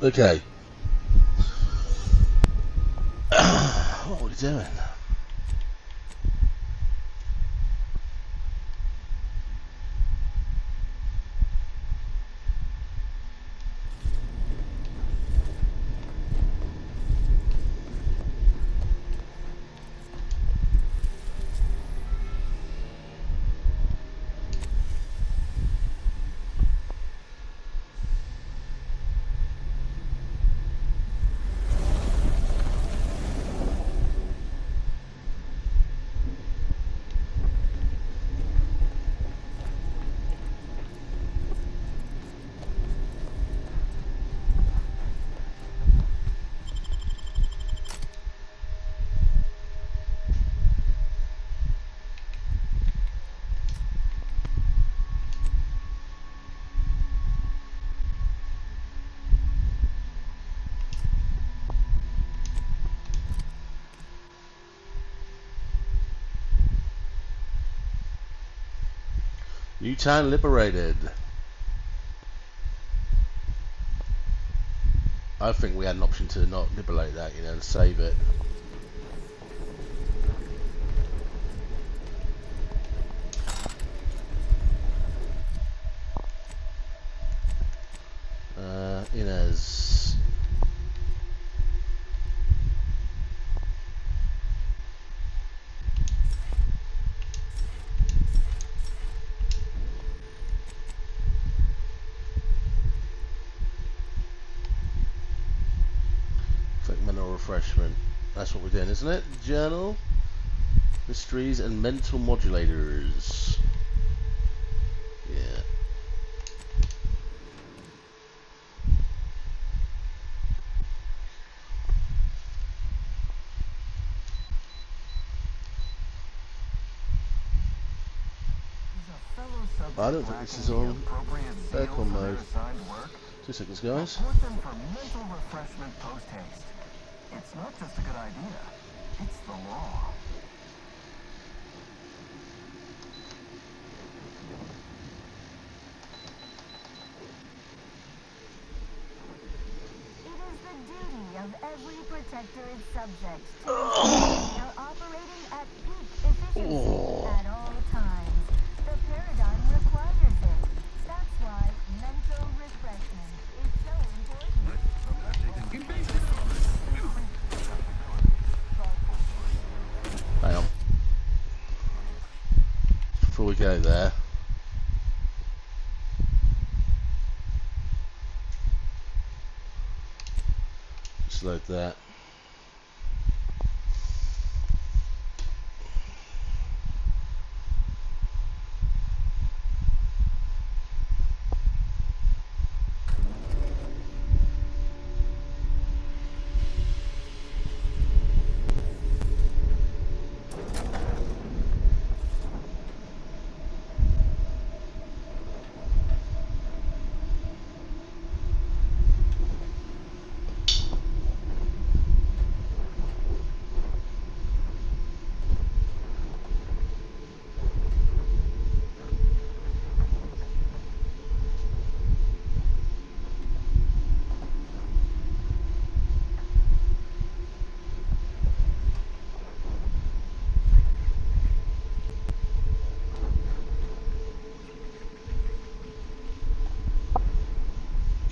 Okay. What are we doing? Newtown liberated. I think we had an option to not liberate that, you know, and save it. Inez. Quick mental refreshment. That's what we're doing, isn't it? Journal. Mysteries and mental modulators. Yeah. I don't think this is on aircon mode. 2 seconds, guys. Report them for mental refreshment post-haste. It's not just a good idea, it's the law. It is the duty of every protectorate subject to ensure they are operating at peak efficiency at all times. The paradigm requires it. That's why mental refreshment is so important. Hang on. Before we go there. Just load that.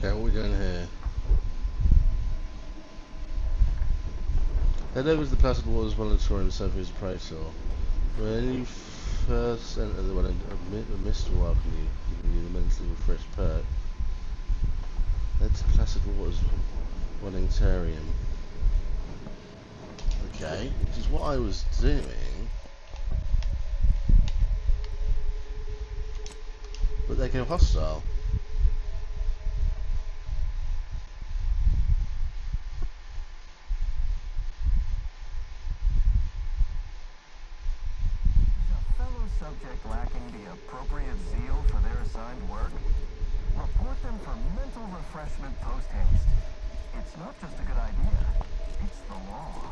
Okay, what are we doing here? Head over to the Placid Waters Monitorium Center for his appraisal. When you first enter the one, a mist will welcome you, giving you the mentally refreshed perk. Head to Placid Waters Volunterium. Okay, which is what I was doing. But they go hostile. Subject lacking the appropriate zeal for their assigned work? Report them for mental refreshment post-haste. It's not just a good idea, it's the law.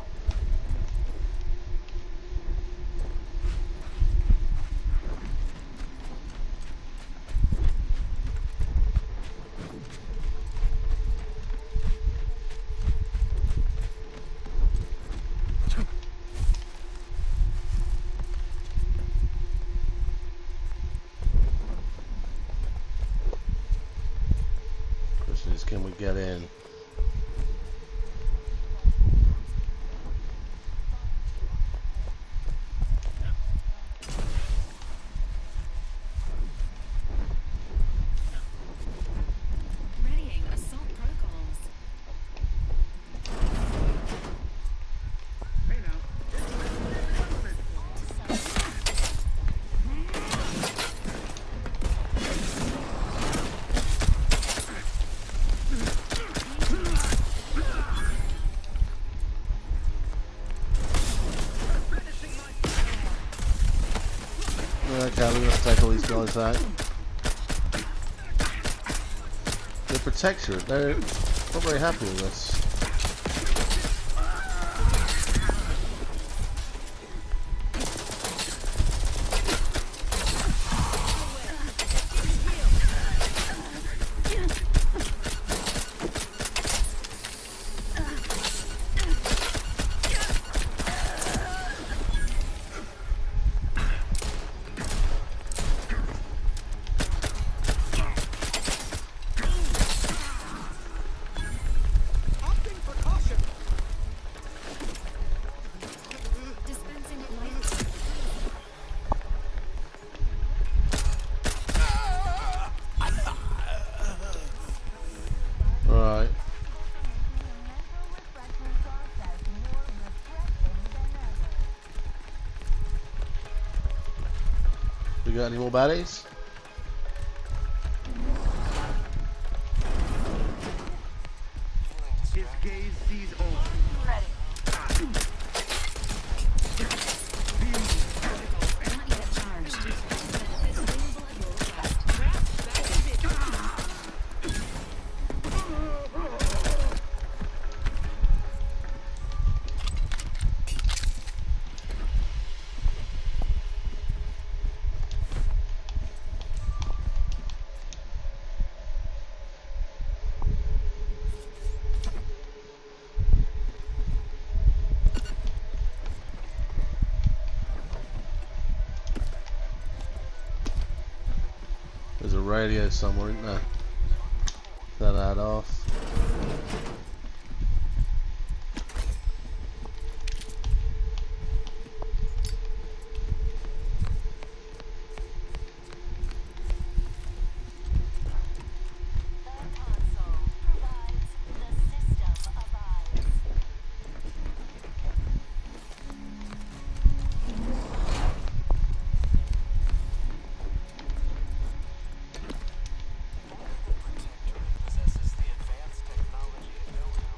Okay, we're gonna have to take all these guys out. The Protectorate, they're not very happy with us. Right. We got any more baddies? His gaze sees all. Not yet charged. It's available at your request. There's a radio somewhere, isn't there? Turn that off. The console provides the system of eyes. Possesses the advanced technology and know-how.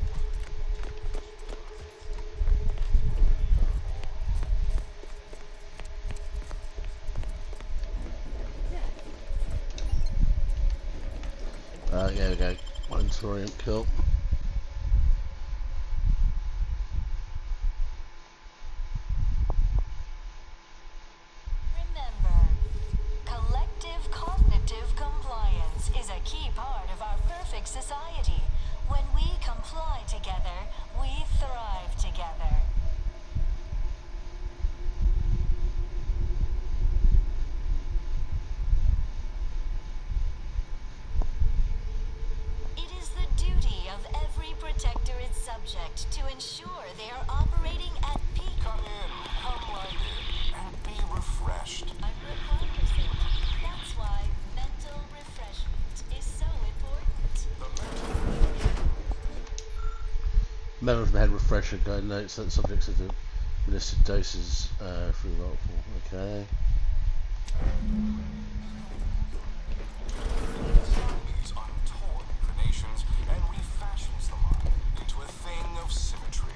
Yeah, we go. One thorium kill. Remember, collective cognitive compliance is a key part of our perfect society. When we comply together, we thrive together. It is the duty of every Protectorate subject to ensure they are operating at peak. Come in, come right in, and be refreshed. It requires it. That's why mental refreshment is so important. Member from Head Refresher Guide notes that subjects have administered doses through multiple. Okay. These untold inclinations and refashions the mind into a thing of symmetry.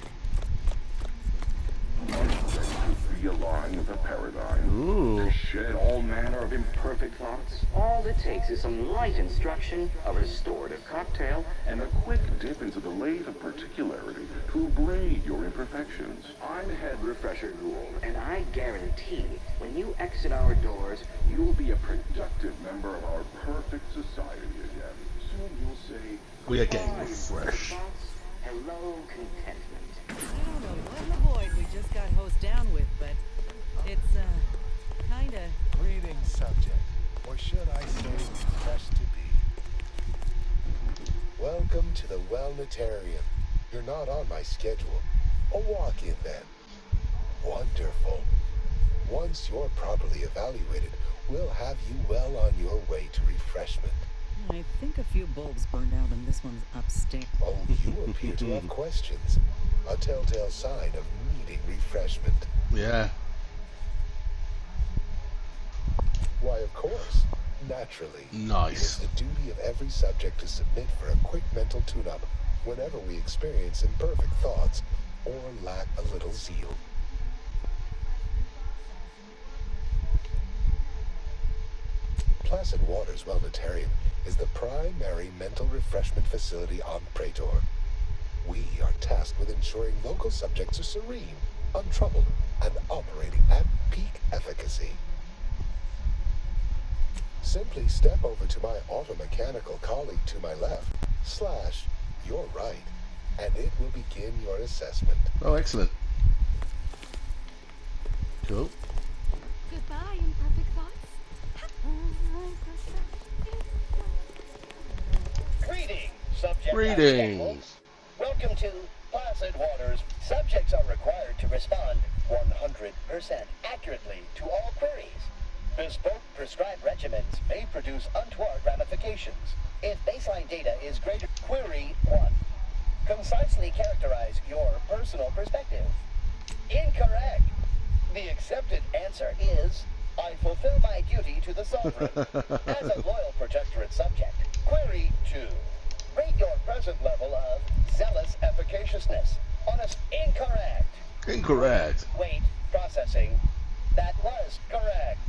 Realign the paradigm. Ooh. Shed all manner of imperfect thoughts. All it takes is some light instruction, a restorative cocktail, And a quick dip into the lake of particularity to abrade your imperfections. I'm Head Refresher Gould, and I guarantee when you exit our doors, you'll be a productive member of our perfect society again. Soon you'll say, We are getting "Goodbye, refreshed." thoughts, hello, contentment. I don't know what in the void we just got hosed down with, but it's, kinda... Greetings, subject. Or should I say, fresh to be. Welcome to the Wellnitarium. You're not on my schedule. A walk-in then. Wonderful. Once you're properly evaluated, we'll have you well on your way to refreshment. I think a few bulbs burned out and this one's upstairs. Oh, you appear to have questions. A telltale sign of needing refreshment. Yeah. Why, of course. Naturally. Nice. It is the duty of every subject to submit for a quick mental tune-up whenever we experience imperfect thoughts or lack a little zeal. Placid Waters Wellnitarium is the primary mental refreshment facility on Praetor. We are tasked with ensuring local subjects are serene, untroubled, and operating at peak efficacy. Simply step over to my automechanical colleague to my left, / your right, and it will begin your assessment. Oh, excellent. Cool. Goodbye, imperfect thoughts. Greetings, subject. Greetings. Welcome to Placid Waters. Subjects are required to respond 100% accurately to all queries. Bespoke prescribed regimens may produce untoward ramifications. If baseline data is greater, query 1. Concisely characterize your personal perspective. Incorrect. The accepted answer is, I fulfill my duty to the Sovereign. As a loyal protectorate subject, query 2. Rate your present level of zealous efficaciousness. Incorrect. Incorrect. Wait, processing. That was correct.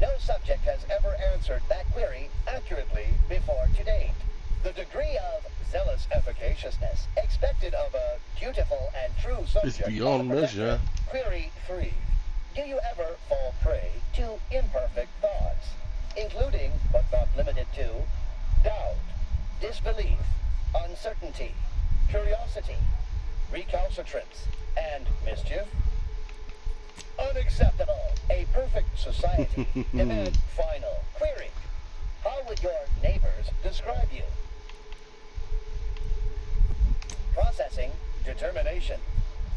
No subject has ever answered that query accurately before to date. The degree of zealous efficaciousness expected of a dutiful and true subject It's beyond measure. Query 3. Do you ever fall prey to imperfect thoughts, including, but not limited to, doubt, disbelief, uncertainty, curiosity, recalcitrance, and mischief? Unacceptable. A perfect society demand final query. How would your neighbors describe you? Processing, determination,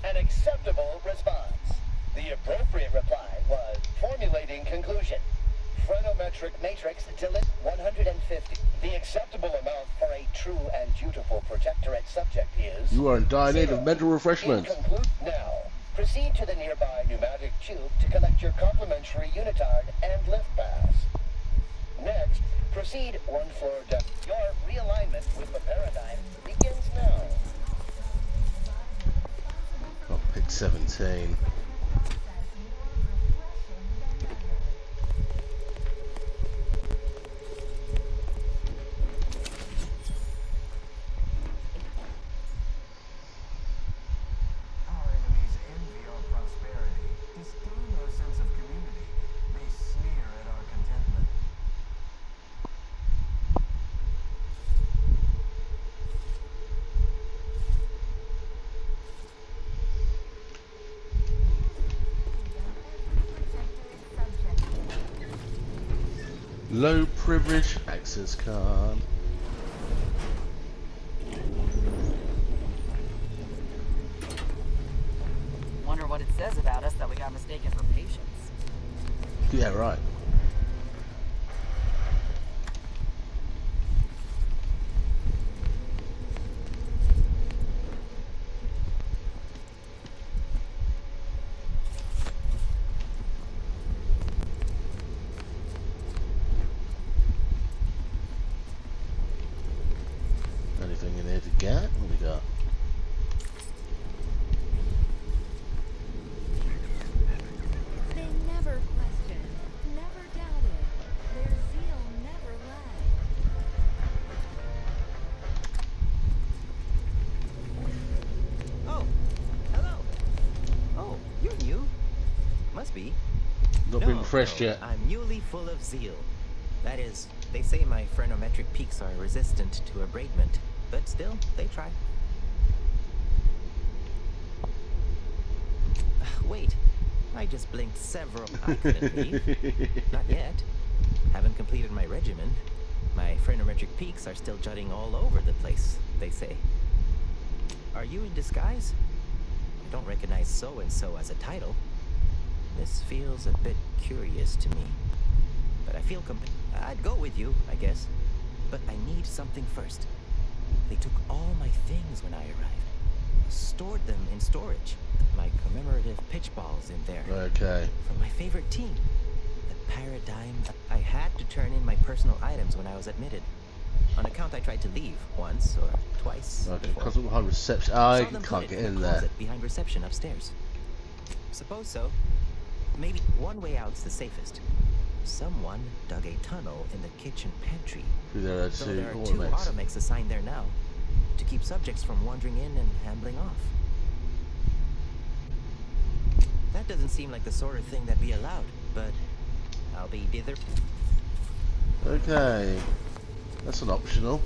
an acceptable response. The appropriate reply was formulating conclusion. Phrenometric matrix delete 150. The acceptable amount for a true and dutiful protectorate subject is... You are in dire need of mental refreshment. Now, proceed to the nearby pneumatic tube to collect your complimentary unitard and lift pass. Next, proceed one floor down. Your realignment with the paradigm begins now. I'll pick 17. Our enemies envy our prosperity, disdain our sense of community. They sneer at our contentment. Low privilege access card. Wonder what it says about us that we got mistaken for patients. Yeah, right. Anything in here to get? What we got? They never questioned, never doubted. Their zeal never lagged. Oh, hello. Oh, you're new. Must be. Not been refreshed yet. I'm newly full of zeal. That is, they say my phrenometric peaks are resistant to abradement, but still, they try. Wait, I just blinked several. I couldn't leave. Not yet. Haven't completed my regimen. My phrenometric peaks are still jutting all over the place, they say. Are you in disguise? I don't recognize so-and-so as a title. This feels a bit curious to me. But I feel I'd go with you, I guess. But I need something first. They took all my things when I arrived. Stored them in storage. My commemorative pitch balls in there. Okay. From my favorite team. The Paradigm. I had to turn in my personal items when I was admitted. On account I tried to leave once or twice. Okay, before. because of high reception. I Saw them put can't it get in in the there. closet behind reception upstairs. Suppose so. Maybe one way out's the safest. Someone dug a tunnel in the kitchen pantry. There are So two there are two automates. automates assigned there now to keep subjects from wandering in and ambling off. That doesn't seem like the sort of thing that'd be allowed, but I'll be dither. Okay, that's an optional.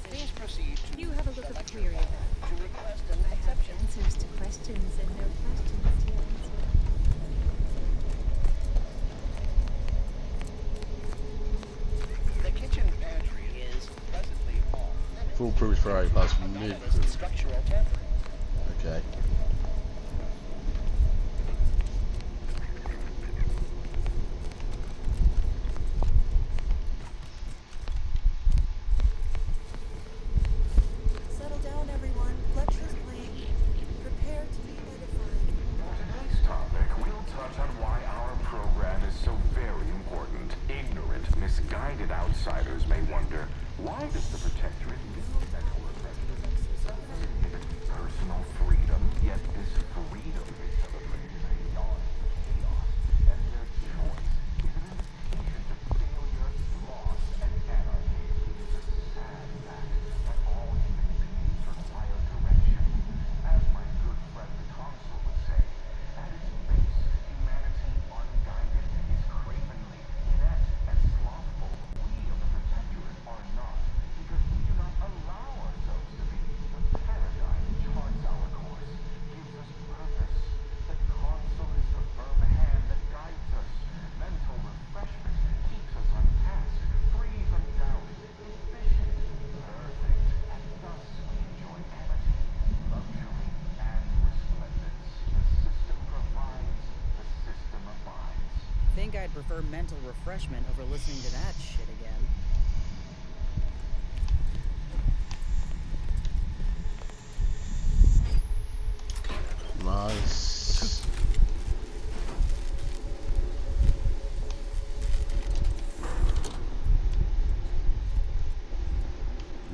Please proceed. You have a look at the query. To request an exception. Answers to questions and no questions to answer. The kitchen pantry is presently off limits. Foolproof for 8 plus mid. Anomalous structural tampering. Okay. Settle down, everyone. Lecture's playing. Prepare to be edified. For today's topic, we'll touch on why our program is so very important. Ignorant, misguided outsiders may wonder, why does the Protectorate build mental refreshment? Does it inhibit personal freedom? Yet this freedom they celebrate is beyond chaos, and their choice is an invitation to failure, loss, and anarchy. It is a sad fact that all human beings require direction. As my good friend the Consul would say, at its base, humanity unguided is cravenly, inept, and slothful. We of the Protectorate are not, because we do not allow ourselves to be. The paradigm charts our course, gives us purpose. The Consul is the firm hand that guides us. Mental refreshment keeps us on task, free from doubt, efficient, perfect, and thus we enjoy amity, luxury, and resplendence. The system provides, the system abides. Think I'd prefer mental refreshment over listening to that shit again. Nice.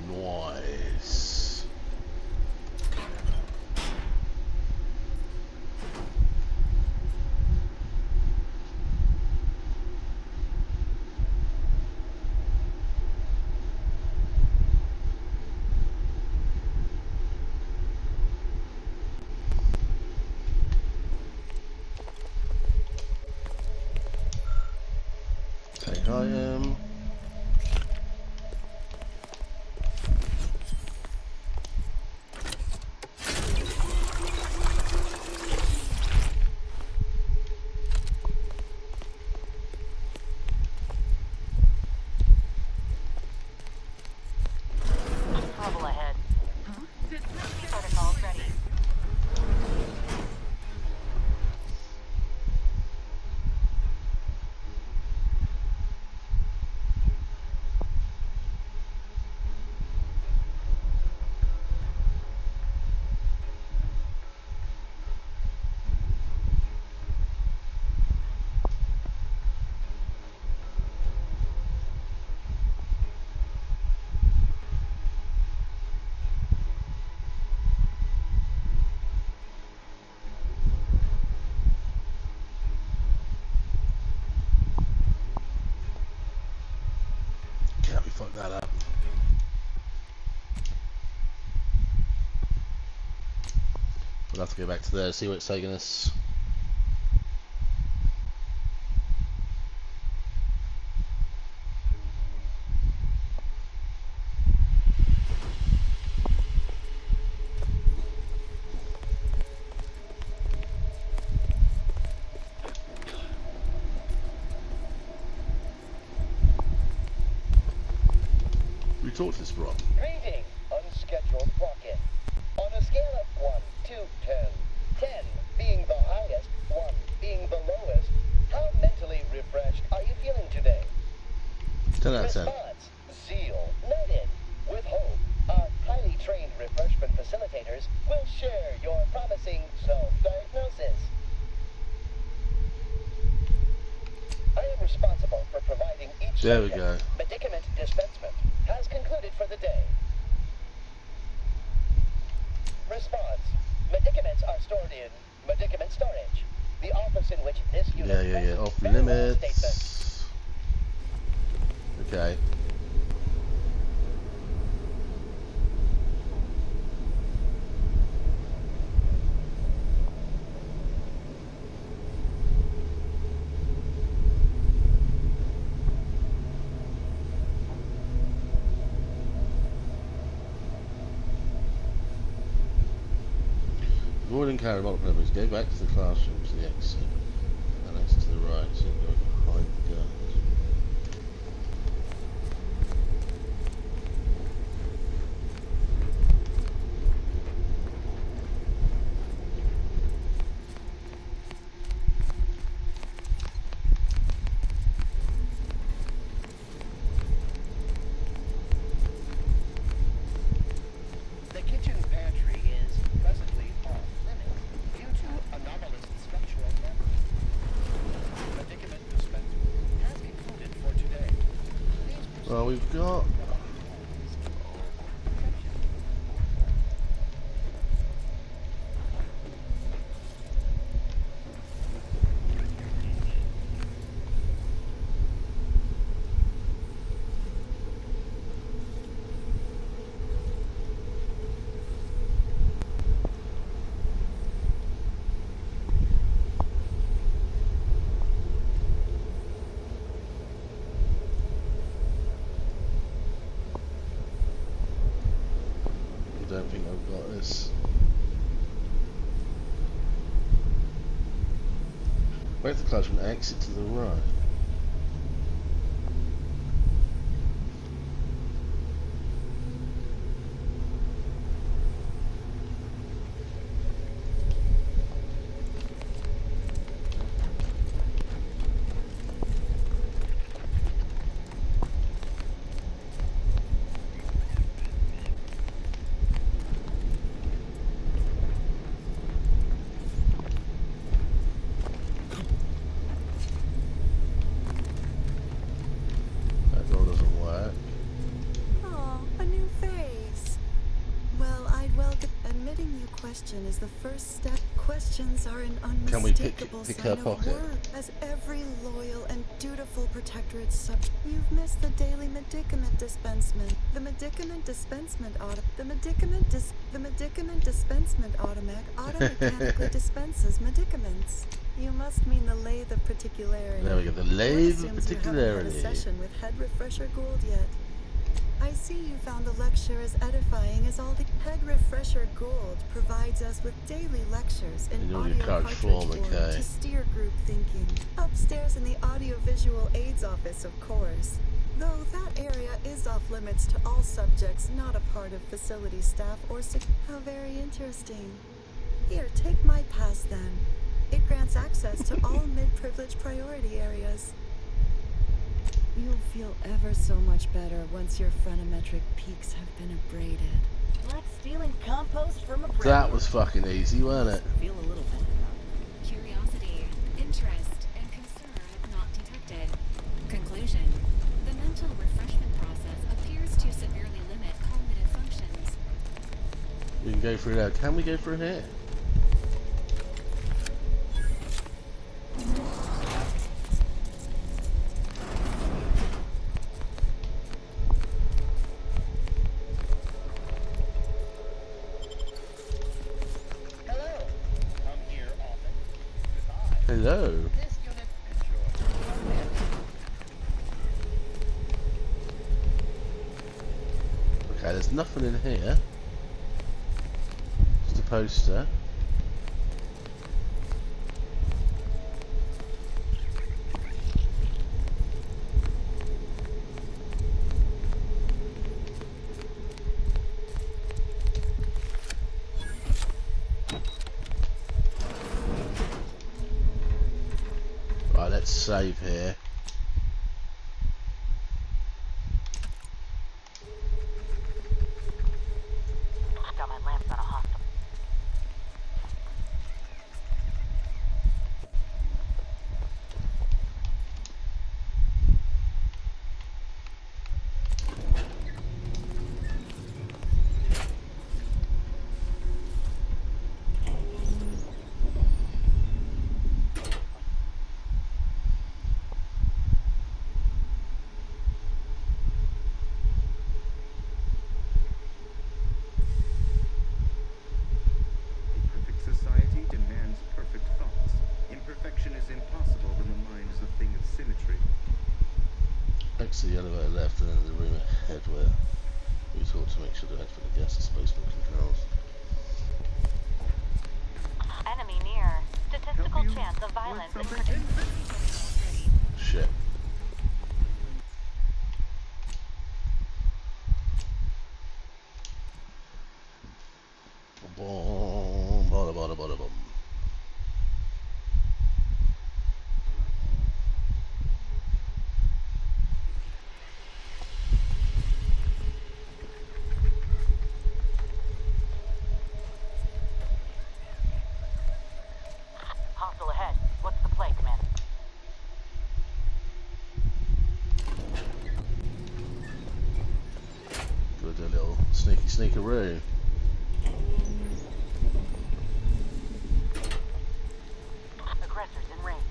Nice. Take item. Trouble ahead. Protocol's ready. Can't we fuck that up? We'll have to go back to there, see what it's taking us. We talked to this bro. Greeting, unscheduled walk-in. On a scale of 1 to 10, 10 being the highest, 1 being the lowest, how mentally refreshed are you feeling today? 10 out of 10. Response, zeal, noted. With hope, our highly trained refreshment facilitators will share your promising self-diagnosis. There we subject, go. medicament dispensement, has concluded for the day. Response. Medicaments are stored in medicament storage. The office in which this unit Yeah. Off very well limits. Okay. Avoiding carabolic levels, go back to the classroom to the exit. And that's to the right, so go behind the guard. The kitchen pantry is presently off limits due to anomalous structural errors. Medicament dispensary has concluded for today. Please proceed Well, we've got... I don't think I've got this. Back to the classroom, exit to the right. That door doesn't work. Oh, a new face. Well, I'd welcome. Admitting you question is the first step. Questions are an Can we pick unmistakable her sign of pocket? work. As every loyal and dutiful protectorate subject, you've missed the daily medicament dispensement. The medicament dispensement automatic automechanically dispenses medicaments. You must mean the lathe of particularity. There we go, the One lathe of assumes you haven't had a particularity. session with Head Refresher Gould yet. I see you found the lecture as edifying as all the Head Refresher Gold provides us with daily lectures in In audio audio cartridge cartridge form, form okay. to steer group thinking. Upstairs in the audiovisual aids office, of course. Though that area is off limits to all subjects not a part of facility staff or How very interesting. Here, take my pass then. It grants access to all mid-privileged priority areas. You'll feel ever so much better once your phrenometric peaks have been abraded. Like stealing compost from a That was fucking easy, wasn't it? Feel a little better. Curiosity, interest, and concern not detected. Conclusion. The mental refreshment process appears to severely limit cognitive functions. We can go through there. Can we go through here? Hello. Come here often. Goodbye. Hello. This unit enjoy. Okay, there's nothing in here. Just a poster. Right, let's save here. Got my lamps on a hospital. Next to the elevator left and then the room ahead where we thought to make sure to head for the gas displacement controls. Enemy near. Statistical chance of violence in prediction. Shit. Boom, bada bada bada boom. Hostile ahead. What's the play, Commander? Go do a little sneakeroo. Aggressors in range.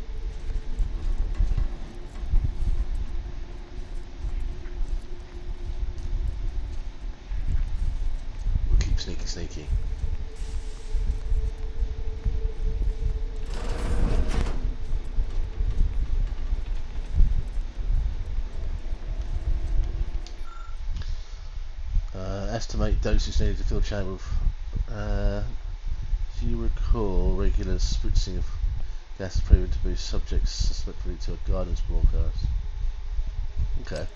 We'll keep sneaky. Estimate dosage needed to fill chamber with, if you recall, regular spritzing of gas is proven to be subject suspectfully to a guidance broadcast. Okay.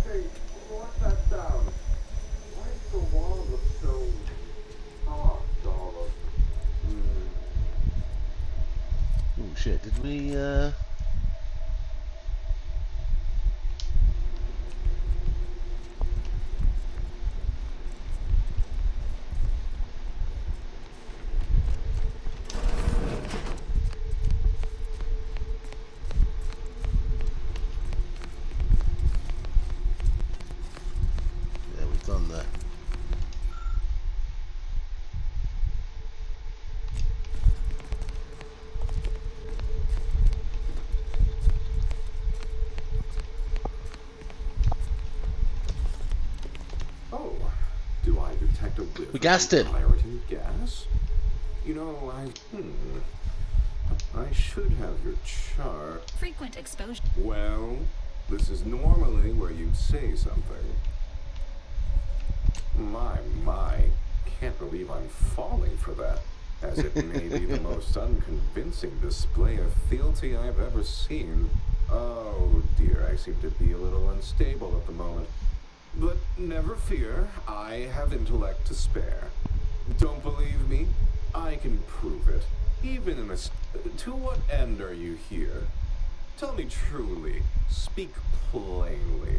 Hey, what's that sound? Why does the wall look so soft all of Oh shit, did we done that? Oh, do I detect a whiff We gassed of it. Pyrite gas? You know, I should have your chart. Frequent exposure. Well, this is normally where you'd say something. My, can't believe I'm falling for that, as it may be the most unconvincing display of fealty I've ever seen. Oh dear, I seem to be a little unstable at the moment. But never fear, I have intellect to spare. Don't believe me? I can prove it. Even in a... To what end are you here? Tell me truly. Speak plainly.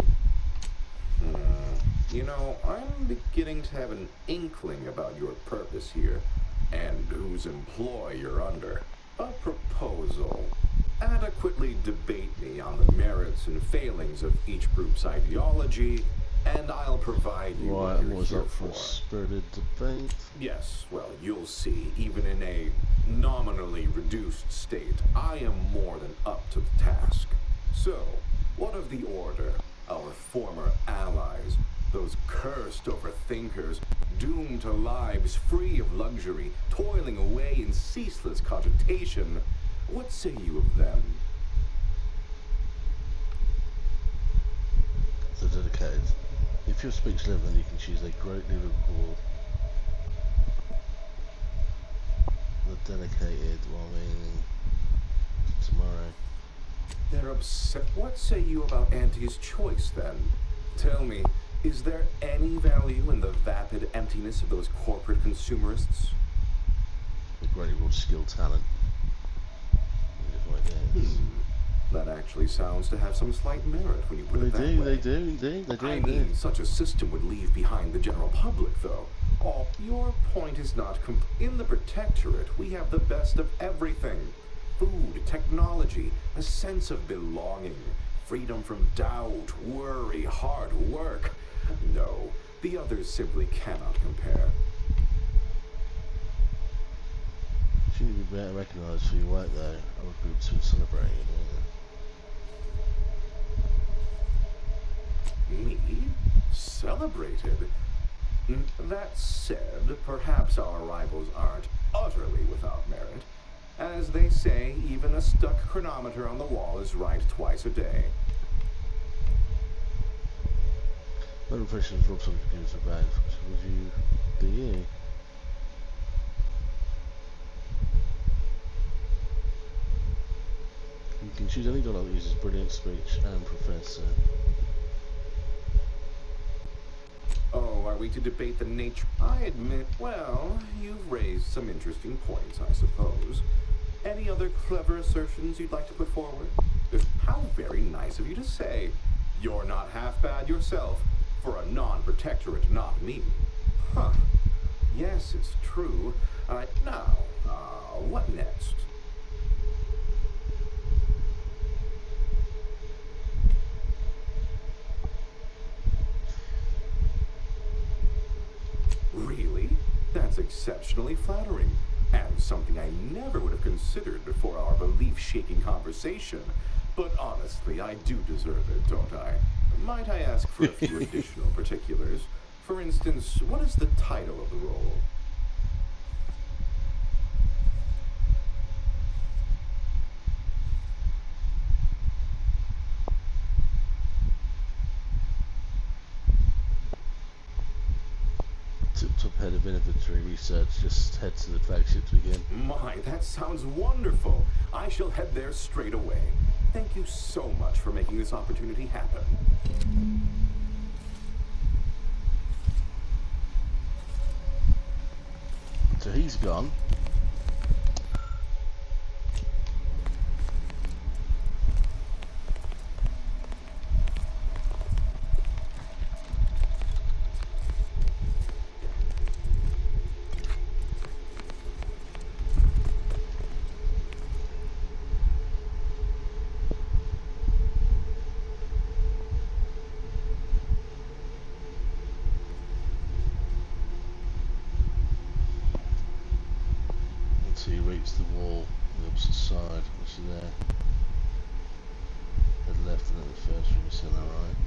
You know, I'm beginning to have an inkling about your purpose here, and whose employ you're under. A proposal. Adequately debate me on the merits and failings of each group's ideology, and I'll provide you Right, what you're was here up for for. a spirited debate. Yes, well, you'll see, even in a nominally reduced state, I am more than up to the task. So, what of the Order, our former allies, those cursed overthinkers, doomed to lives free of luxury, toiling away in ceaseless cogitation? What say you of them? The dedicated. If your speech level, then you can choose a greatly reward. The dedicated while meaning tomorrow. They're upset. What say you about Auntie's choice, then? Tell me, is there any value in the vapid emptiness of those corporate consumerists? The greatly reward skill talent. That actually sounds to have some slight merit when you put it that way. They do, indeed. I mean, such a system would leave behind the general public, though. Oh, your point is not in the Protectorate, we have the best of everything. Food, technology, a sense of belonging, freedom from doubt, worry, hard work. No, the others simply cannot compare. Should you be better recognised for your work, though? Other groups would celebrate it. Me? Celebrated? That said, perhaps our rivals aren't utterly without merit. As they say, even a stuck chronometer on the wall is right twice a day. What impressions Rob some computers are bad? Review the year. You can choose any dialogue that uses brilliant speech and professor. Oh, are we to debate the nature? I admit, well, you've raised some interesting points, I suppose. Any other clever assertions you'd like to put forward? How very nice of you to say. You're not half bad yourself, for a non-protectorate not me. Huh. Yes, it's true. Now, what next? Really? That's exceptionally flattering, and something I never would have considered before our belief-shaking conversation. But honestly, I do deserve it, don't I? Might I ask for a few additional particulars? For instance, what is the title of the role? Top head of inventory research. Just head to the flagship to begin. My, that sounds wonderful. I shall head there straight away. Thank you so much for making this opportunity happen. So he's gone. Until you reach the wall on the opposite side, which is there. Head left and then the first room is on the right.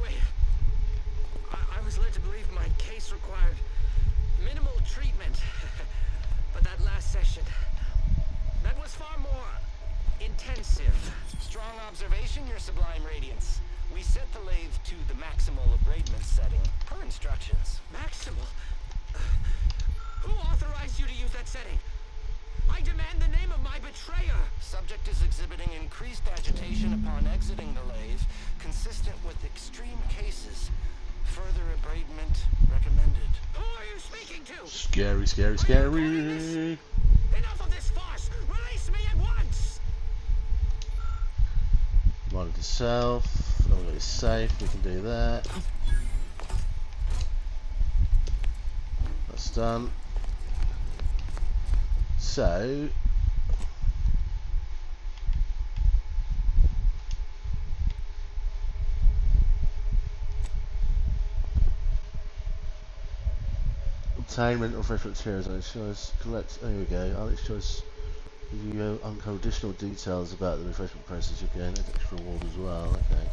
Wait. I was led to believe my case required minimal treatment. But that last session, that was far more intensive. Strong observation, Your Sublime Radiance. We set the lathe to the maximal abradement setting, per instructions. Maximal? Who authorized you to use that setting? I demand the name of my betrayer! Subject is exhibiting increased agitation upon exiting the lathe, consistent with extreme cases. Further abradement recommended. Who are you speaking to? Scary, scary, scary! Enough of this farce! Release me at once! Monitor self. Oh, it's safe, we can do that. That's done. So obtainment of refreshed materials and it shows collect there we go. Oh, it shows you uncover additional details about the refreshment process again, an extra reward as well, okay.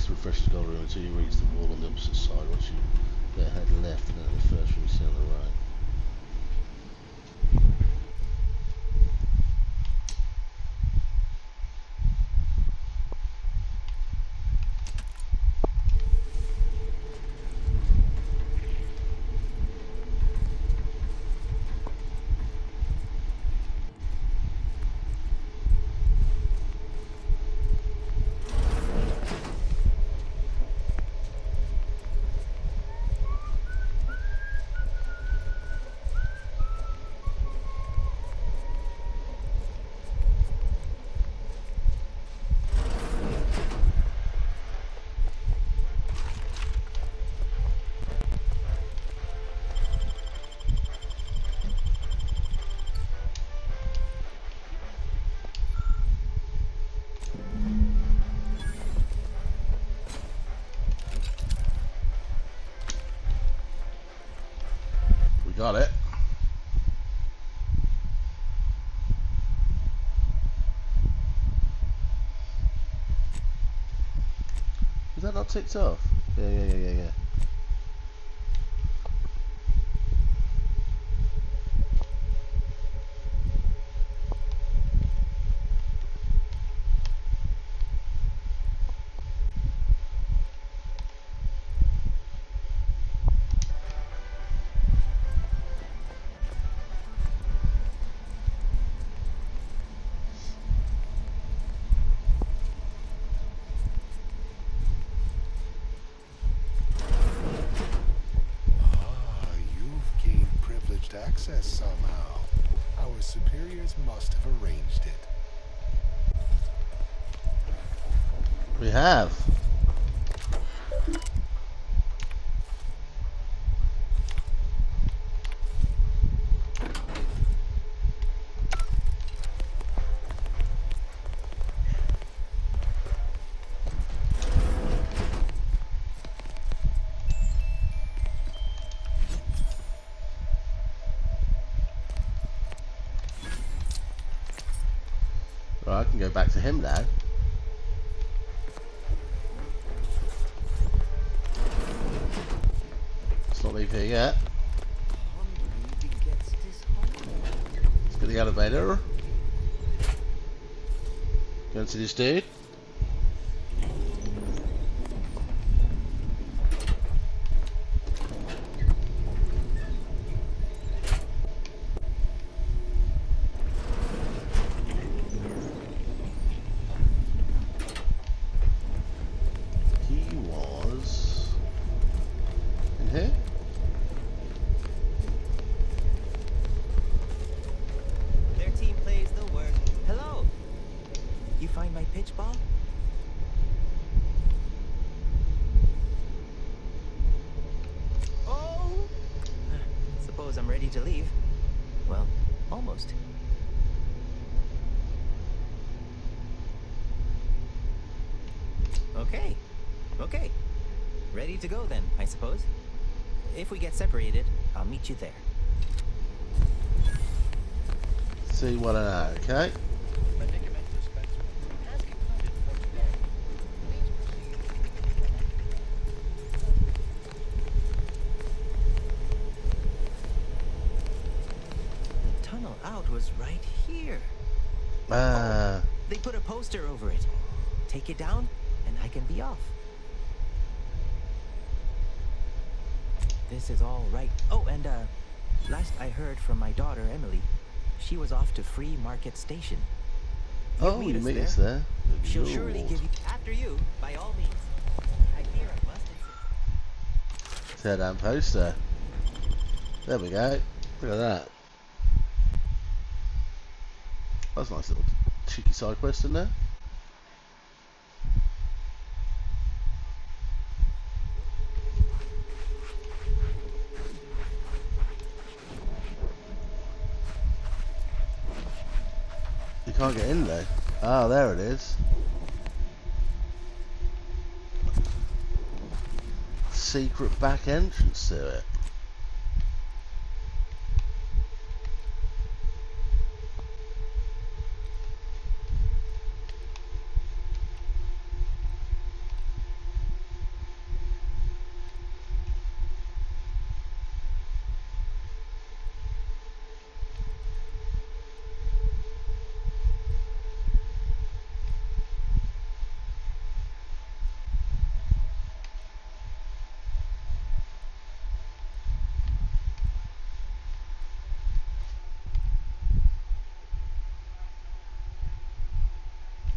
Refresh the gold room until you reach the wall on the opposite side. Once you head left and then the first room you see on the right. Got it. Is that not ticked off? Yeah. Access somehow. Our superiors must have arranged it. We have. Right, I can go back to him now. Let's not leave here yet. Let's get the elevator. Go and see this dude. I'm ready to leave. Well, almost. Okay. Ready to go then, I suppose. If we get separated, I'll meet you there. See what I know, okay? Was right here. They put a poster over it. Take it down, and I can be off. This is all right. Oh, and last I heard from my daughter Emily, she was off to Free Market Station. Oh, you meet us there. She'll surely give you after you, by all means. I fear I must insist. Tear down poster. There we go. Look at that. That's a nice little cheeky side quest in there. You can't get in there. Oh, there it is. Secret back entrance to it.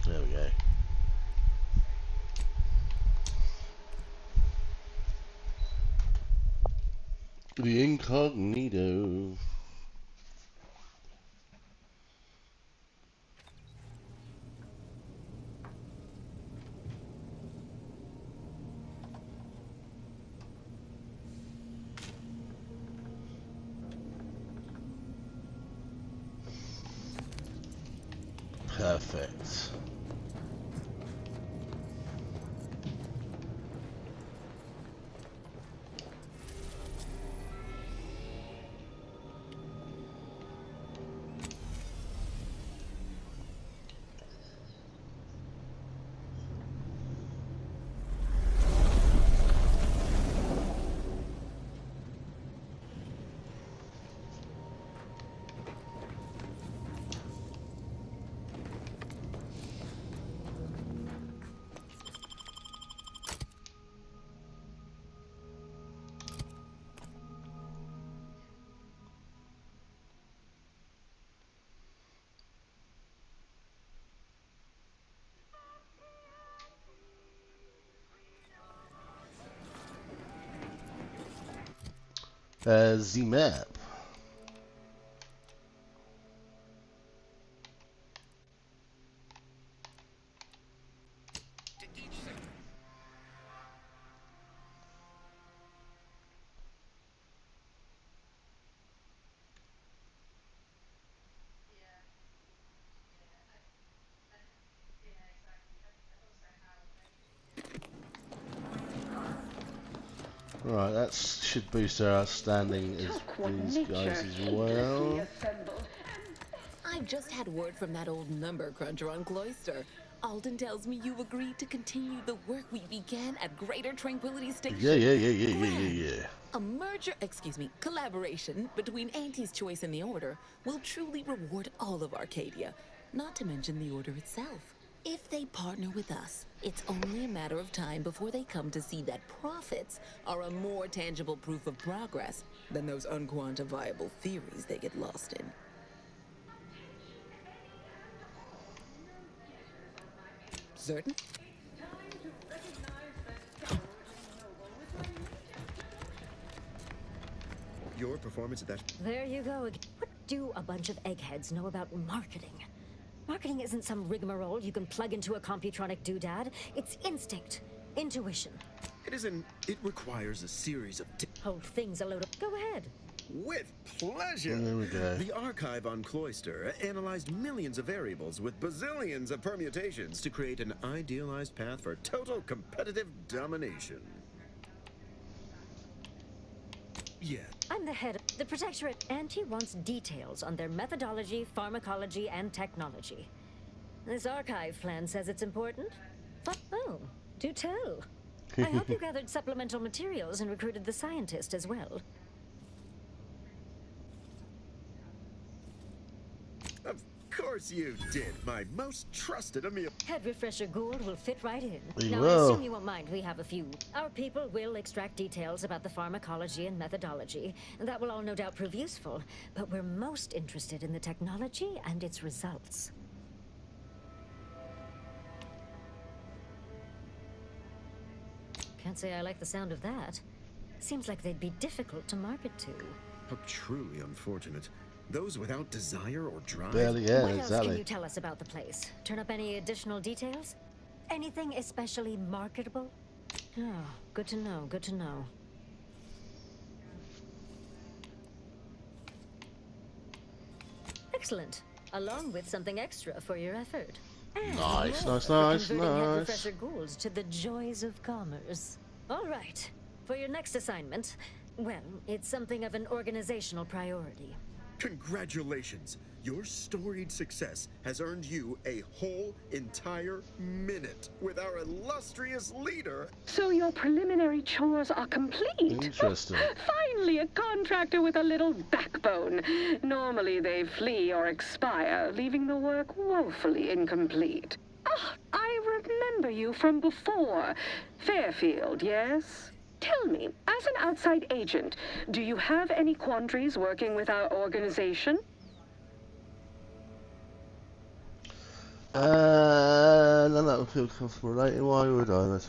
There we go. The incognito. Perfect. The map. Right, that should boost our outstanding as these guys as well. I've just had word from that old number cruncher on Cloister. Alden tells me you've agreed to continue the work we began at Greater Tranquility Station. Yeah. A merger, collaboration between Auntie's Choice and the Order will truly reward all of Arcadia, not to mention the Order itself. If they partner with us, it's only a matter of time before they come to see that profits are a more tangible proof of progress than those unquantifiable theories they get lost in. Certain? Your performance at that... There you go. What do a bunch of eggheads know about marketing? Marketing isn't some rigmarole you can plug into a computronic doodad. It's instinct, intuition. It requires a series of... Whole thing's a load of... Go ahead. With pleasure. There we go. The archive on Cloister analyzed millions of variables with bazillions of permutations to create an idealized path for total competitive domination. Yeah. I'm the head of the Protectorate. Auntie wants details on their methodology, pharmacology, and technology. This archive plan says it's important. Oh, do tell. I hope you gathered supplemental materials and recruited the scientist as well. Of course you did, my most trusted Emil. Head refresher Gould will fit right in. We now, will. I assume you won't mind we have a few. Our people will extract details about the pharmacology and methodology, and that will all no doubt prove useful. But we're most interested in the technology and its results. Can't say I like the sound of that. Seems like they'd be difficult to market to. How truly unfortunate. Those without desire or drive. Barely, yeah, What else exactly. can you tell us about the place? Turn up any additional details? Anything especially marketable? Oh, good to know, good to know. Excellent. Along with something extra for your effort. And Nice, more nice, for nice, converting Head nice. Refresher Gould to the joys of commerce. All right. For your next assignment, well, it's something of an organizational priority. Congratulations. Your storied success has earned you a whole entire minute with our illustrious leader. So your preliminary chores are complete. Interesting. Finally, a contractor with a little backbone. Normally they flee or expire, leaving the work woefully incomplete. Ah, I remember you from before. Fairfield, yes? Tell me, as an outside agent, do you have any quandaries working with our organization? None that would feel comfortable relating. Why would I? That's...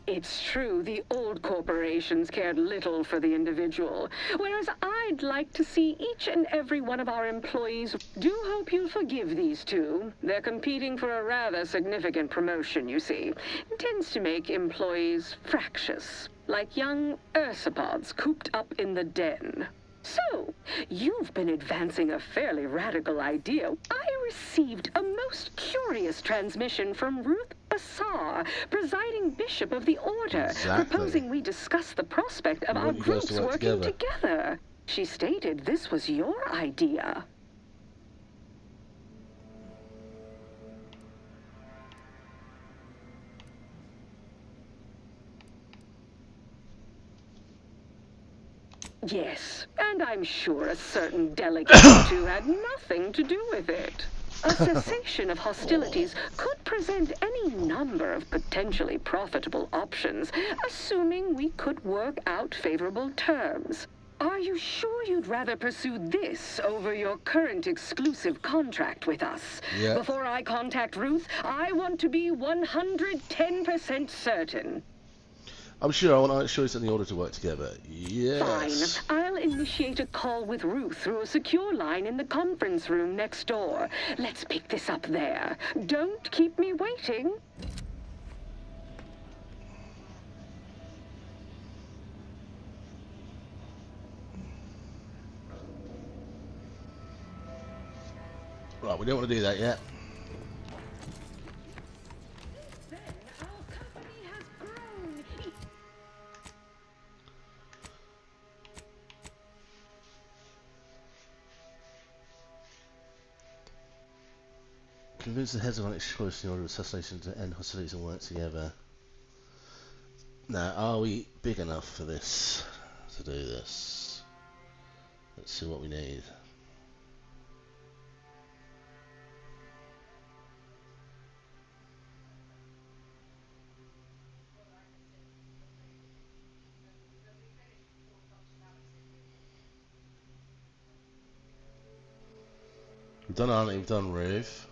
It's true, the old corporations cared little for the individual, whereas I'd like to see each and every one of our employees. Do hope you'll forgive these two. They're competing for a rather significant promotion, you see. It tends to make employees fractious, like young ursopods cooped up in the den. So, you've been advancing a fairly radical idea. I received a most curious transmission from Ruth Bassar, presiding bishop of the Order, Exactly. proposing we discuss the prospect of We our want you guys groups to work working together. together. She stated this was your idea. Yes, and I'm sure a certain delegate or two had nothing to do with it. A cessation of hostilities could present any number of potentially profitable options, assuming we could work out favorable terms. Are Are you sure you'd rather pursue this over your current exclusive contract with us? Yeah. Before I contact Ruth, I want to be 110% certain. I'm sure I want to make sure it's in the order to work together. Yes. Fine. I'll initiate a call with Ruth through a secure line in the conference room next door. Let's pick this up there. Don't keep me waiting. Right, we don't want to do that yet. Convince the heads of its choice in order of assassination to end hostilities and work together. Now, are we big enough for this, to do this? Let's see what we need. We've done Arnie, we've done Ruth.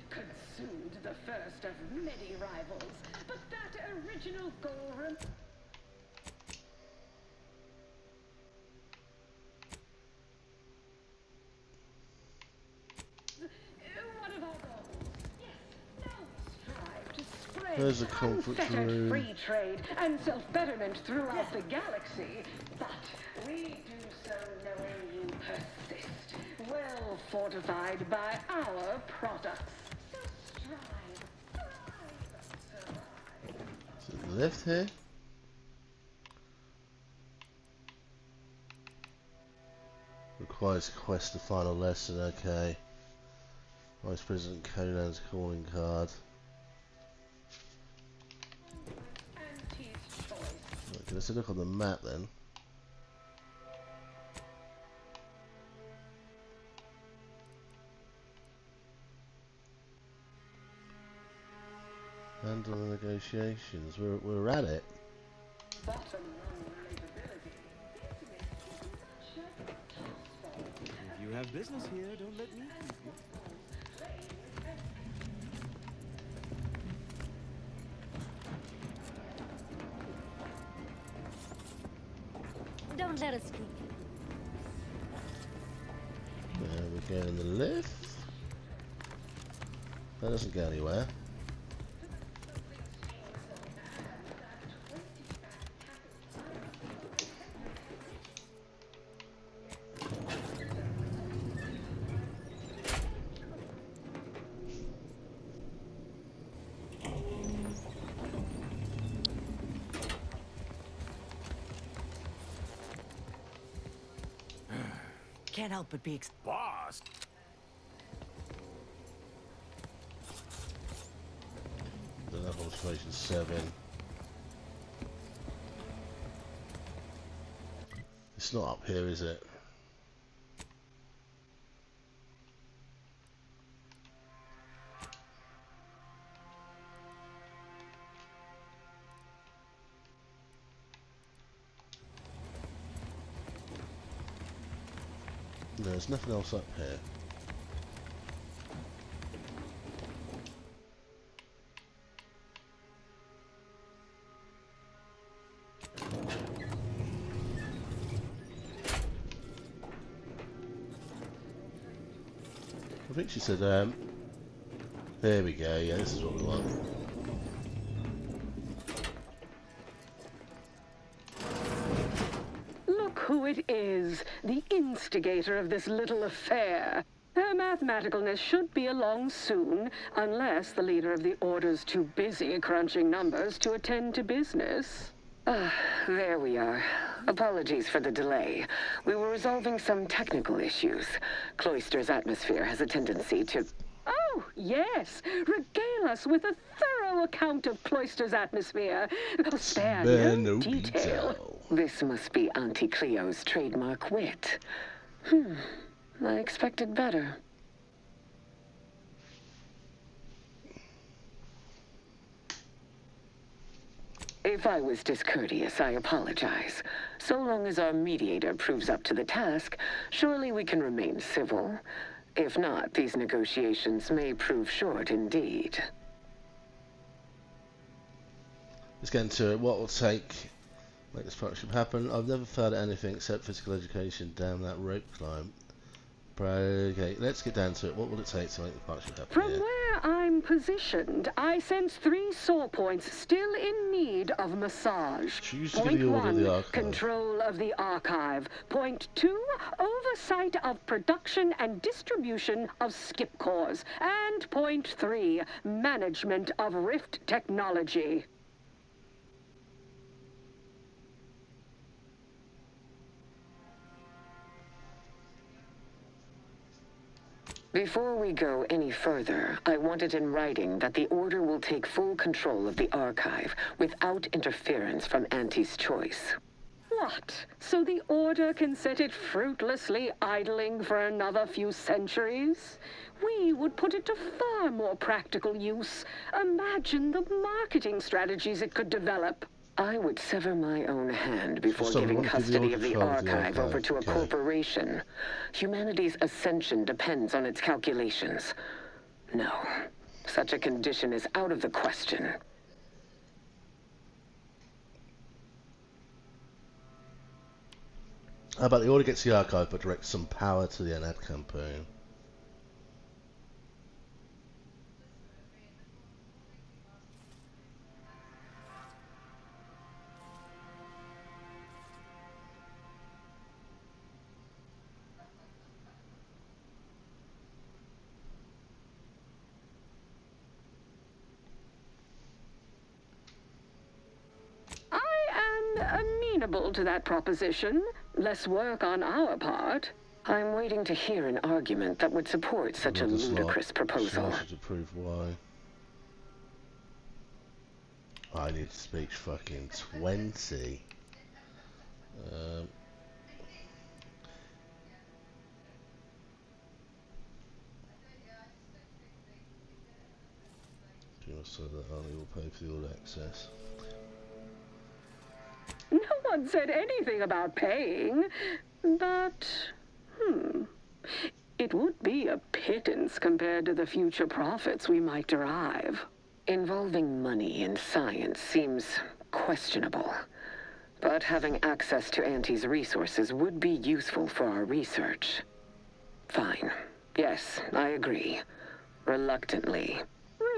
Consumed the first of many rivals, but that original goal one of our goals. Yes, now we strive to spread There's a conference unfettered room. free trade and self-betterment throughout the galaxy, but we do so knowing you persist, well fortified by our products. Is it left here? Requires quest the final lesson, okay. Vice President Conan's calling card. Okay, let's look on the map then. Handle the negotiations. We're at it. If you have business here, don't let me keep you. Don't let us keep you. There we go in the lift. That doesn't go anywhere. Can't help but be Boss! The level of station 7. It's not up here, is it? No, there's nothing else up here. I think she said, there we go, yeah, this is what we want. Look who it is, the instigator of this little affair. Her mathematicalness should be along soon, unless the leader of the Order's too busy crunching numbers to attend to business. There we are. Apologies for the delay. We were resolving some technical issues. Cloister's atmosphere has a tendency to... Oh, yes! Regale us with a thorough account of Cloister's atmosphere. Spare no detail. This must be Auntie Cleo's trademark wit. I expected better. If I was discourteous, I apologize. So long as our mediator proves up to the task, surely we can remain civil. If not, these negotiations may prove short indeed. Let's get into it. What will take to make this partnership happen? I've never failed at anything except physical education. Damn that rope climb. Okay, let's get down to it. What will it take to make the partnership happen? From where I'm positioned, I sense 3 sore points still in need of massage. Choose to give the order of the archive. Control of the archive. Point 2, oversight of production and distribution of skip cores. And point 3, management of Rift technology. Before we go any further, I want it in writing that the Order will take full control of the archive without interference from Auntie's choice. What? So the Order can set it fruitlessly idling for another few centuries? We would put it to far more practical use. Imagine the marketing strategies it could develop. I would sever my own hand before giving custody of the archive over to a corporation. Humanity's ascension depends on its calculations. No, such a condition is out of the question. How about the Order gets the archive but directs some power to the ad campaign? Amenable to that proposition. Less work on our part. I'm waiting to hear an argument that would support such a ludicrous proposal. To prove why. I need to speak fucking 20. So that only will pay for the all access. No one said anything about paying, but, it would be a pittance compared to the future profits we might derive. Involving money in science seems questionable, but having access to Auntie's resources would be useful for our research. Fine. Yes, I agree. Reluctantly.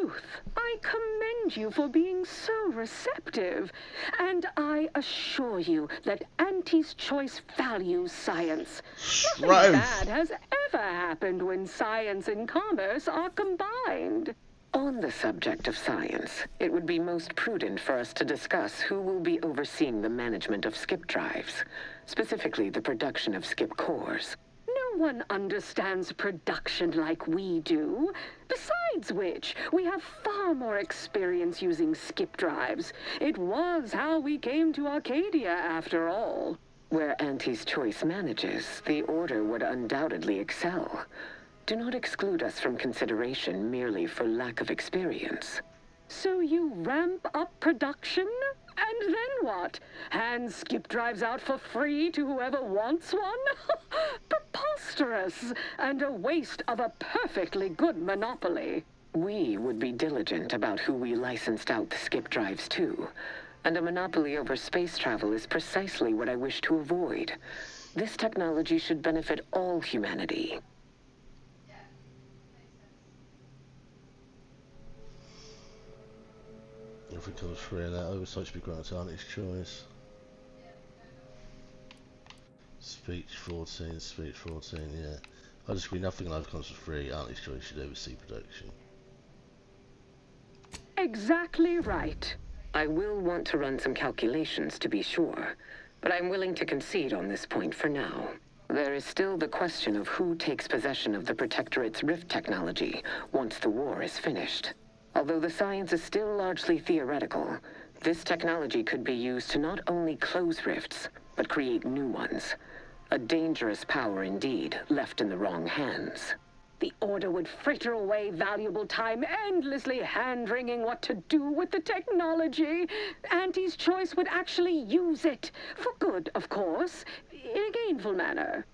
Ruth, I commend you for being so receptive, and I assure you that Auntie's choice values science. Nothing bad has ever happened when science and commerce are combined. On the subject of science, it would be most prudent for us to discuss who will be overseeing the management of skip drives, specifically the production of skip cores. No one understands production like we do. Besides which, we have far more experience using skip drives. It was how we came to Arcadia, after all. Where Auntie's choice manages, the Order would undoubtedly excel. Do not exclude us from consideration merely for lack of experience. So you ramp up production? And then what? Hand skip drives out for free to whoever wants one? Preposterous, and a waste of a perfectly good monopoly. We would be diligent about who we licensed out the skip drives to. And a monopoly over space travel is precisely what I wish to avoid. This technology should benefit all humanity. If it comes free, that oversight should be granted to Auntie's choice. Speech 14, yeah. I disagree, nothing in life comes for free. Auntie's choice should oversee production. Exactly right. I will want to run some calculations to be sure, but I'm willing to concede on this point for now. There is still the question of who takes possession of the Protectorate's rift technology once the war is finished. Although the science is still largely theoretical, this technology could be used to not only close rifts, but create new ones. A dangerous power indeed, left in the wrong hands. The Order would fritter away valuable time endlessly hand-wringing what to do with the technology. Auntie's choice would actually use it. For good, of course. In a gainful manner.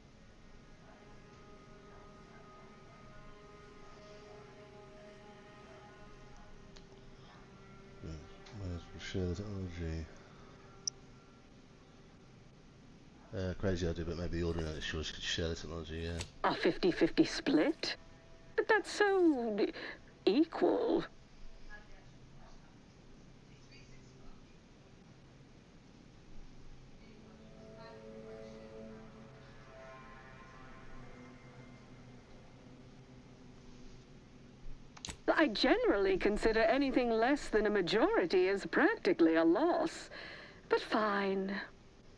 Share the technology. Crazy idea, but maybe the Order and Auntie's choice could share the technology, yeah. A 50-50 split? But that's so equal. I generally consider anything less than a majority as practically a loss. But fine.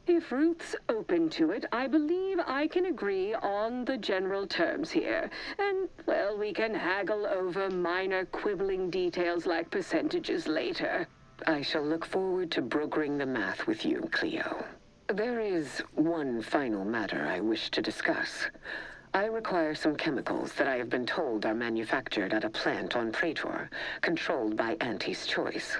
If Ruth's open to it, I believe I can agree on the general terms here. And, well, we can haggle over minor quibbling details like percentages later. I shall look forward to brokering the math with you, Cleo. There is one final matter I wish to discuss. I require some chemicals that I have been told are manufactured at a plant on Praetor, controlled by Auntie's choice.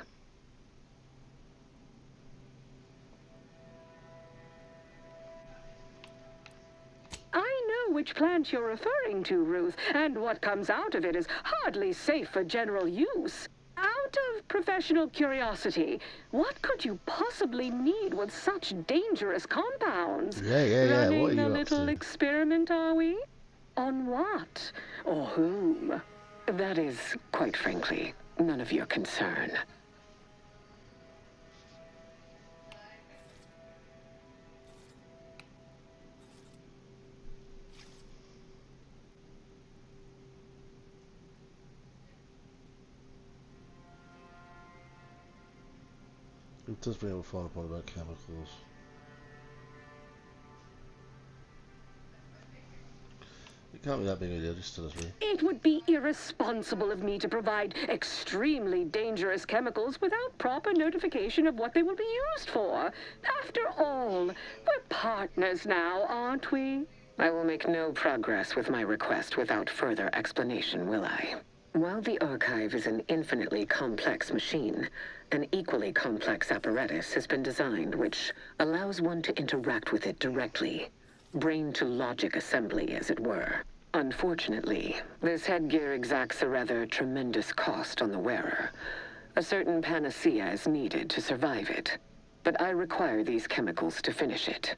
I know which plant you're referring to, Ruth, and what comes out of it is hardly safe for general use. Out of professional curiosity, what could you possibly need with such dangerous compounds? Yeah. Running What are you a up little to? experiment, are we? On what? Or whom? That is, quite frankly, none of your concern. It does bring up a final point about chemicals. It can't be that big a deal, just tell us really. It would be irresponsible of me to provide extremely dangerous chemicals without proper notification of what they will be used for. After all, we're partners now, aren't we? I will make no progress with my request without further explanation, will I? While the archive is an infinitely complex machine, an equally complex apparatus has been designed which allows one to interact with it directly. Brain-to-logic assembly, as it were. Unfortunately, this headgear exacts a rather tremendous cost on the wearer. A certain panacea is needed to survive it, but I require these chemicals to finish it.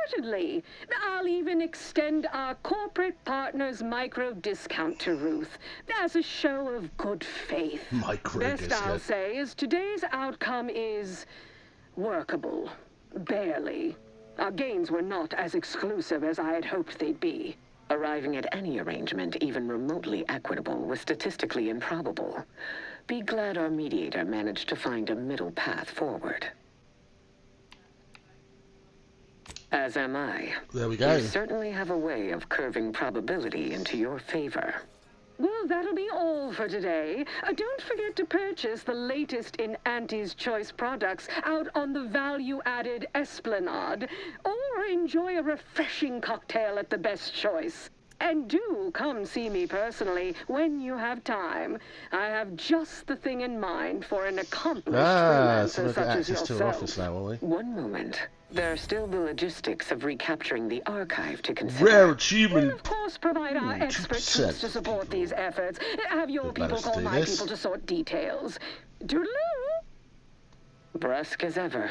Certainly. I'll even extend our corporate partner's micro discount to Ruth as a show of good faith. Micro Best discount. I'll say is today's outcome is workable. Barely. Our gains were not as exclusive as I had hoped they'd be. Arriving at any arrangement even remotely equitable was statistically improbable. Be glad our mediator managed to find a middle path forward. As am I. There we go. You certainly have a way of curving probability into your favor. Well, that'll be all for today. Don't forget to purchase the latest in Auntie's Choice products out on the value-added Esplanade, or enjoy a refreshing cocktail at the Best Choice. And do come see me personally when you have time. I have just the thing in mind for an accomplished freelancer so we'll such get as access to her yourself. office now, will we? One moment. There are still the logistics of recapturing the archive to consider. Rare achievement. Of course, provide our expert 2% troops to support these efforts. Have your people managed to call do my this. people to sort details. Toodaloo! Brusque as ever.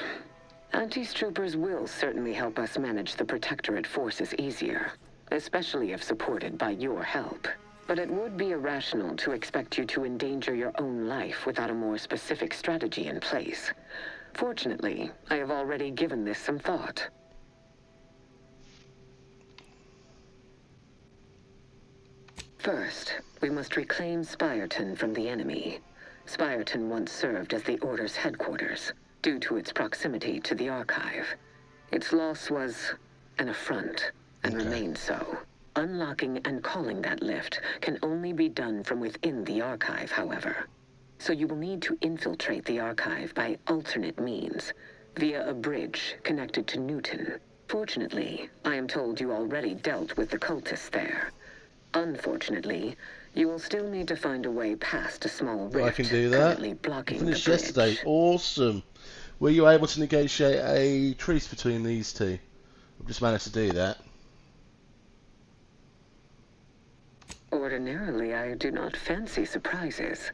Auntie's troopers will certainly help us manage the Protectorate forces easier, especially if supported by your help. But it would be irrational to expect you to endanger your own life without a more specific strategy in place. Fortunately, I have already given this some thought. First, we must reclaim Spireton from the enemy. Spireton once served as the Order's headquarters, due to its proximity to the Archive. Its loss was an affront, and remains so. Unlocking and calling that lift can only be done from within the Archive, however. So you will need to infiltrate the Archive by alternate means, via a bridge connected to Newton. Fortunately, I am told you already dealt with the cultists there. Unfortunately, you will still need to find a way past a small rift I can do that. currently blocking the Finished bridge. yesterday. Awesome. Were you able to negotiate a truce between these two? I've just managed to do that. Ordinarily, I do not fancy surprises,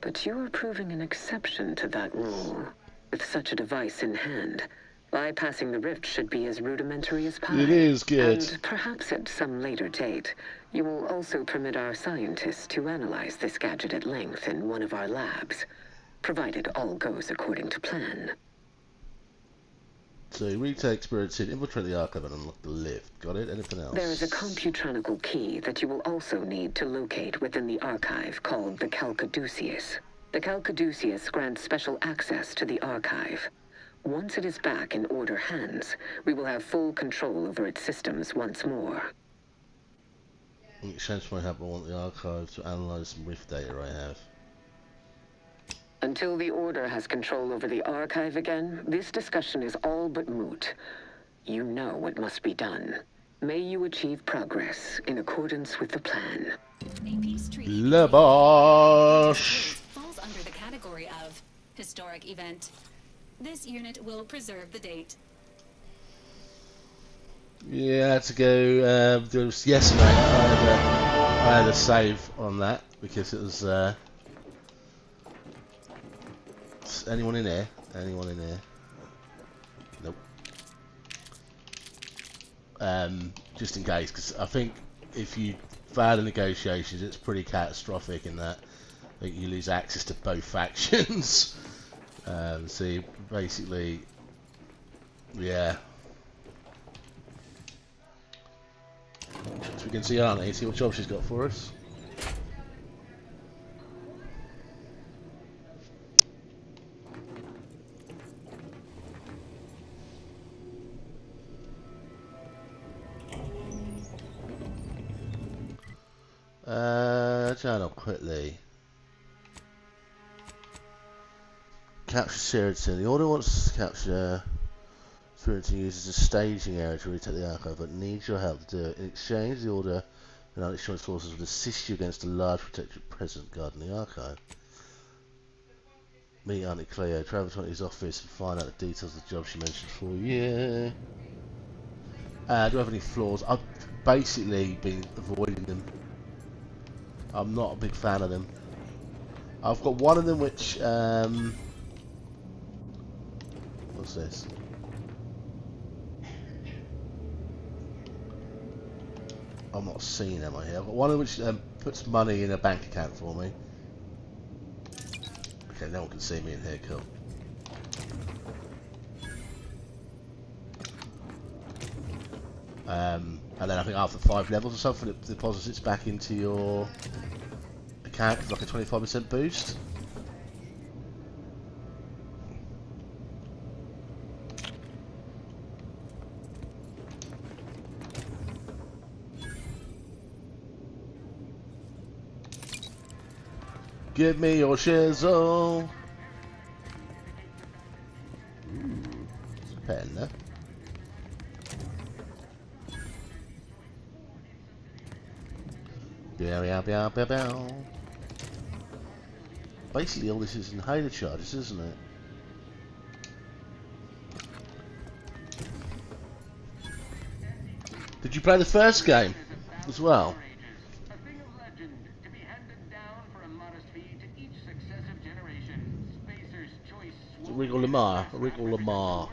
but you are proving an exception to that rule. With such a device in hand, bypassing the rift should be as rudimentary as pie. It is good. And perhaps at some later date, you will also permit our scientists to analyze this gadget at length in one of our labs, provided all goes according to plan. So retake Spirited, infiltrate the Archive and unlock the lift. Got it? Anything else? There is a computronical key that you will also need to locate within the Archive called the Calcaduceus. The Calcaduceus grants special access to the Archive. Once it is back in Order hands, we will have full control over its systems once more. In exchange for my help, I want the Archive to analyze some rift data I have. Until the Order has control over the Archive again, this discussion is all but moot. You know what must be done. May you achieve progress in accordance with the plan. Labosh! Falls under the category of historic event. This unit will preserve the date. Yeah, I had to go. Yes, mate. I had a save on that because it was. Anyone in here? Anyone in here? Nope. Just in case, because I think if you fail the negotiations, it's pretty catastrophic in that you lose access to both factions. So you basically, yeah. So we can see Auntie, see what job she's got for us. Turn up quickly. Capture Spiriton. The Order wants to capture Spiriton uses a staging area to retake the Archive, but needs your help to do it. In exchange, the Order and our insurance forces will assist you against a large protectorate presence guarding the Archive. Meet Auntie Cleo. Travel to Auntie's office and find out the details of the job she mentioned for you. Do I have any flaws? I've basically been avoiding them. I'm not a big fan of them. I've got one of them which, what's this? I'm not seeing them on here. I've got one of which puts money in a bank account for me. Okay, no one can see me in here, cool. And then I think after 5 levels or something, it deposits it back into your account with like a 25% boost. Give me your shizzle. Ooh, there's a pen there. Bow. Basically, all this is inhaler charges, isn't it? Did you play the first game as well? Wriggle Lamar. Wriggle Lamar.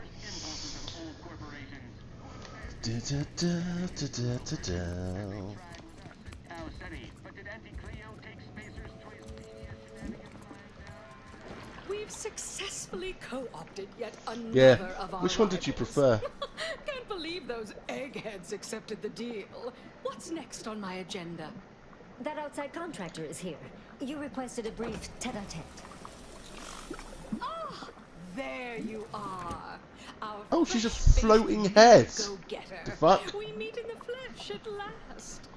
We've successfully co-opted yet another Yeah. of our Which one did you prefer? Can't believe those eggheads accepted the deal. What's next on my agenda? That outside contractor is here. You requested a brief tete-a-tete. Ah, there you are. Our Oh, she's a fresh-faced floating head. go-getter. The fuck? We meet in the flesh at last.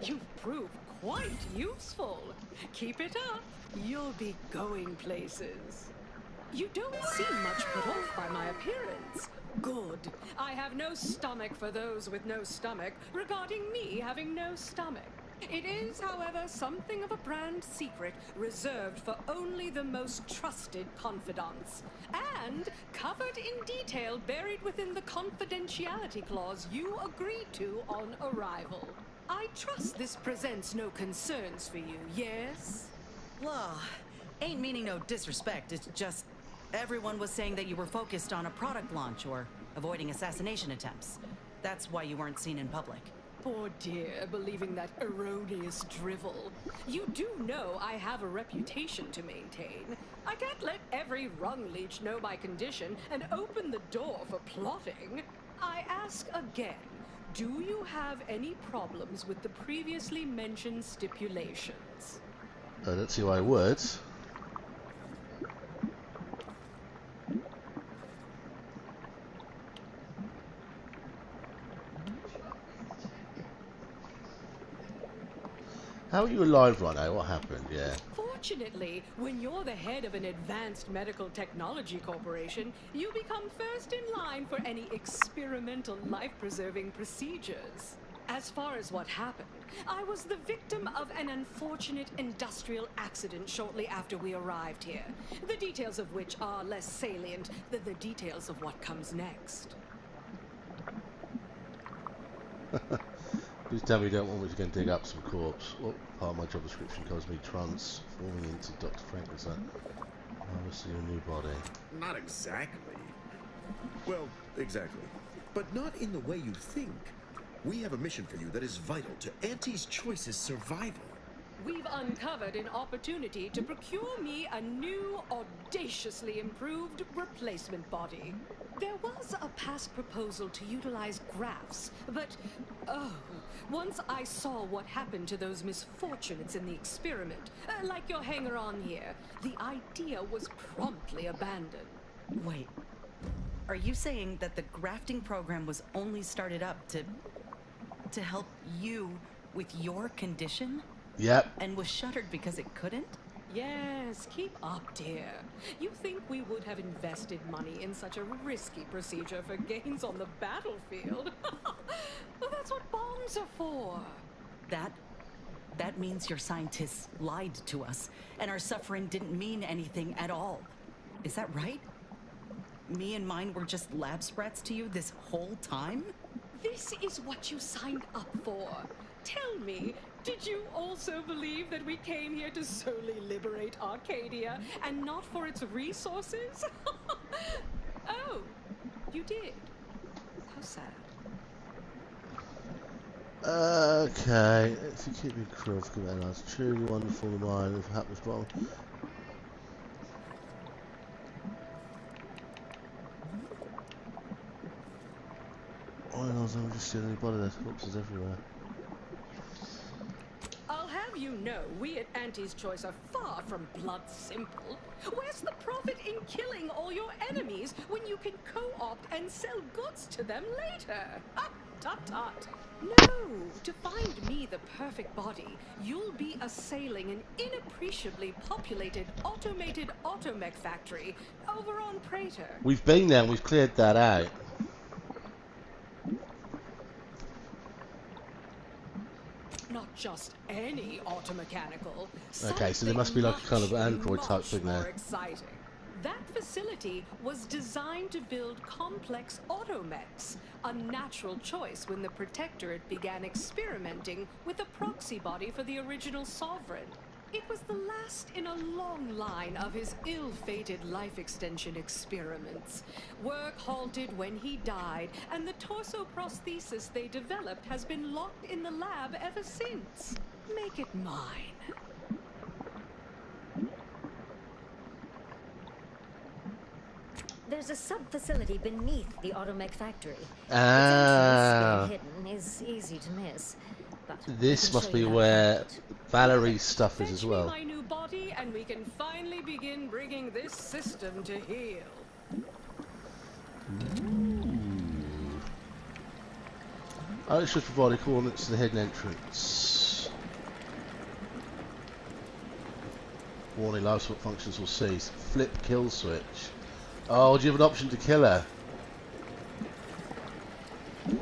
You've proved quite useful. Keep it up. You'll be going places. You don't seem much put off by my appearance. Good. I have no stomach for those with no stomach regarding me having no stomach. It is, however, something of a brand secret reserved for only the most trusted confidants. And covered in detail buried within the confidentiality clause you agreed to on arrival. I trust this presents no concerns for you, yes? Well, ain't meaning no disrespect. It's just everyone was saying that you were focused on a product launch or avoiding assassination attempts. That's why you weren't seen in public. Poor dear, believing that erroneous drivel. You do know I have a reputation to maintain. I can't let every rung leech know my condition and open the door for plotting. I ask again, do you have any problems with the previously mentioned stipulations? I don't see why I would. How are you alive right now? What happened? Yeah. Fortunately, when you're the head of an advanced medical technology corporation, you become first in line for any experimental life-preserving procedures. As far as what happened, I was the victim of an unfortunate industrial accident shortly after we arrived here, the details of which are less salient than the details of what comes next. Please tell me you don't want me to go and dig up some corpse. What part of my job description covers me transforming into Dr. Frankenstein? Obviously a new body. Not exactly. Well, exactly. But not in the way you think. We have a mission for you that is vital to Auntie's Choice's survival. We've uncovered an opportunity to procure me a new, audaciously improved replacement body. There was a past proposal to utilize grafts, but, oh, once I saw what happened to those misfortunates in the experiment, like your hanger-on here, the idea was promptly abandoned. Wait, are you saying that the grafting program was only started up to help you with your condition? Yep. And was shuttered because it couldn't? Yes, keep up, dear. You think we would have invested money in such a risky procedure for gains on the battlefield? Well, that's what bombs are for. That means your scientists lied to us, and our suffering didn't mean anything at all. Is that right? Me and mine were just lab sprats to you this whole time? This is what you signed up for. Tell me, did you also believe that we came here to solely liberate Arcadia and not for its resources? Oh, you did. How sad. Okay, if you keep me crew of commanders, truly wonderful mind of hapless bomb. Rhinos, I'm just seeing anybody, there's corpses everywhere. I'll have you know, we at Auntie's Choice are far from blood simple. Where's the profit in killing all your enemies when you can co-opt and sell goods to them later? Ah, tut-tut. No, to find me the perfect body, you'll be assailing an inappreciably populated automated automech factory over on Praetor. We've been there and we've cleared that out. Not just any automechanical. Okay, so there must be like a kind of something android type much thing more there. exciting. That facility was designed to build complex automechs, a natural choice when the Protectorate began experimenting with a proxy body for the original Sovereign. It was the last in a long line of his ill-fated life extension experiments. Work halted when he died, and the torso prosthesis they developed has been locked in the lab ever since. Make it mine. There's a sub-facility beneath the automech factory. Ah. Its entrance, hidden, is easy to miss. But This I can must show be you how to where find it. Valerie's stuff is as Fetch me well. my new body, and we can finally begin bringing this system to heel. Alex should provide coordinates to the hidden entrance. Warning, life swap functions will cease. Flip kill switch. Oh, do you have an option to kill her?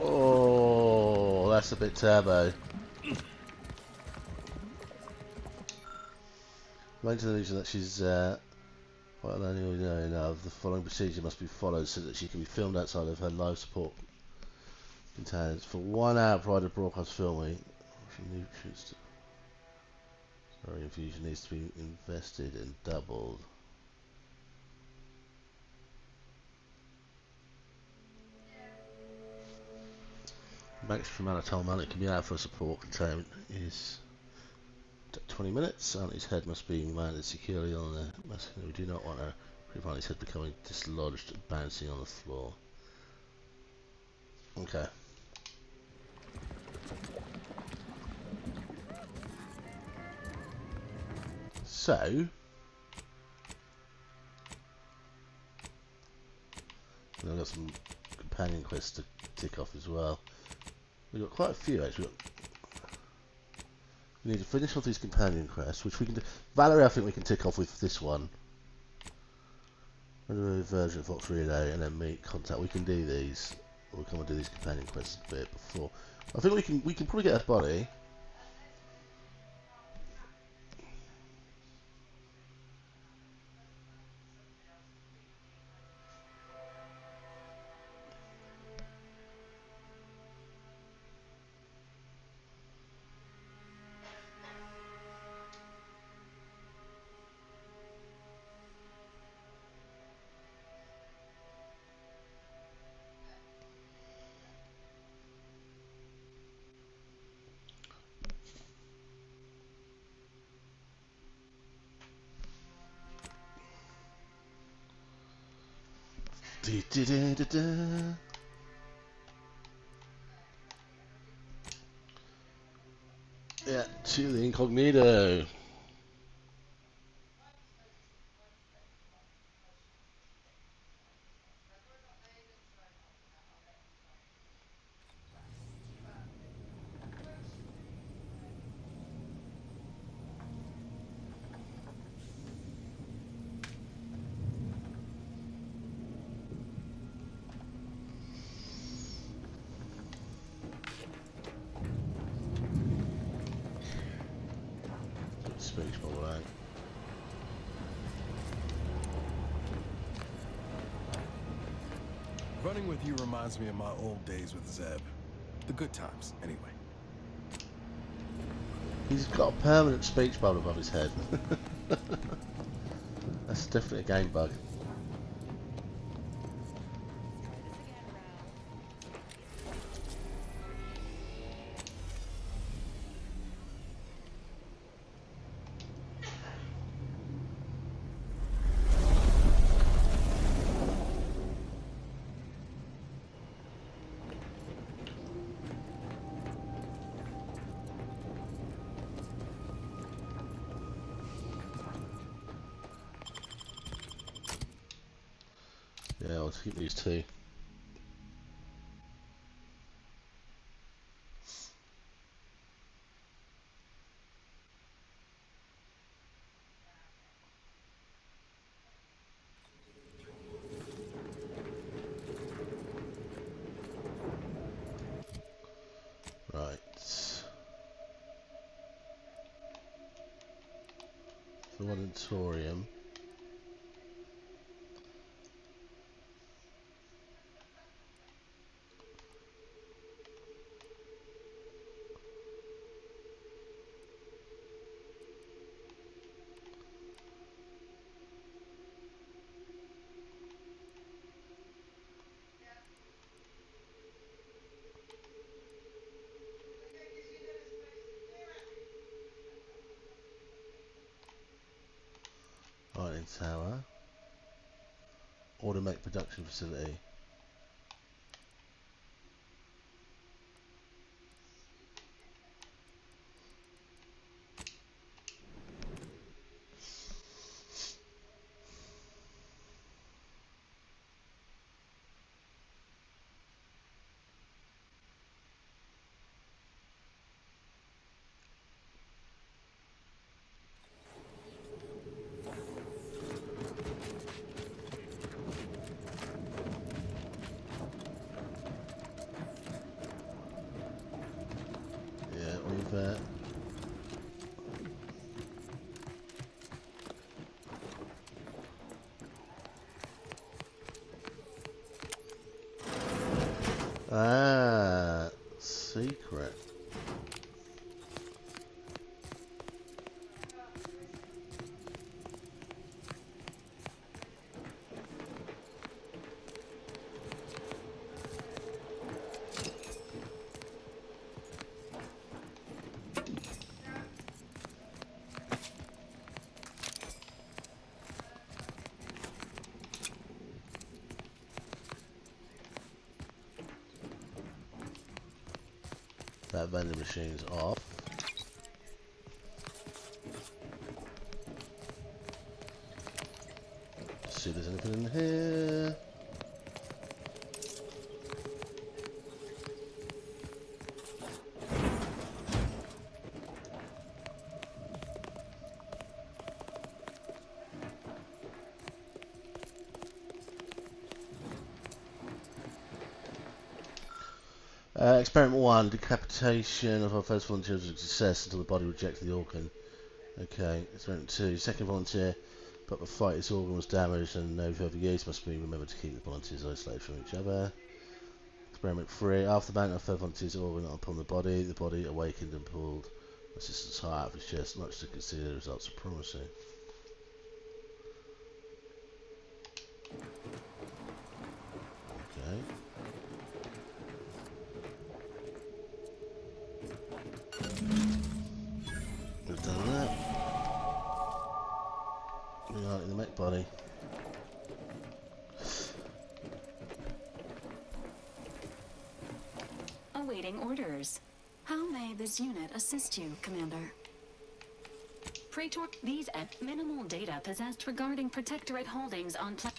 Oh, that's a bit turbo. Maintain the illusion that she's well, anyway, no, the following procedure must be followed so that she can be filmed outside of her live support containers for 1 hour prior to broadcast filming. Sorry, infusion needs to be invested and doubled. Maximum amount of time Malik can be out for support containment is 20 minutes. Auntie's head must be mounted securely on the mask. We do not want her Auntie's head becoming dislodged and bouncing on the floor. Okay. So, I've got some companion quests to tick off as well. We've got quite a few actually. We need to finish off these companion quests, which we can do. Valerie, I think we can tick off with this one. Version of Fox Relay, and then meet contact. We can do these. We'll come and do these companion quests a bit before. I think we can probably get a body. Yeah, to the incognito. Speech bubble out. Running with you reminds me of my old days with Zeb. The good times, anyway. He's got a permanent speech bubble above his head. That's definitely a game bug. Yeah, I'll keep these two. Right. The one in thorium. Lightning tower. Automate production facility. That. Ah, secret. That vending machine's off. See if there's anything in here. Experiment 1, decapitation of our first volunteer was a success until the body rejected the organ. Okay, experiment 2, second volunteer, but the fight his organ was damaged and no further use must be remembered to keep the volunteers isolated from each other. Experiment 3, after the mounting of third volunteer's organ upon the body awakened and pulled assistant's heart out of his chest, much to consider the results are promising. Okay. We've done that. We are in the mech body. Awaiting orders. How may this unit assist you, Commander? Praetor, these minimal data possessed regarding Protectorate holdings on Jesus.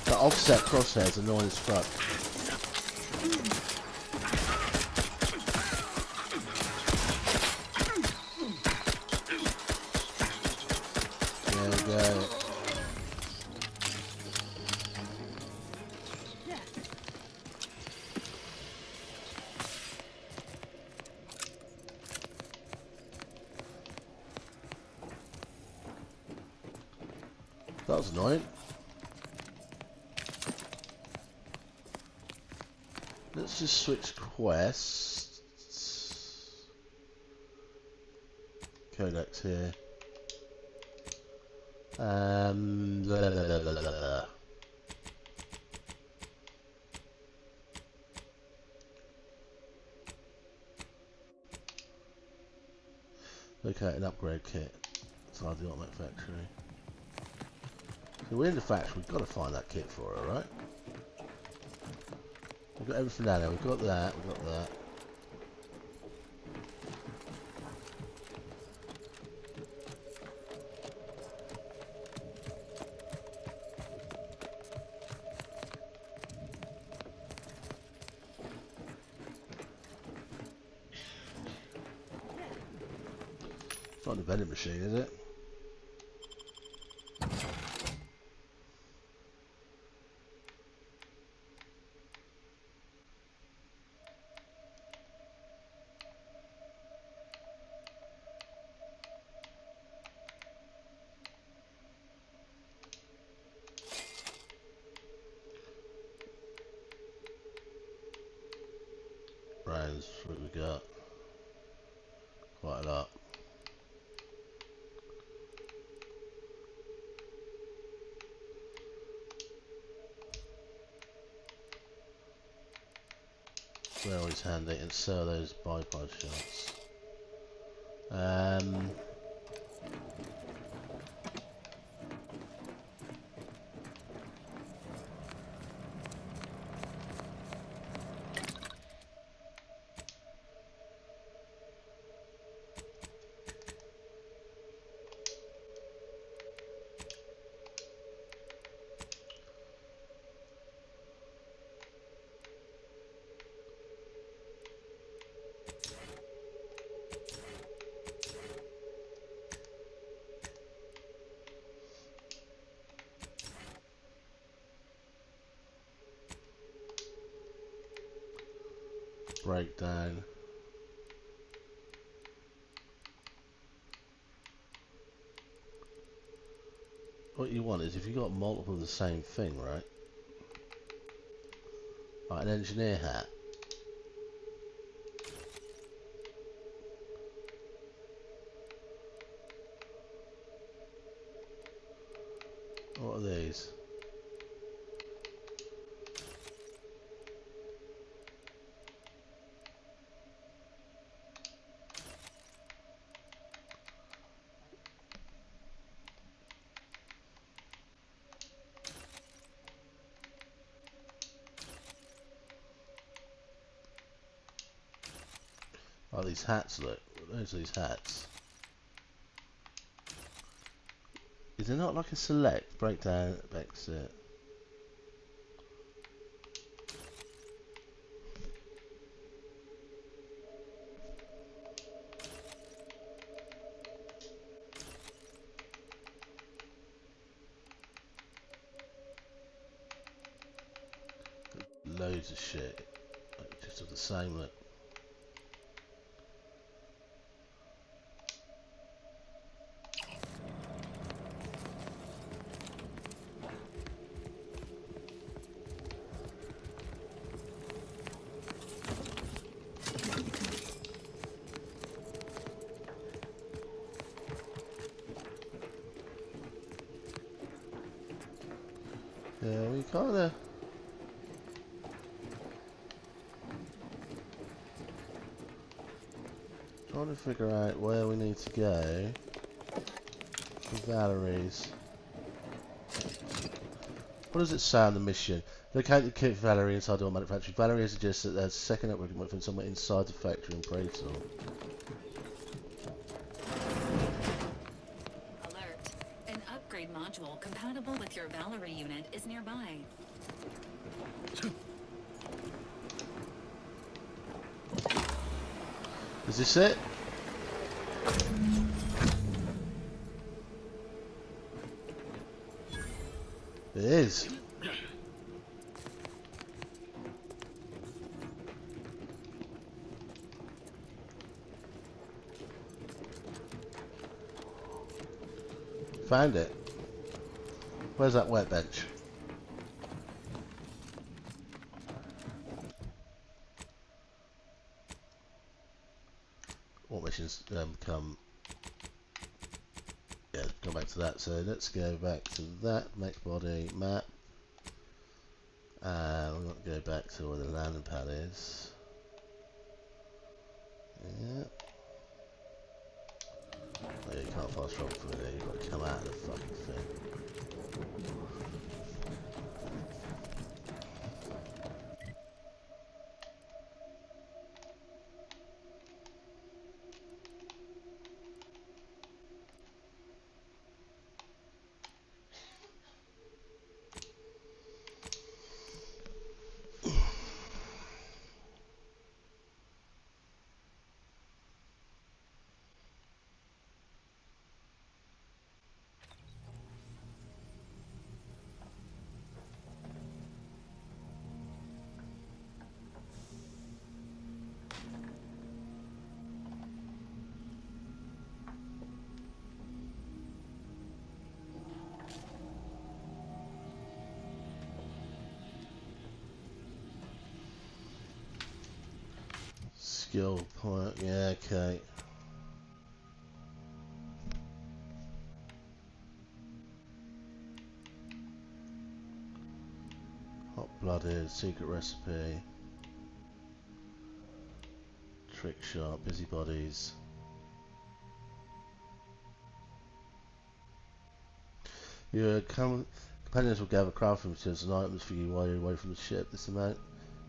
The offset crosshairs annoying as fuck. There we go. That was annoying. Let's just switch quests. Codex here. La, la, la, la, la, la. Locate an upgrade kit inside the automatic factory. So we're in the factory, we've got to find that kit for her, right? We've got everything down there, we've got that, we've got that. It's not a vending machine, is it? Brains, what we got? Quite a lot. They're always handy, and sell those bipod shots. Breakdown. What you want is if you've got multiple of the same thing, right? Like an engineer hat. What are these? Oh, these hats, look. Those are these hats. Is there not like a select, breakdown, exit? Loads of shit. Like, just of the same look. Yeah, we kinda trying to figure out where we need to go for Valerie's. What does it say on the mission? Locate the kit for Valerie inside the automatic factory. Valerie suggests that there's a second upgrade from somewhere inside the factory in Praetor. Alert. An upgrade module compatible with your Valerie unit is nearby. Is this it? It is. Found it. Where's that workbench? What missions come? Yeah, go back to that. So let's go back to that. Make body map. We're going to go back to where the landing pad is. Yeah. Oh, yeah, you can't fast travel through there, you've got to come out of the fucking thing. Skill point, yeah, okay. Hot-blooded, secret recipe. Trick shot, busybodies. Your companions will gather crafting materials and items for you while you're away from the ship. This amount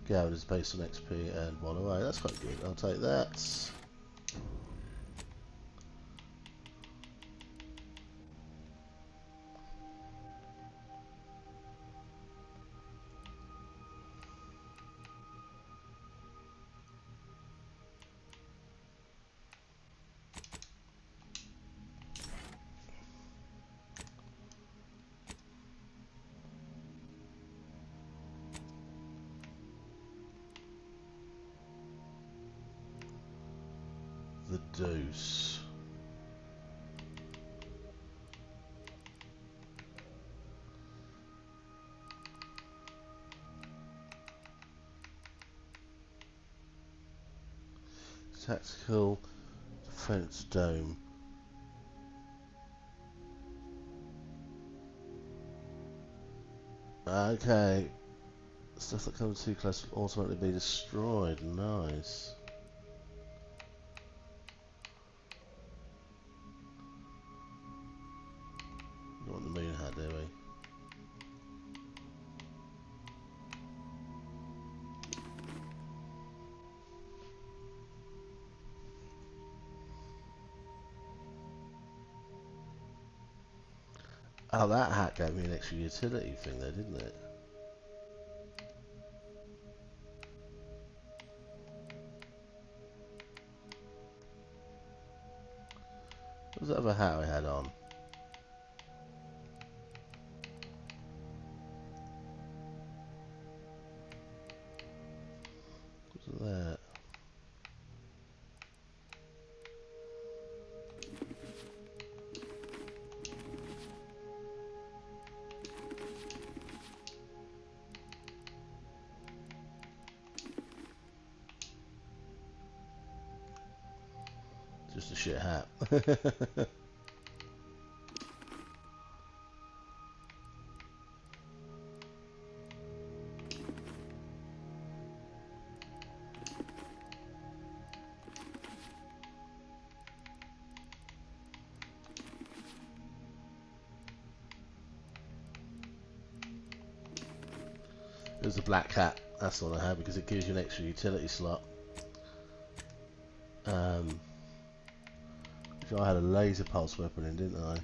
gathered is based on XP and 1 away. That's quite good. I'll take that. The deuce. Tactical defense dome. Okay. Stuff that comes too close will automatically be destroyed. Nice. Don't want the moon hat, do we? Oh, that hat gave me an extra utility thing there, didn't it? What was that other hat I had on? What was that? Just a shit hat. It was the black hat. That's the one I had because it gives you an extra utility slot. I had a laser pulse weapon in, didn't I?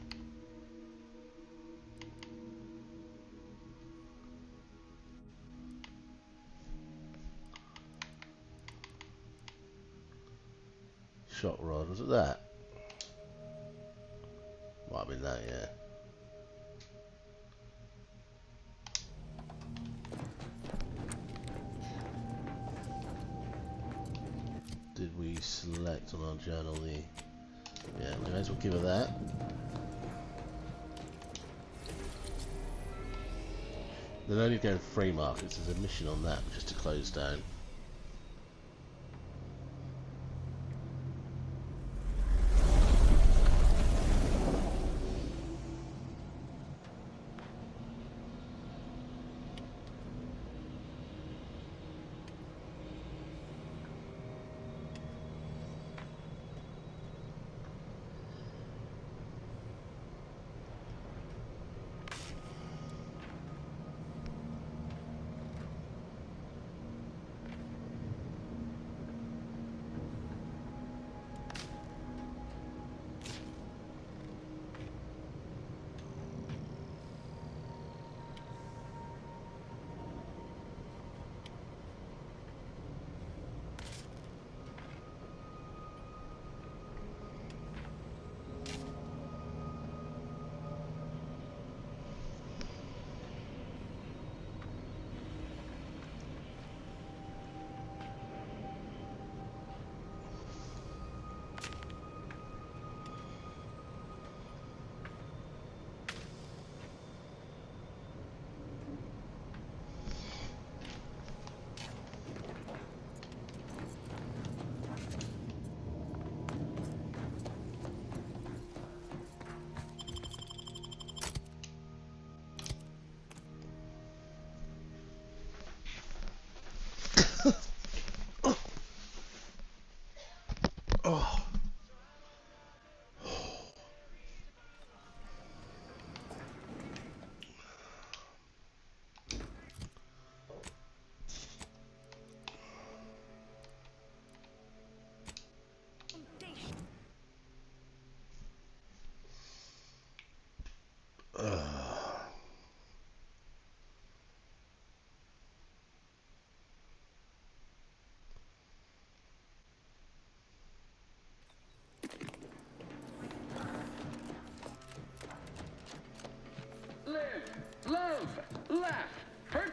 Shot rod, was it that? Might have been that, yeah. Did we select on our journal the... Yeah, we may as well give her that. They're only going free markets. There's a mission on that just to close down.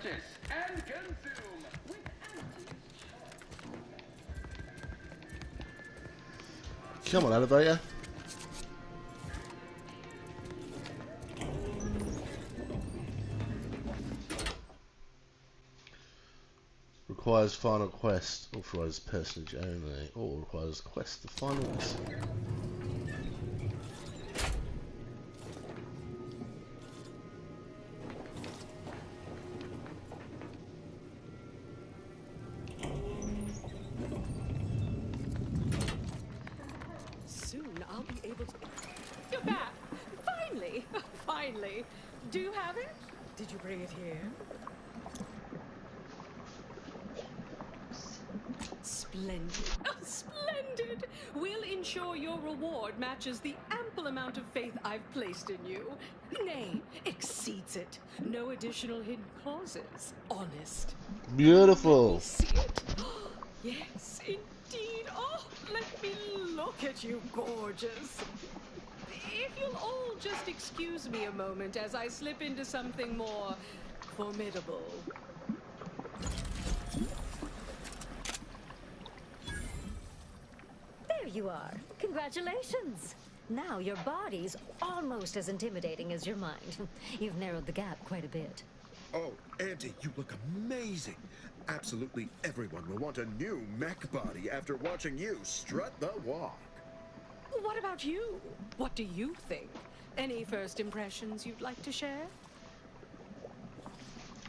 purchase and consume with Come on, elevator. Requires final quest. Authorized personage only. Or requires quest the final quest. Soon I'll be able to... You're back! Finally! Finally! Do you have it? Did you bring it here? Splendid. Oh, splendid! We'll ensure your reward matches the ample amount of faith I've placed in you. Nay, exceeds it. No additional hidden clauses. Honest. Beautiful. See it? Yes, indeed. Oh, let me look at you, gorgeous. If you'll all just excuse me a moment as I slip into something more formidable. There you are. Congratulations. Now your body's almost as intimidating as your mind. You've narrowed the gap quite a bit. Oh, Auntie, you look amazing. Absolutely everyone will want a new mech body after watching you strut the walk. What about you? What do you think? Any first impressions you'd like to share?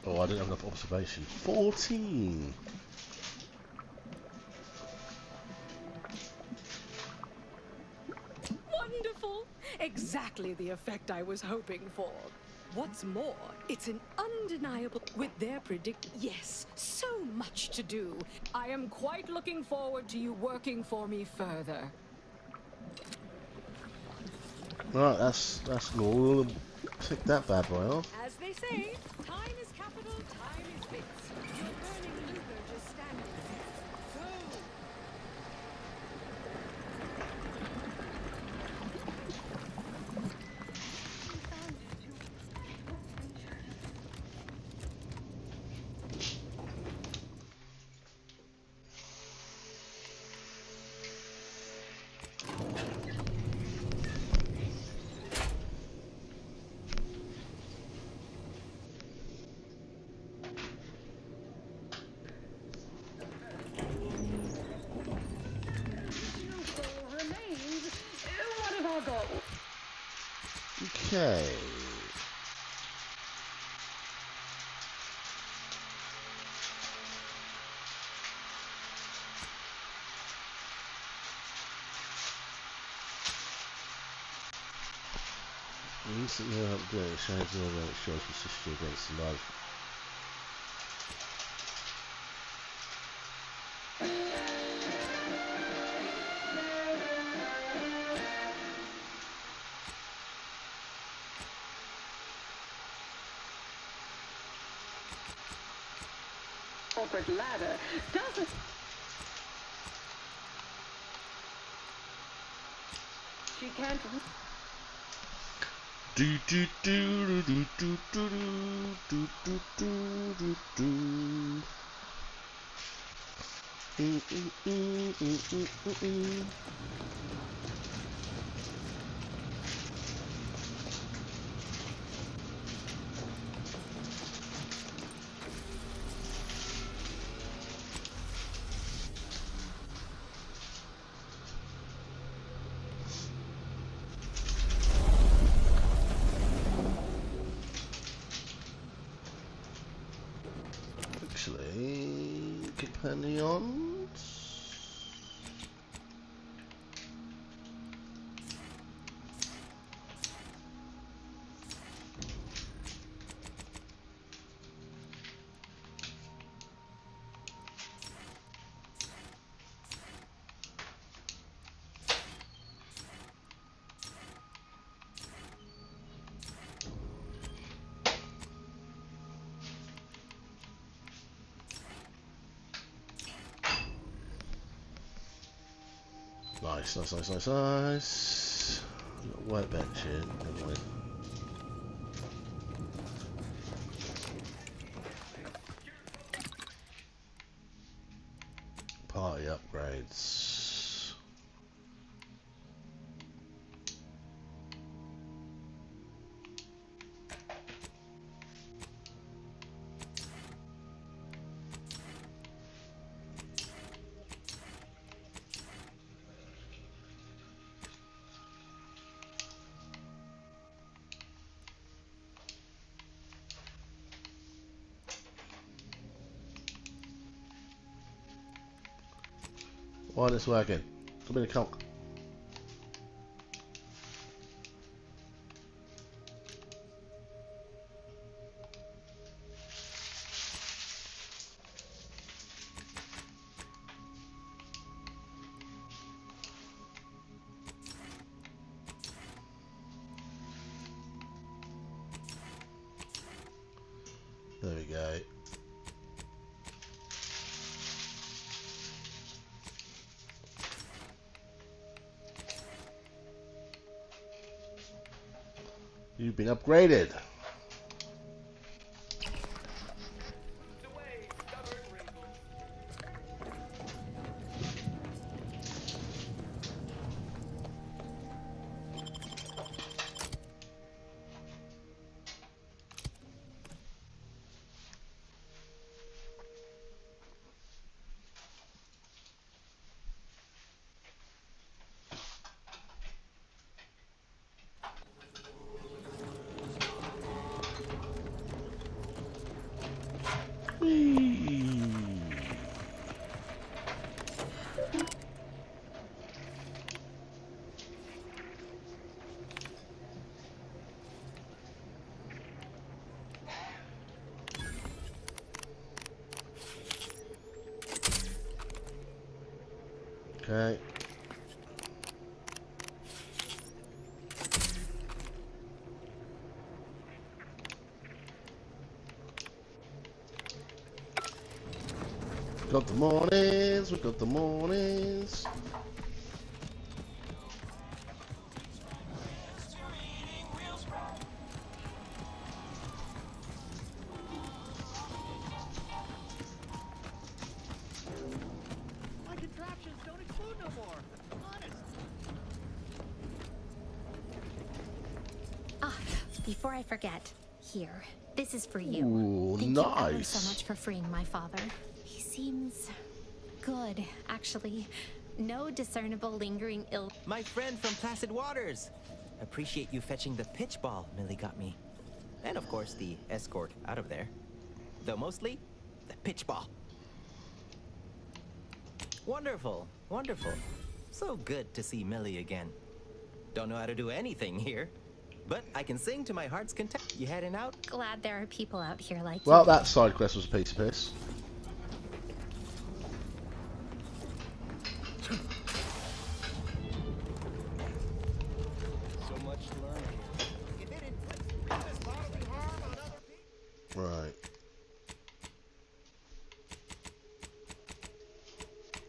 Oh, I didn't have enough observation. 14. Wonderful! Exactly the effect I was hoping for. What's more, it's an undeniable with their yes, so much to do. I am quite looking forward to you working for me further. Right, that's all. Pick that bad boy off. As they say, time is capital, time is bits. You're burning Luther just standing there. Go! Okay. Recently update shines all that shows position against the live. Corporate ladder doesn't. She can't. Do do do do do do do do do do do. Actually, companions. Nice, nice, nice, nice, nice. Got a workbench here, never mind. Party upgrades. Why isn't this working? Come in, come. There we go. You've been upgraded. Okay. Got the mornings, we got the mornings. My contraptions don't explode no more. Honest. Ah, before I forget, here, this is for you. Ooh, Thank you ever nice. so much for freeing my father. He seems good, actually. No discernible lingering ill. My friend from Placid Waters. Appreciate you fetching the pitch ball Millie got me. And of course the escort out of there. Though mostly, the pitch ball. Wonderful, wonderful. So good to see Millie again. Don't know how to do anything here, but I can sing to my heart's content. You heading out? Glad there are people out here like Well, you. that side quest was a piece of piss. So much to learn here. You did it. This bodily harm on other people. Right.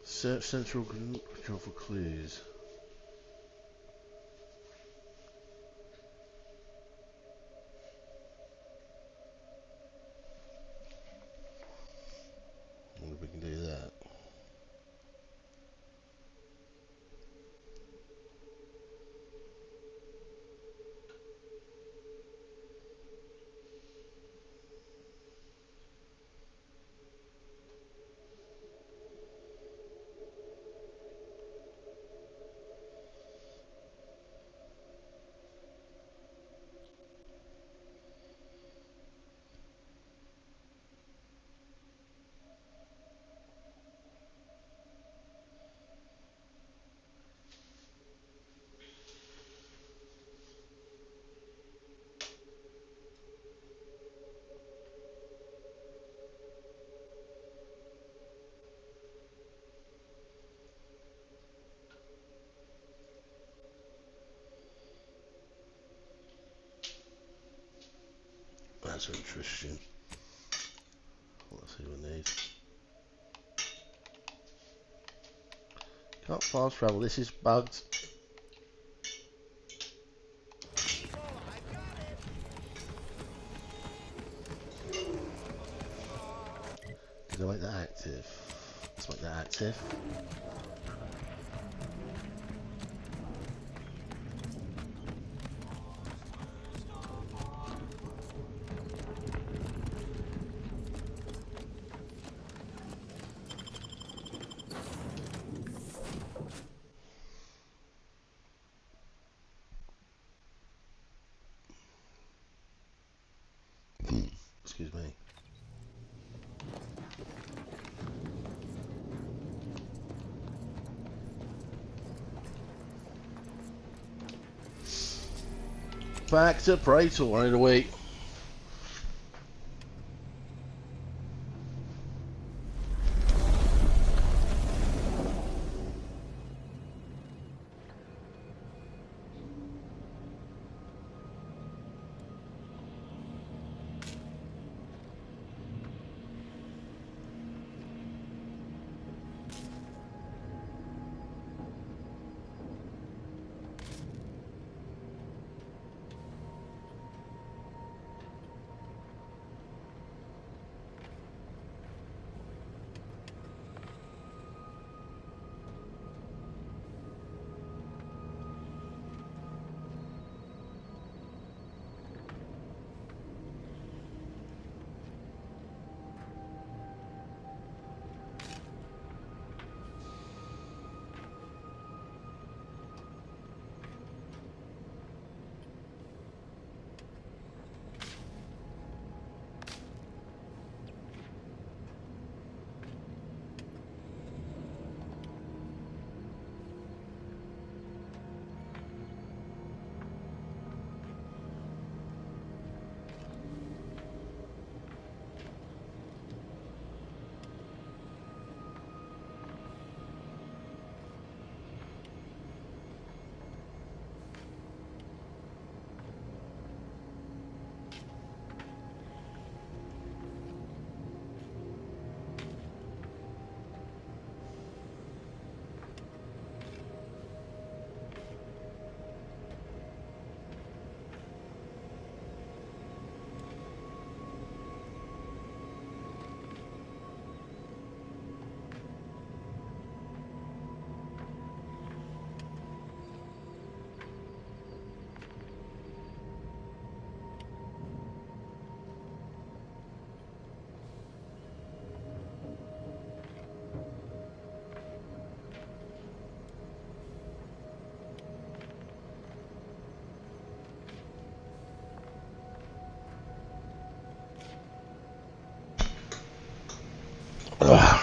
Search central control for clues. I wonder if we can do that. That's interesting. Let's see what we need. Can't fast travel, this is bugged. Did I make that active? Let's make that active. Excuse me. Back to Praetor, I need to wait.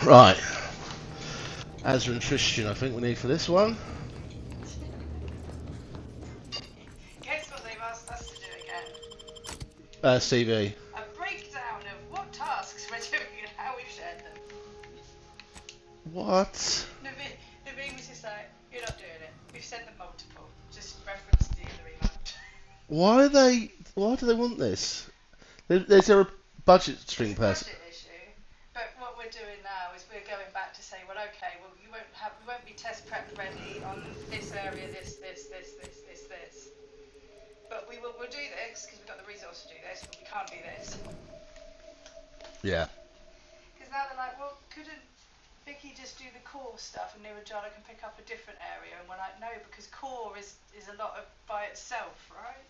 Right. Azra and Tristan, I think we need for this one. Guess what they've asked us to do again? CV. A breakdown of what tasks we're doing and how we've shared them. What? Naveen was just like, you're not doing it. We've sent them multiple. Just reference the other email. Why do they want this? Is there a budget string person? Budget issue. But what we're doing now is we're going back to say, well, okay, well, we won't be test prep ready on this area, this. But we'll do this because we've got the resource to do this, but we can't do this. Yeah. Because now they're like, well, couldn't Vicky just do the core stuff and Nirajana can pick up a different area? And we're like, no, because core is a lot of by itself, right?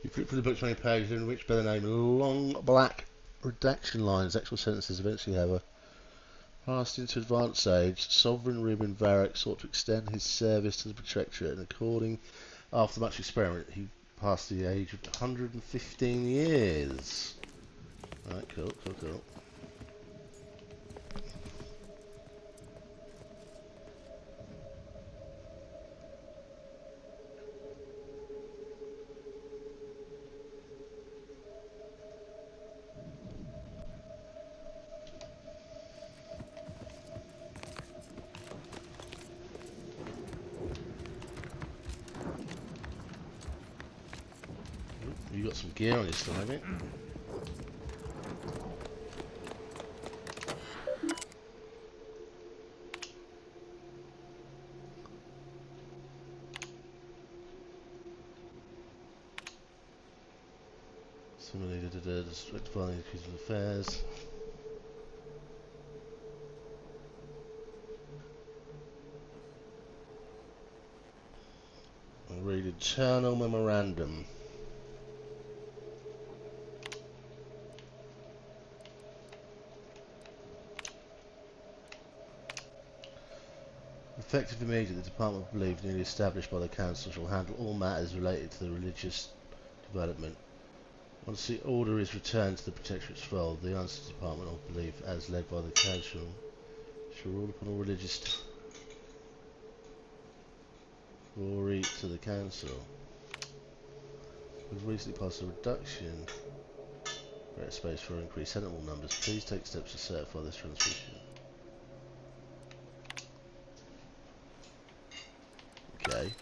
You flip through the book 20 pages in which bear the name long black redaction lines, actual sentences eventually however. Passed into advanced age, Sovereign Ruben Varric sought to extend his service to the Protectorate, and according, after much experiment, he passed the age of 115 years. Right, cool. You got some gear on you still, haven't you? Similarly, rectifying increase of affairs. And read internal memorandum. Effective immediately, the department believes newly established by the council shall handle all matters related to the religious development. Once the order is returned to the Protectorate's fold, the answer department of belief, as led by the council, shall rule upon all religious glory to the council. We've recently passed a reduction rate space for increased sentinel numbers. Please take steps to certify this transmission. Okay.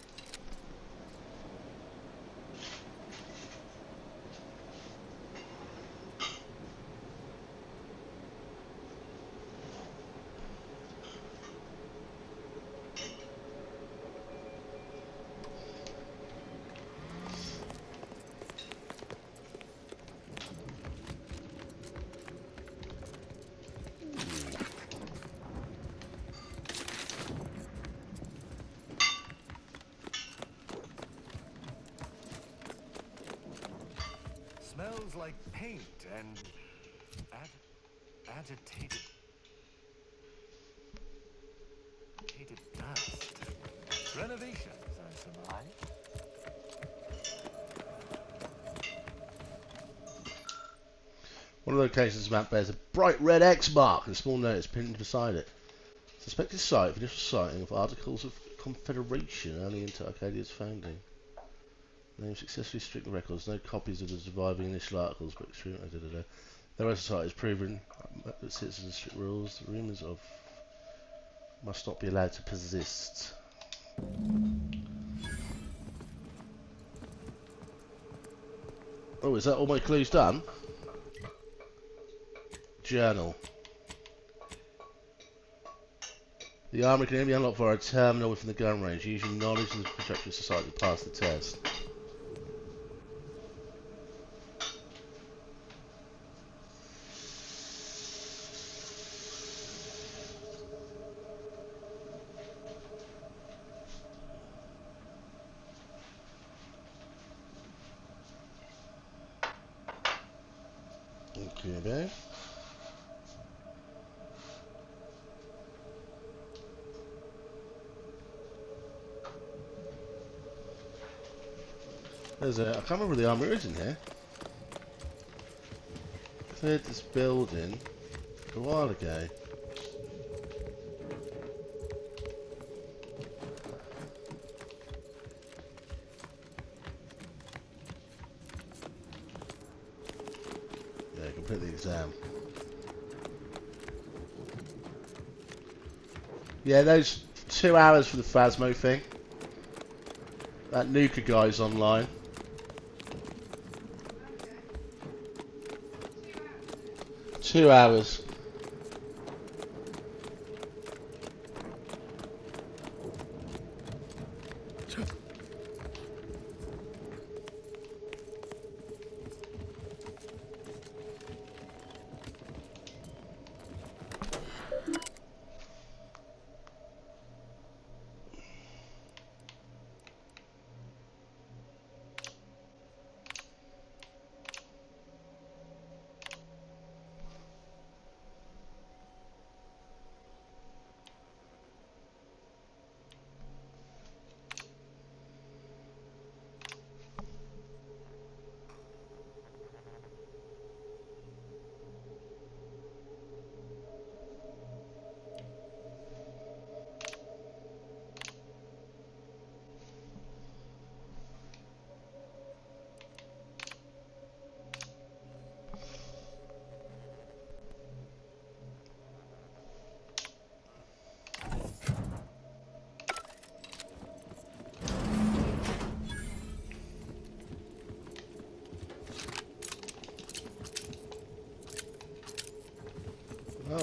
Smells like paint and agitated dust. Renovations, I surmise. One of the locations map bears a bright red X mark and a small notice pinned beside it. Suspected site for initial sighting of articles of Confederation early into Arcadia's founding. Name successfully stricken records, no copies of the surviving initial articles, but extremely The rest of the site is proven that citizens strict rules. Rumours of must not be allowed to persist. Oh, is that all my clues done? Journal. The armory can only be unlocked via a terminal within the gun range, using knowledge of the Protectorate Society to pass the test. Okay, then. There's a, I can't remember the armour is in here. Cleared this building a while ago. Yeah, complete the exam. Yeah, those 2 hours for the Phasmo thing. That Nuka guy's online. Two hours.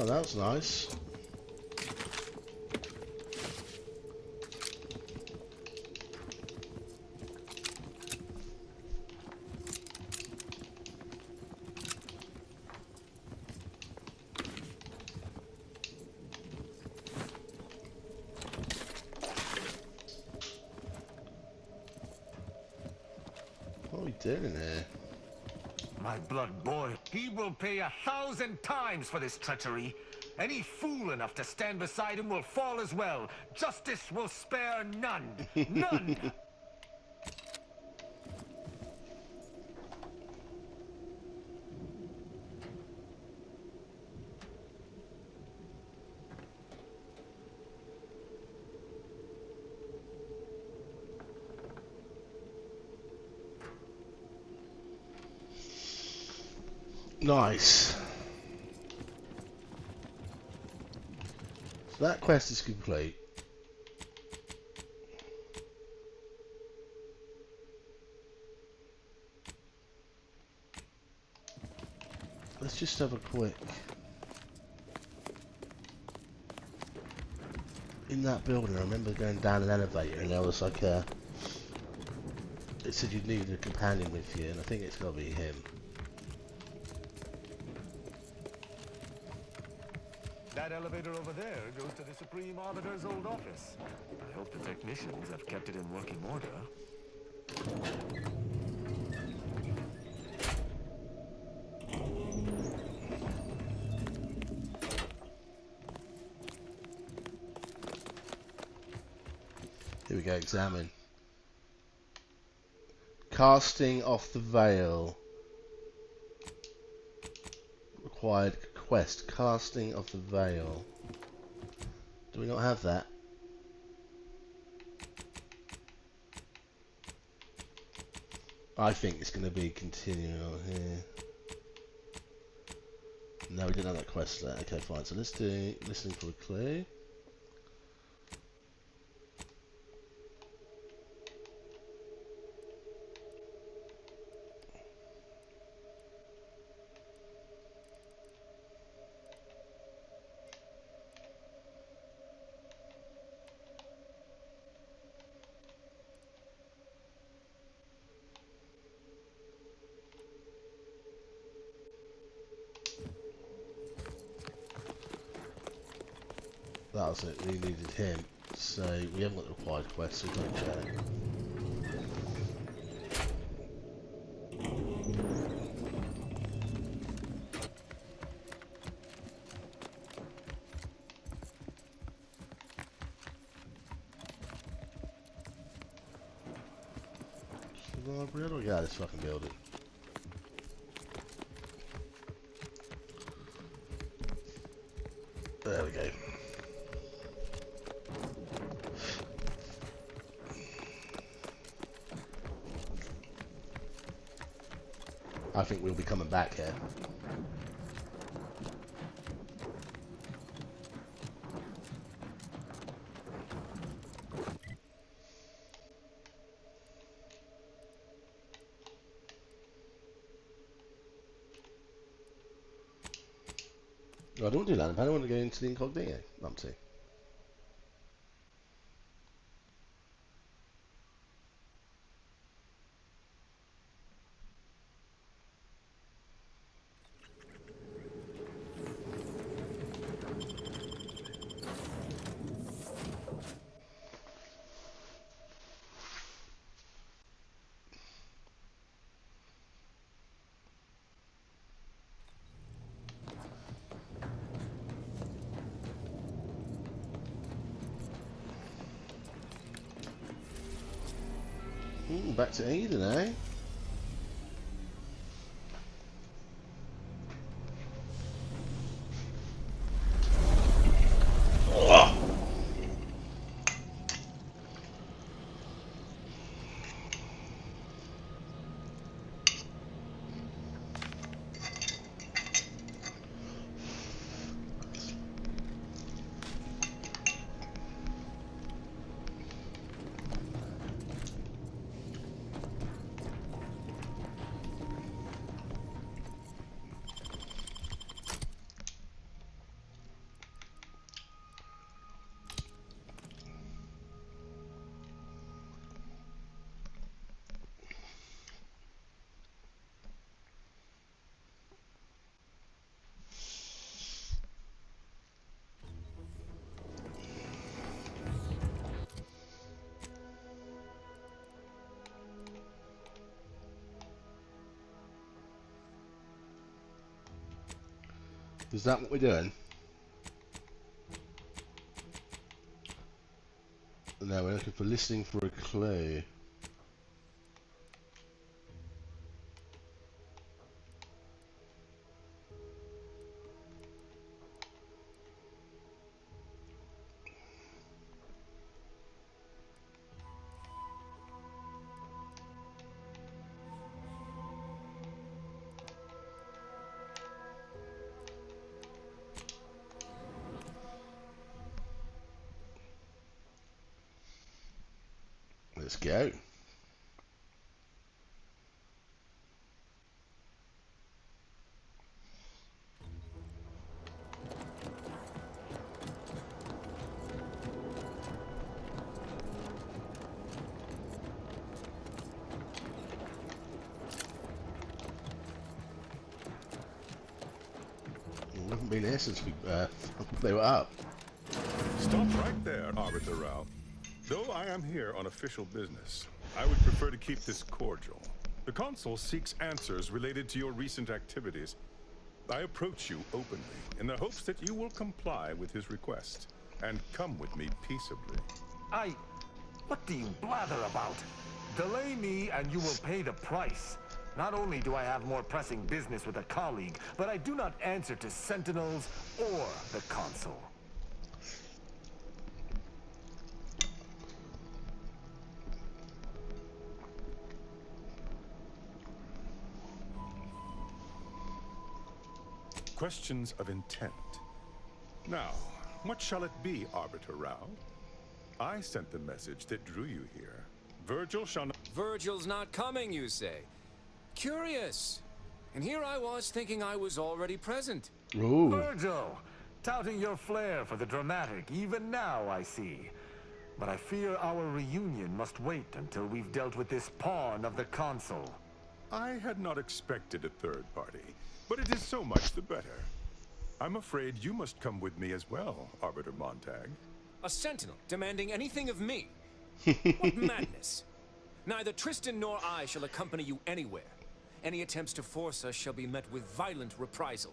Oh, that was nice. What are we doing in here? My blood boy, he will pay 1,000 times for this treachery. Any fool enough to stand beside him will fall as well. Justice will spare none. None! Nice. So that quest is complete. Let's just have a quick... In that building, I remember going down an elevator and there was like a... It said you needed a companion with you, and I think it's got to be him. That elevator over there goes to the Supreme Arbiter's old office. I hope the technicians have kept it in working order. Here we go, examine. Casting off the veil. Required quest, casting of the veil. Do we not have that? I think it's going to be continuing on here. No, we didn't have that quest there. Okay, fine. So let's do listening for a clue. That was it, we needed him. So we haven't got the required quest, so don't check. Where do we get out of this fucking building? There we go. I think we'll be coming back here. No, I don't want to do that. I don't want to go into the incognito. Numpty. Back to Eden, eh? Is that what we're doing? No, we're looking for listening for a clue. Let's go. We haven't been here since they were up. Stop right there, Arbiter Rao. Though I am here on official business, I would prefer to keep this cordial. The Consul seeks answers related to your recent activities. I approach you openly, in the hopes that you will comply with his request, and come with me peaceably. What do you blather about? Delay me and you will pay the price. Not only do I have more pressing business with a colleague, but I do not answer to Sentinels or the Consul. Questions of intent. Now, what shall it be, Arbiter Rao? I sent the message that drew you here. Virgil shall not— Virgil's not coming, you say? Curious. And here I was thinking I was already present. Ooh. Virgil, touting your flair for the dramatic, even now I see. But I fear our reunion must wait until we've dealt with this pawn of the Consul. I had not expected a third party, but it is so much the better. I'm afraid you must come with me as well, Arbiter Montag. A sentinel demanding anything of me? What madness! Neither Tristan nor I shall accompany you anywhere. Any attempts to force us shall be met with violent reprisal.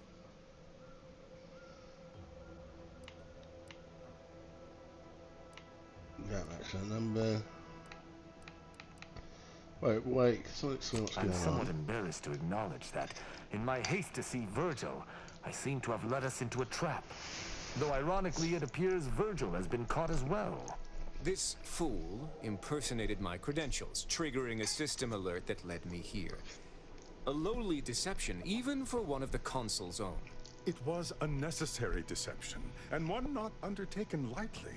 That's a number. Wait, what's going I'm on? somewhat embarrassed to acknowledge that, in my haste to see Virgil, I seem to have led us into a trap. Though ironically, it appears Virgil has been caught as well. This fool impersonated my credentials, triggering a system alert that led me here. A lowly deception, even for one of the Consul's own. It was a necessary deception, and one not undertaken lightly.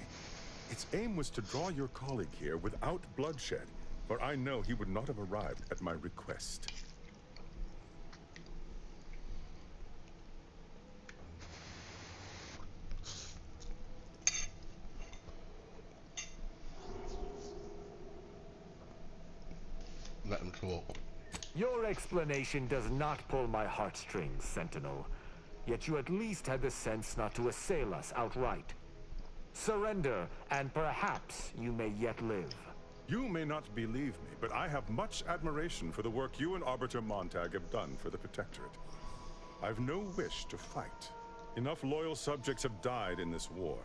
Its aim was to draw your colleague here without bloodshed, for I know he would not have arrived at my request. Let him talk. Your explanation does not pull my heartstrings, Sentinel. Yet you at least had the sense not to assail us outright. Surrender, and perhaps you may yet live. You may not believe me, but I have much admiration for the work you and Arbiter Montag have done for the Protectorate. I've no wish to fight. Enough loyal subjects have died in this war.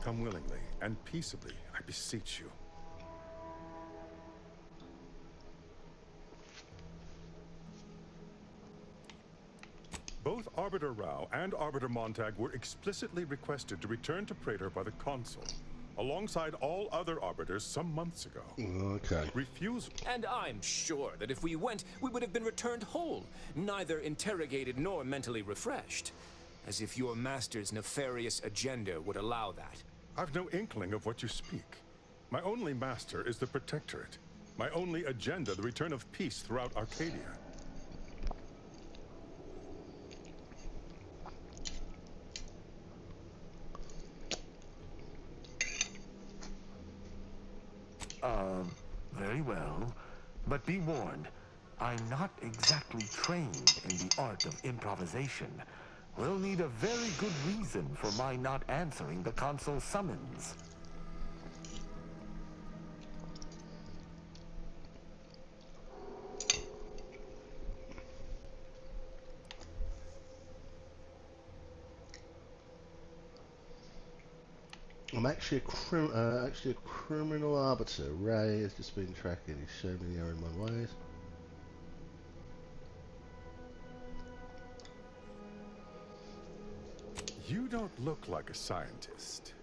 Come willingly and peaceably, I beseech you. Both Arbiter Rao and Arbiter Montag were explicitly requested to return to Praetor by the Consul, alongside all other Arbiters some months ago. Okay. Refusal. And I'm sure that if we went, we would have been returned whole, neither interrogated nor mentally refreshed. As if your master's nefarious agenda would allow that. I've no inkling of what you speak. My only master is the Protectorate. My only agenda, the return of peace throughout Arcadia. Very well. But be warned, I'm not exactly trained in the art of improvisation. We'll need a very good reason for my not answering the Consul's summons. I'm actually a criminal arbiter. Ray has just been tracking. He's showing me the error in my ways. You don't look like a scientist.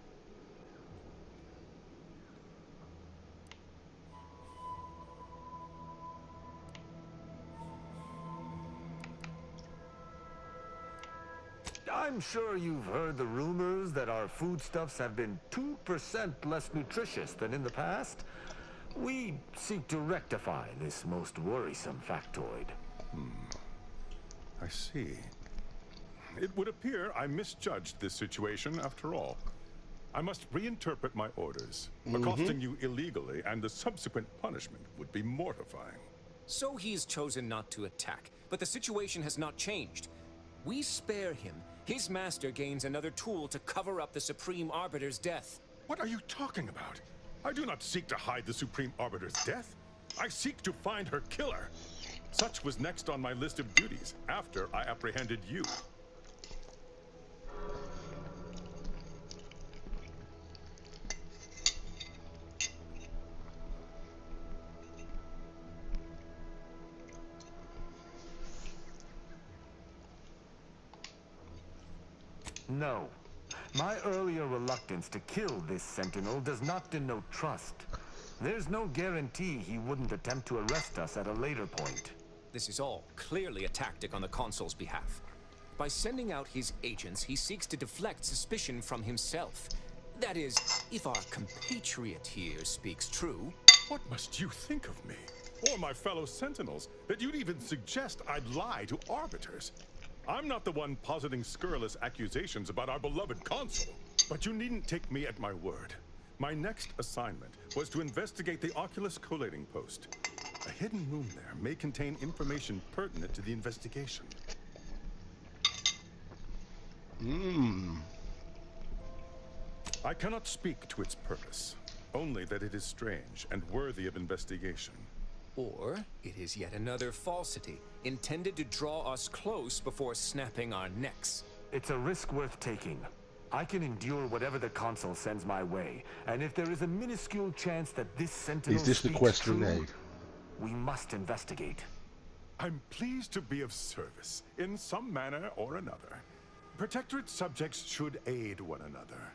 I'm sure you've heard the rumors that our foodstuffs have been 2% less nutritious than in the past. We seek to rectify this most worrisome factoid. I see. It would appear I misjudged this situation after all. I must reinterpret my orders. Accosting you illegally and the subsequent punishment would be mortifying. So he's chosen not to attack, but the situation has not changed. We spare him. His master gains another tool to cover up the Supreme Arbiter's death. What are you talking about? I do not seek to hide the Supreme Arbiter's death. I seek to find her killer. Such was next on my list of duties after I apprehended you. No. My earlier reluctance to kill this Sentinel does not denote trust. There's no guarantee he wouldn't attempt to arrest us at a later point. This is all clearly a tactic on the Consul's behalf. By sending out his agents, he seeks to deflect suspicion from himself. That is, if our compatriot here speaks true. What must you think of me, or my fellow Sentinels, that you'd even suggest I'd lie to arbiters? I'm not the one positing scurrilous accusations about our beloved Consul. But you needn't take me at my word. My next assignment was to investigate the Oculus collating post. A hidden room there may contain information pertinent to the investigation. I cannot speak to its purpose, only that it is strange and worthy of investigation. Or it is yet another falsity, intended to draw us close before snapping our necks. It's a risk worth taking. I can endure whatever the Consul sends my way, and if there is a minuscule chance that this Sentinel Is this the speaks question true, egg? we must investigate. I'm pleased to be of service, in some manner or another. Protectorate subjects should aid one another.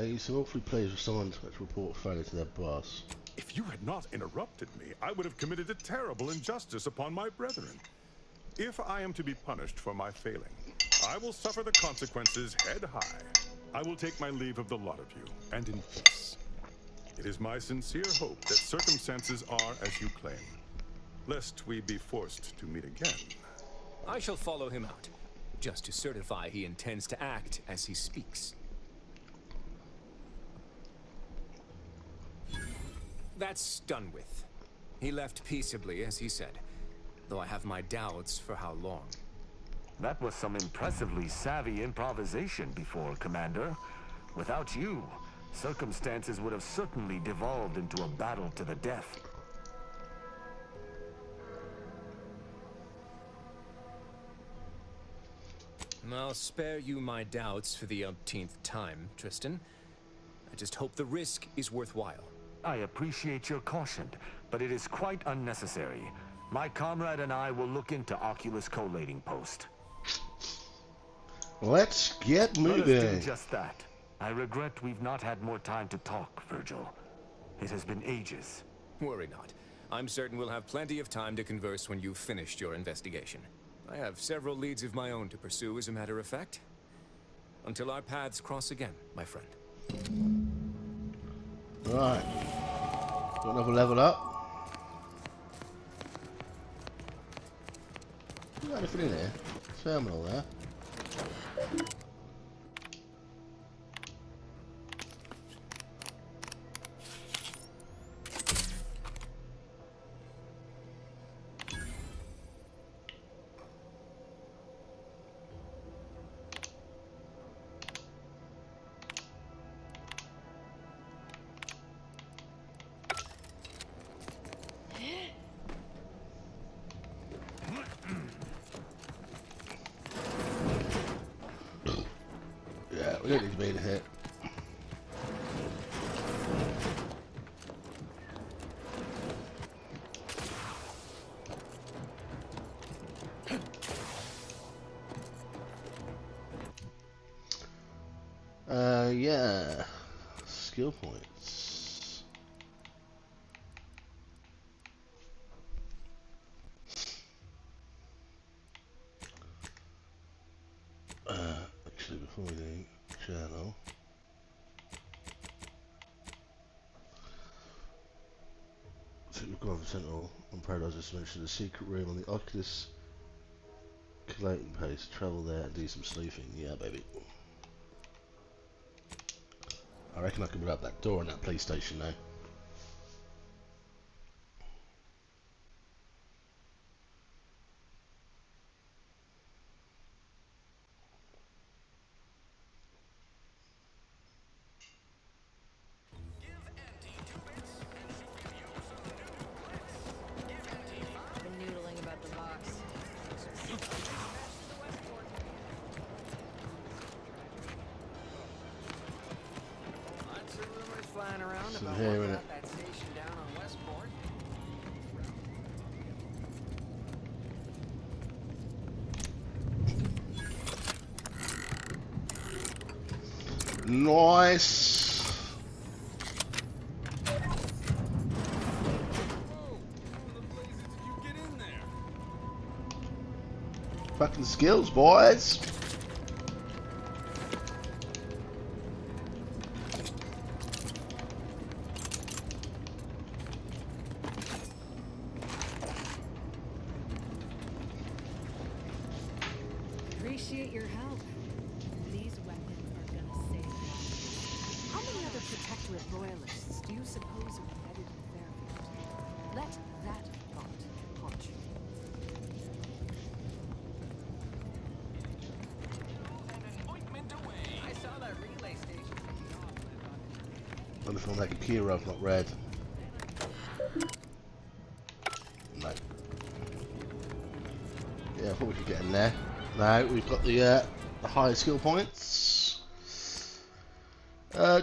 He's awfully pleased with someone to report failure to their boss. If you had not interrupted me, I would have committed a terrible injustice upon my brethren. If I am to be punished for my failing, I will suffer the consequences head high. I will take my leave of the lot of you, and in peace. It is my sincere hope that circumstances are as you claim, lest we be forced to meet again. I shall follow him out, just to certify he intends to act as he speaks. That's done with. He left peaceably, as he said, though I have my doubts for how long. That was some impressively savvy improvisation before, Commander. Without you, circumstances would have certainly devolved into a battle to the death. I'll spare you my doubts for the umpteenth time, Tristan. I just hope the risk is worthwhile. I appreciate your caution, but it is quite unnecessary. My comrade and I will look into Oculus collating post. Let's get moving. Let us do just that. I regret we've not had more time to talk, Virgil. It has been ages. Worry not. I'm certain we'll have plenty of time to converse when you've finished your investigation. I have several leads of my own to pursue, as a matter of fact. Until our paths cross again, my friend. Right. Got another level up. Got anything in here? Terminal there. don't need to be in a hit. Yeah. Skill points. Actually, before we do, journal. So we've gone for Sentinel on Paradise. Just mentioned the secret room on the Oculus collating pace. Travel there and do some sleuthing. Yeah, baby. I reckon I can put up that door on that police station now. Been noodling about the box. Lots of rumors flying around Some about hair what in got it. that station down on Westport. Nice. Fucking skills, boys. Appreciate your help. These weapons are gonna save you. How many other Protectorate Royalists do you suppose are embedded in Fairfield? Let that thought haunt you. I saw that relay station taking off. Wonder if I'll make a Kira, if not red. No. Yeah, I thought we could get in there. No, we've got the higher skill points.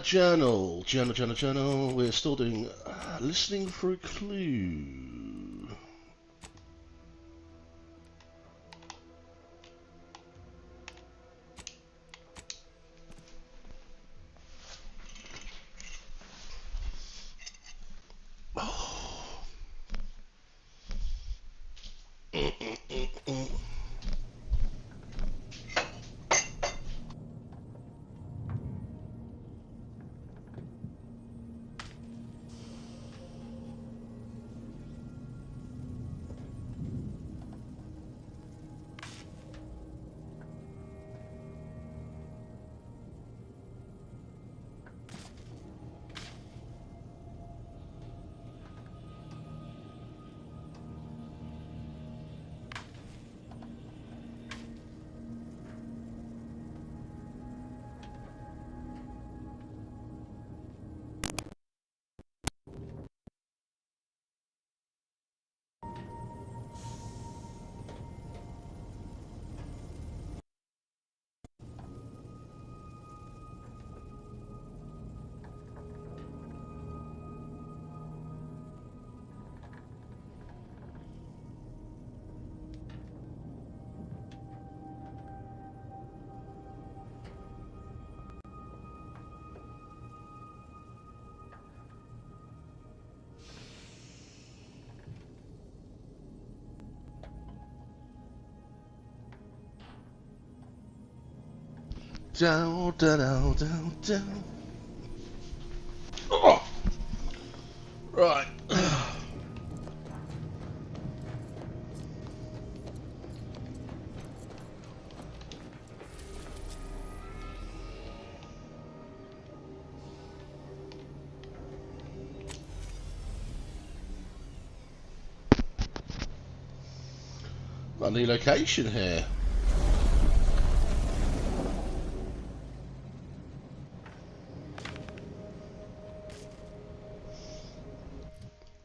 Journal. We're still doing listening for a clue. Down, down, down, down. Oh! Right. Got a new location here.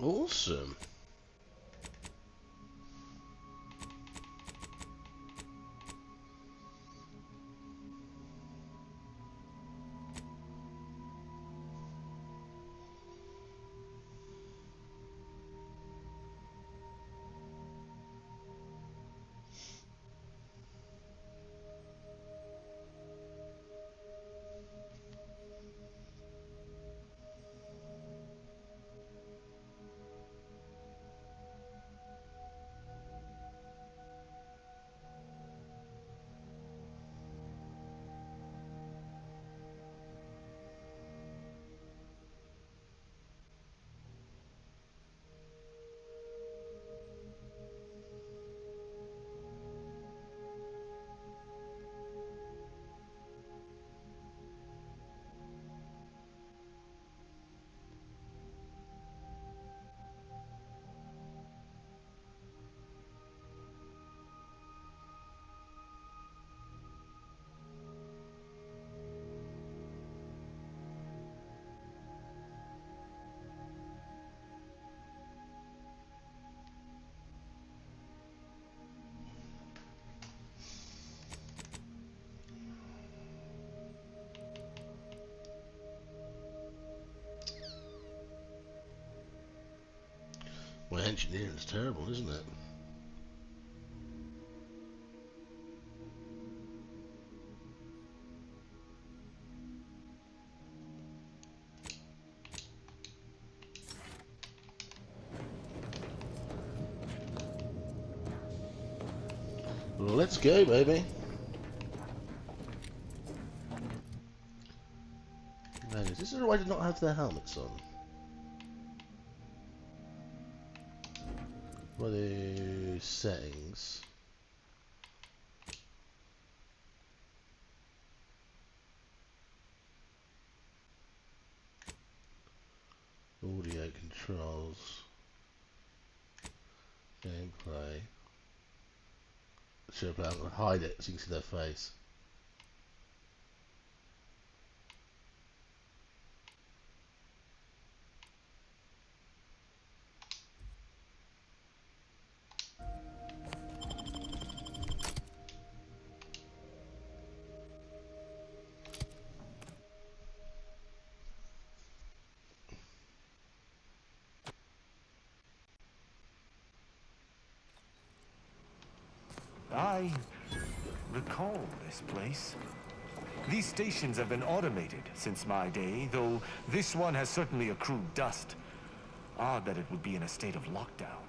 Awesome. Well, engineering's terrible, isn't it? Well, let's go, baby. Man, is this why did not have their helmets on? What are the settings? Audio controls. Gameplay. Should I hide it so you can see their face? I recall this place. These stations have been automated since my day, though this one has certainly accrued dust. Odd that it would be in a state of lockdown.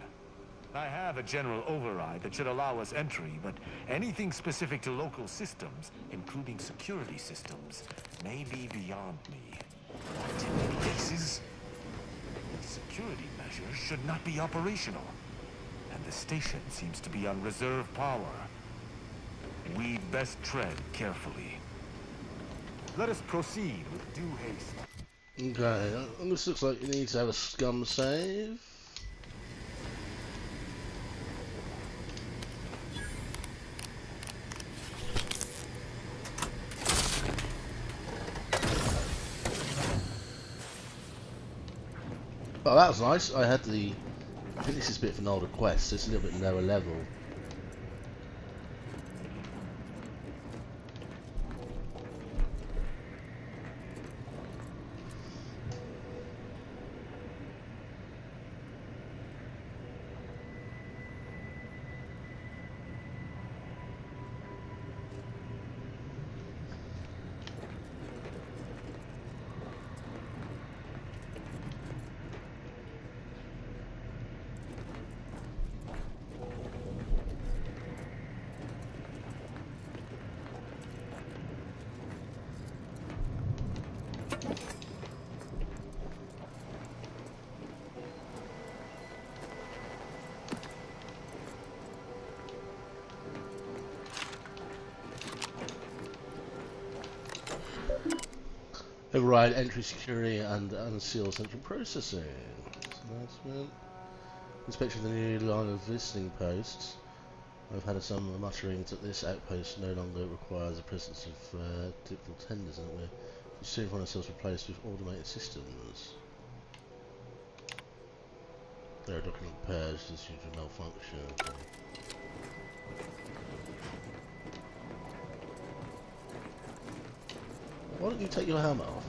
I have a general override that should allow us entry, but anything specific to local systems, including security systems, may be beyond me. What in places? Security measures should not be operational. And the station seems to be on reserve power. We'd best tread carefully. Let us proceed with due haste. Okay, this looks like you need to have a scum save. Oh, that was nice. I had the... I think this is a bit of an older quest, so it's a little bit lower level. Override entry security and unseal central processing. Announcement. Inspection of the new line of visiting posts. I've had some mutterings that this outpost no longer requires the presence of typical tenders, and we're soon find ourselves replaced with automated systems. There are document purged due to malfunction. Why don't you take your helmet off?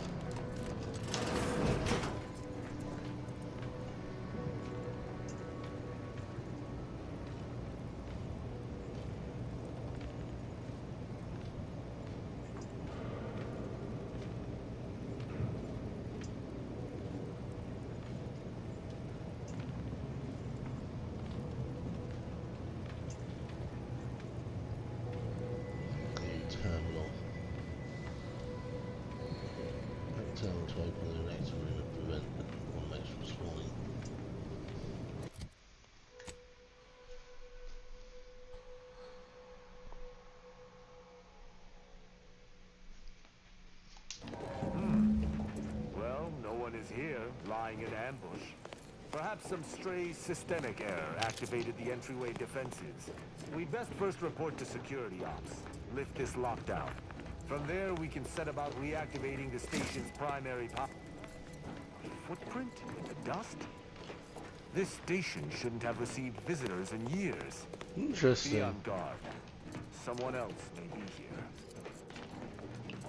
Terminal to open the reactor room and prevent automates from spawning. Well, no one is here, lying in ambush. Perhaps some stray systemic error activated the entryway defenses. We'd best first report to security ops. Lift this lockdown. From there, we can set about reactivating the station's primary power. Footprint in the dust? This station shouldn't have received visitors in years. Interesting. Be on guard. Someone else may be here.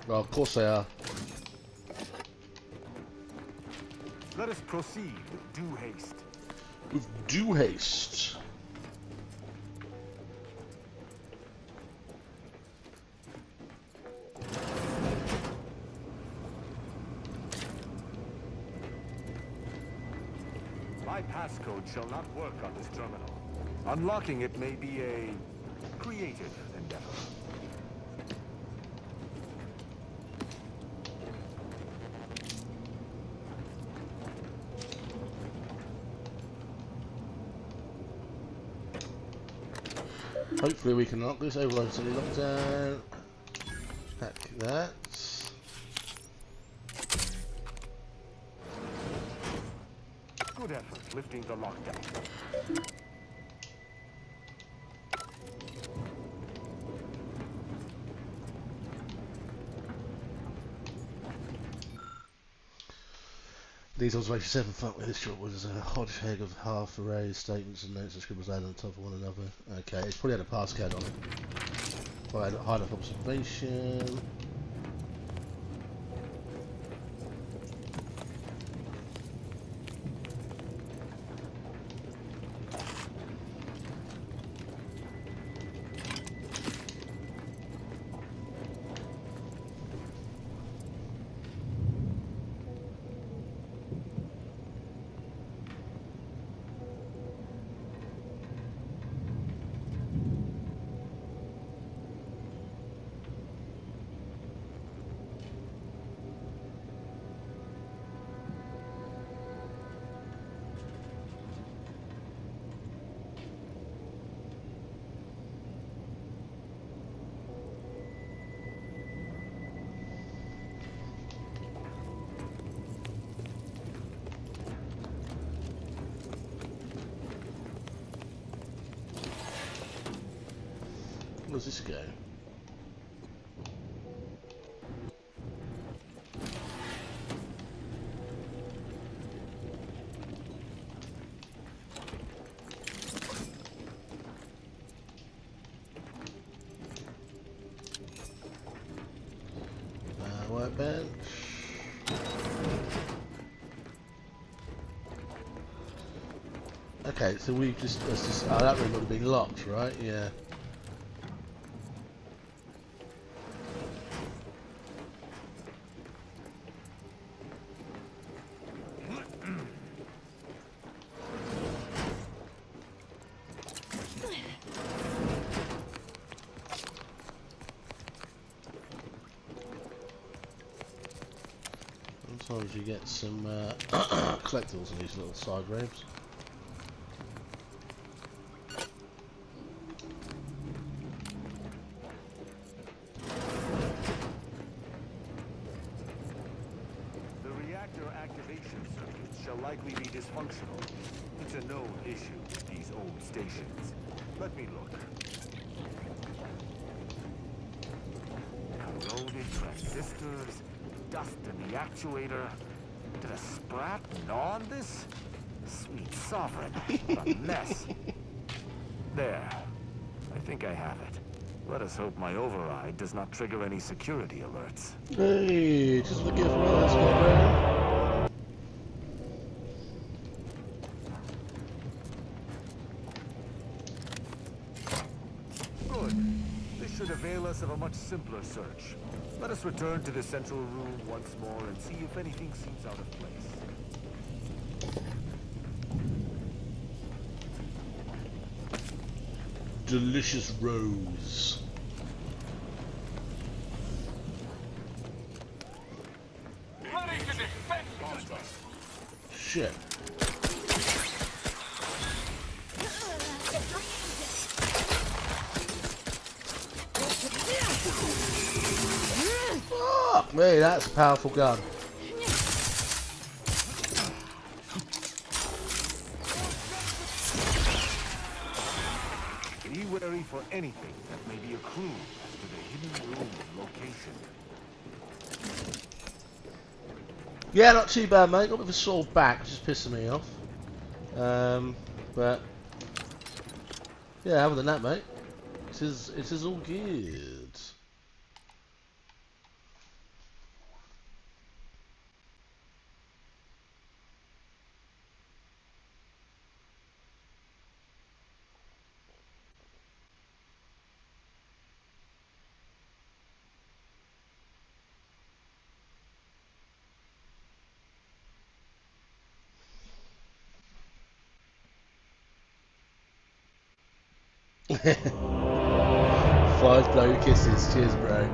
Well, of course they are. Let us proceed with due haste. with due haste. My passcode shall not work on this terminal. Unlocking it may be a creative endeavor. Hopefully we can knock this overload to the lockdown. Hack that. Good effort lifting the lockdown. These observations 7 fuck with this shot was a hodgepodge of half arrays, statements and notes and scribbles laid on top of one another. Okay, it's probably had a passcode on it. Probably had a high enough observation. Where's this go? Workbench. Okay, so we just, oh, that room would have been locked, right? Yeah. Sometimes you get some collectibles in these little side rooms. The reactor activation circuit shall likely be dysfunctional. It's a known issue with these old stations. Let me look. Corroded transistors, dust in the actuator. Did a sprat gnaw on this? Sweet sovereign, what a mess. There. I think I have it. Let us hope my override does not trigger any security alerts. Hey, just looking for us, man. Good. This should avail us of a much simpler search. Let us return to the central room once more and see if anything seems out of place. Delicious rose. Ready to defend! Shit. Fuck me, that's a powerful gun. Be wary for anything that may be a clue as to the hidden room location. Yeah, not too bad, mate. Got a bit of a sore back, which is pissing me off. But yeah, other than that, mate, it is all good. 5 blow kisses. Cheers, bro.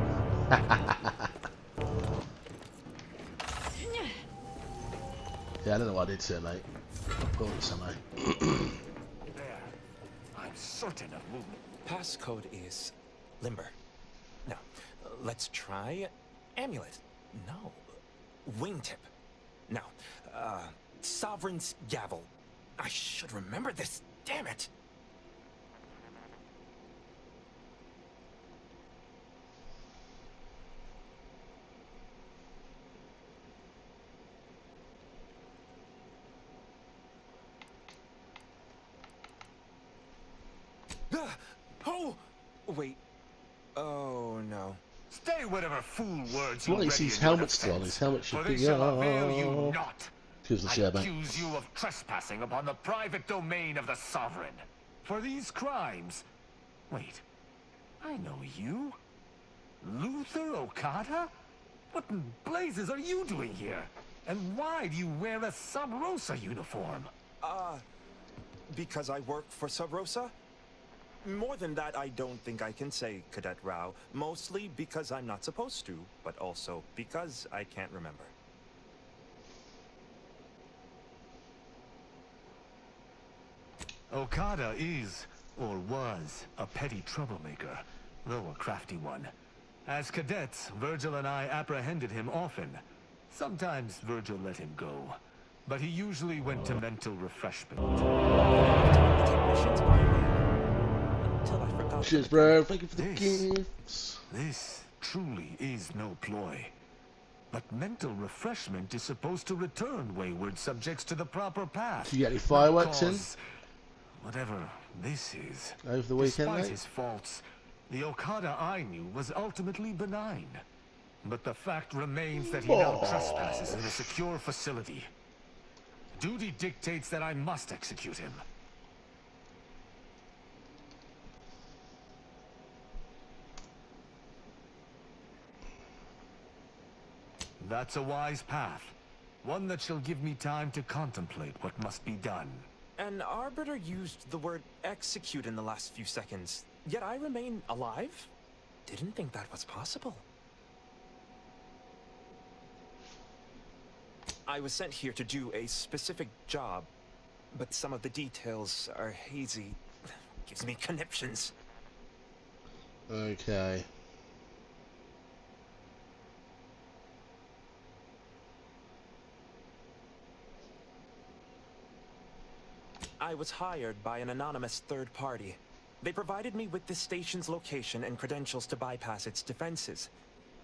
Yeah, I don't know what I did to her, mate. I pulled it somehow. There. I'm certain of movement. Passcode is limber. Now, let's try amulet. No, wingtip. Now, sovereign's gavel. I should remember this. Damn it. Oh! Wait. Oh, no. Stay whatever fool words Well, you he ready sees in your helmet still on. defense, His helmet should for be. they shall avail you not. Excuse the I share, mate. accuse you of trespassing upon the private domain of the Sovereign. For these crimes... Wait. I know you. Luther Okada? What in blazes are you doing here? And why do you wear a Sub Rosa uniform? Because I work for Sub Rosa? More than that, I don't think I can say, Cadet Rao. Mostly because I'm not supposed to, but also because I can't remember. Okada is, or was, a petty troublemaker, though a crafty one. As cadets, Virgil and I apprehended him often. Sometimes Virgil let him go, but he usually went to mental refreshment. Cheers, bro. Thank you for the gifts. This truly is no ploy. But mental refreshment is supposed to return wayward subjects to the proper path. Did you get any fireworks in? Whatever this is. Over the weekend, Despite mate? his faults, the Okada I knew was ultimately benign. But the fact remains that he now trespasses in a secure facility. Duty dictates that I must execute him. That's a wise path. One that shall give me time to contemplate what must be done. An arbiter used the word execute in the last few seconds, yet I remain alive? Didn't think that was possible. I was sent here to do a specific job, but some of the details are hazy. Gives me conniptions. Okay. I was hired by an anonymous third party. They provided me with the station's location and credentials to bypass its defenses.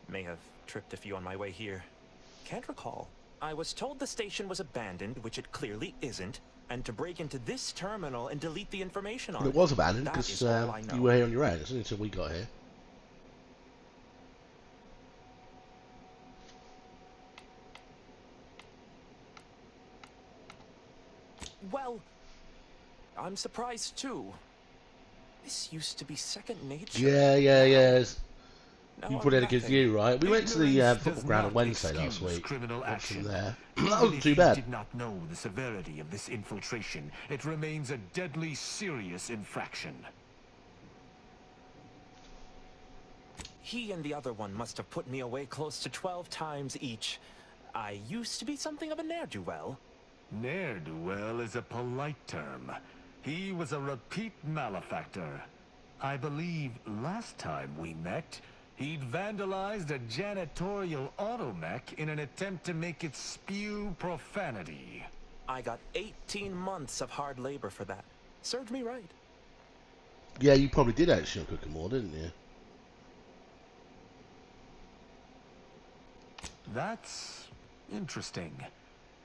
May have tripped a few on my way here. Can't recall. I was told the station was abandoned, which it clearly isn't, and to break into this terminal and delete the information on It it. was abandoned That because is all I know. you were here on your own, until we got here. Well, I'm surprised too. This used to be second nature. Yeah. Now You I'm put in a good nothing. view, right? We went to the Ignorance football does ground on not Wednesday last excuse week. criminal Went action. from there. Even That wasn't if too you bad. did not know the severity of this infiltration, it remains a deadly serious infraction. He and the other one must have put me away close to 12 times each. I used to be something of a ne'er-do-well. Ne'er-do-well is a polite term. He was a repeat malefactor. I believe last time we met, he'd vandalized a janitorial automech in an attempt to make it spew profanity. I got 18 months of hard labor for that. Served me right. Yeah, you probably did actually on Cook 'N' More, didn't you? That's interesting,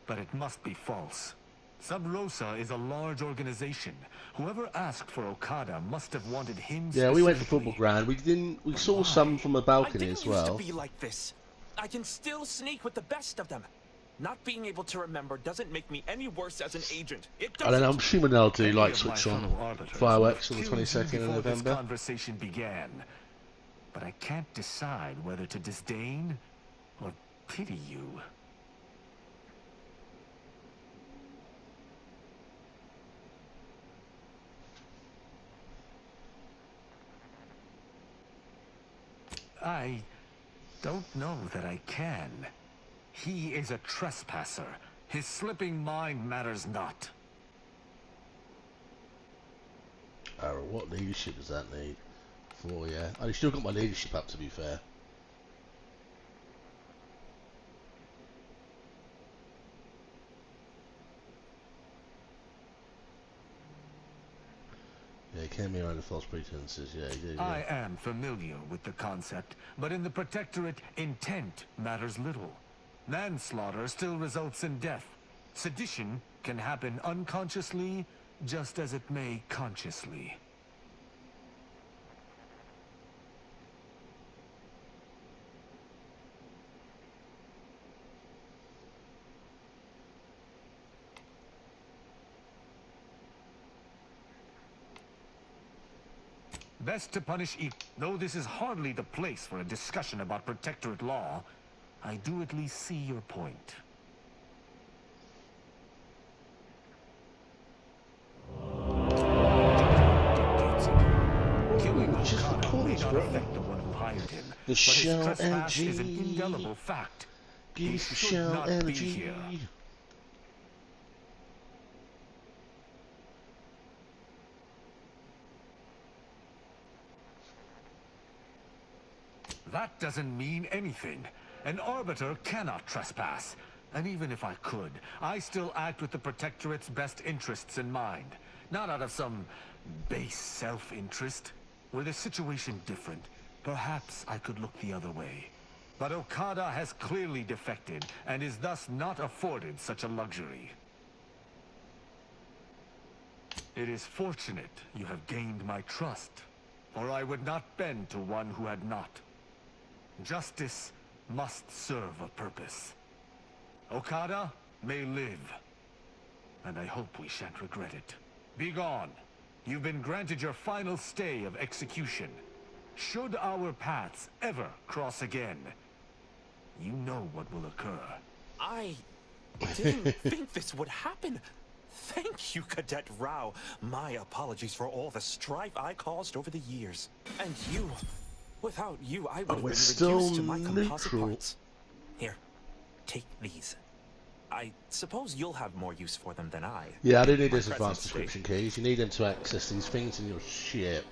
but it must be false. Sub Rosa is a large organization. Whoever asked for Okada must have wanted him. Yeah, we went to the football ground. We saw some from a balcony as well. I didn't used to be like this. I can still sneak with the best of them. Not being able to remember doesn't make me any worse as an agent. It I don't know, I'm doesn't. assuming they'll do Many like of my switch on fellow arbiters fireworks on would the have killed you 22nd of before this November. conversation began, but I can't decide whether to disdain or pity you. I don't know that I can. He is a trespasser. His slipping mind matters not. Alright, what leadership does that need? 4, yeah. I've still got my leadership up, to be fair. Yeah, came here under false pretenses, yeah, he did, yeah. I am familiar with the concept, but in the Protectorate, intent matters little. Manslaughter still results in death. Sedition can happen unconsciously, just as it may consciously. Best to punish though this is hardly the place for a discussion about Protectorate law, I do at least see your point. Killing Okada may not affect the one who hired him, but his trespass is an indelible fact. He should not be here. That doesn't mean anything. An Arbiter cannot trespass. And even if I could, I still act with the Protectorate's best interests in mind. Not out of some base self-interest. Were the situation different, perhaps I could look the other way. But Okada has clearly defected, and is thus not afforded such a luxury. It is fortunate you have gained my trust, or I would not bend to one who had not. Justice must serve a purpose. Okada may live, and I hope we shan't regret it. Be gone. You've been granted your final stay of execution. Should our paths ever cross again, you know what will occur. I didn't think this would happen. Thank you, Cadet Rao. My apologies for all the strife I caused over the years. And you... Without you, I would have been reduced to my composite parts. Here, take these. I suppose you'll have more use for them than I. Yeah, I do need those advanced description keys. You need them to access these things in your ship.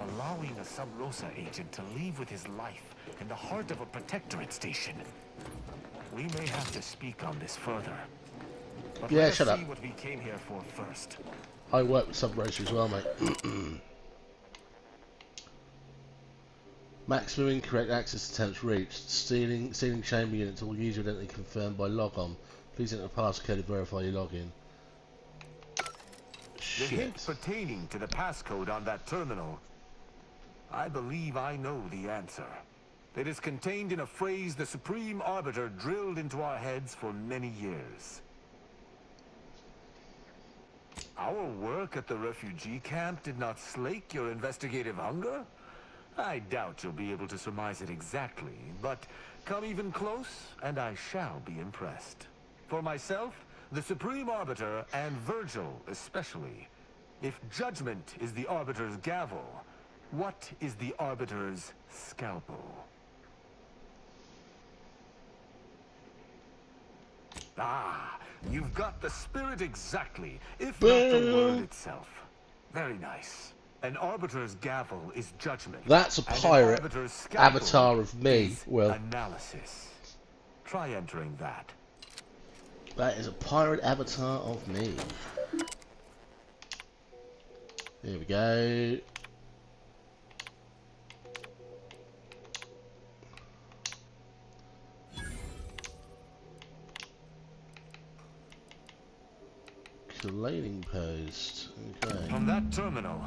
Allowing a Sub Rosa agent to leave with his life in the heart of a Protectorate station. We may have to speak on this further. But Yeah, let shut us up. see what we came here for first. I work with Sub Rosa as well, mate. Maximum incorrect access attempts reached. Sealing chamber units all user identity confirmed by logon. Please enter the passcode to verify your login. The hint pertaining to the passcode on that terminal. I believe I know the answer. It is contained in a phrase the Supreme Arbiter drilled into our heads for many years. Our work at the refugee camp did not slake your investigative hunger? I doubt you'll be able to surmise it exactly, but come even close, and I shall be impressed. For myself, the Supreme Arbiter, and Virgil especially, if judgment is the Arbiter's gavel, what is the Arbiter's scalpel? Ah, you've got the spirit exactly, if not the word itself. Very nice. An Arbiter's gavel is judgment. That's a pirate avatar of me, Will. Analysis. Try entering that. That is a pirate avatar of me. Here we go. Collating post. Okay. From that terminal,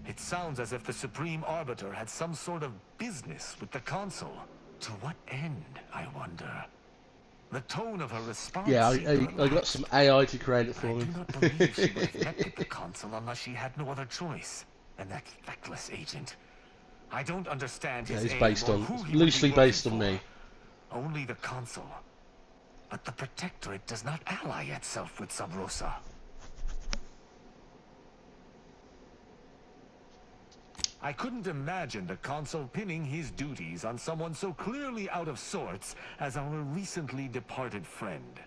it sounds as if the Supreme Arbiter had some sort of business with the Consul. To what end, I wonder? The tone of her response... Yeah, I got some AI to create it for me. I do not believe she would have met with the Consul unless she had no other choice. And that feckless agent. I don't understand his Yeah, it's aim based or on, who it's he would loosely be working based on for. me. Only the Consul. But the Protectorate does not ally itself with Sub Rosa. I couldn't imagine the Consul pinning his duties on someone so clearly out of sorts as our recently departed friend.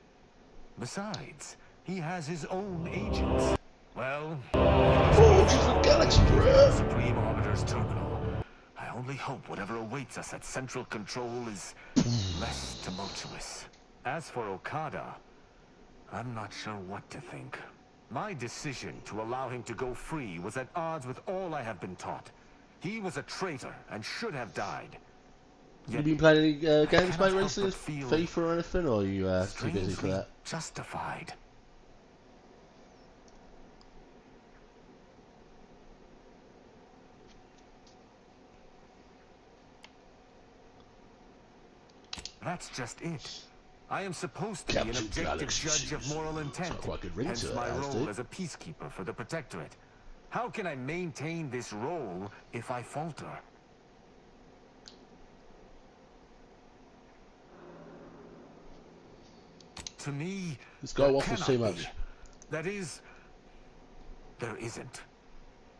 Besides, he has his own agents. Well, the galaxy, bro. Supreme Arbiter's terminal. I only hope whatever awaits us at Central Control is less tumultuous. As for Okada, I'm not sure what to think. My decision to allow him to go free was at odds with all I have been taught. He was a traitor and should have died. You been playing any games, mate, recently? FIFA or anything, or are you too busy for that? Justified. That's just it. I am supposed to be an objective judge of moral intent, hence my role as a peacekeeper for the Protectorate. How can I maintain this role if I falter? To me, this guy waffles too much. That is, there isn't.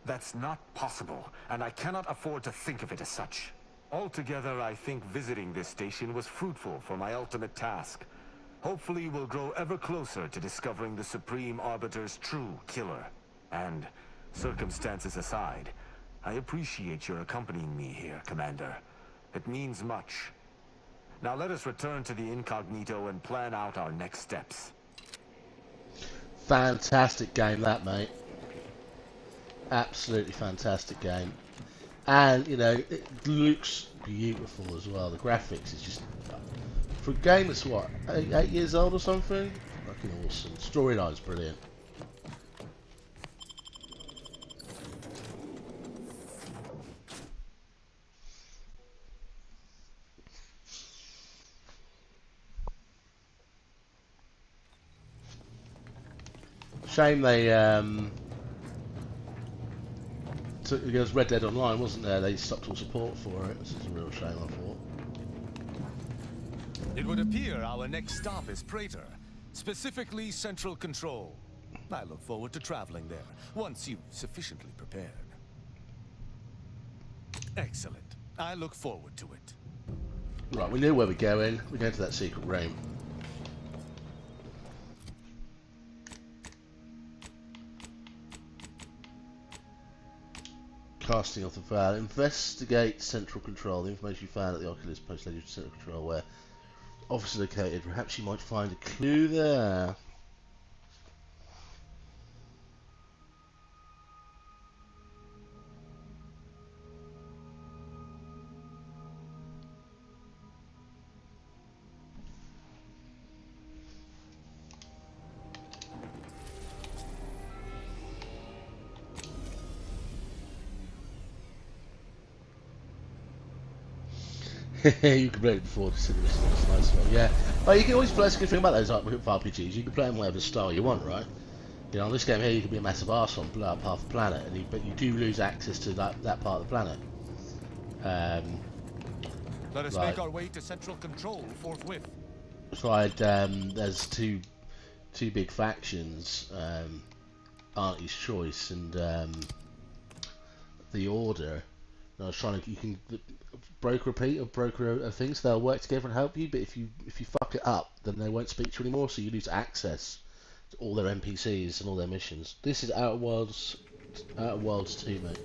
That's not possible, and I cannot afford to think of it as such. Altogether, I think visiting this station was fruitful for my ultimate task. Hopefully, we'll grow ever closer to discovering the Supreme Arbiter's true killer. And, circumstances aside, I appreciate your accompanying me here, Commander. It means much. Now let us return to the Incognito and plan out our next steps. Fantastic game, that, mate. Absolutely fantastic game. And, you know, it looks beautiful as well. The graphics is just... For a game that's, what, 8 years old or something? Fucking awesome. Storyline's brilliant. Shame they, it was Red Dead Online, wasn't there? They stopped all support for it. This is a real shame, I thought. It would appear our next stop is Praetor, specifically Central Control. I look forward to traveling there, once you've sufficiently prepared. Excellent. I look forward to it. Right, we knew where we're going. We're going to that secret room. Casting off the file. Investigate Central Control. The information you found at the Oculus Post led you to Central Control, where officer located. Perhaps you might find a clue there. You can play it before the cinema. Nice well. Yeah. Well, you can always play. That's a good thing about those RPGs. You can play them whatever style you want, right? You know, on this game here, you can be a massive arse on blow up half the planet, but you do lose access to that part of the planet. Let us make our way to Central Control forthwith. There's two big factions, Auntie's Choice and the Order. And I was trying to, you can broker things. They'll work together and help you, but if you fuck it up, then they won't speak to you anymore. So you lose access to all their NPCs and all their missions. This is Outer Worlds 2, mate.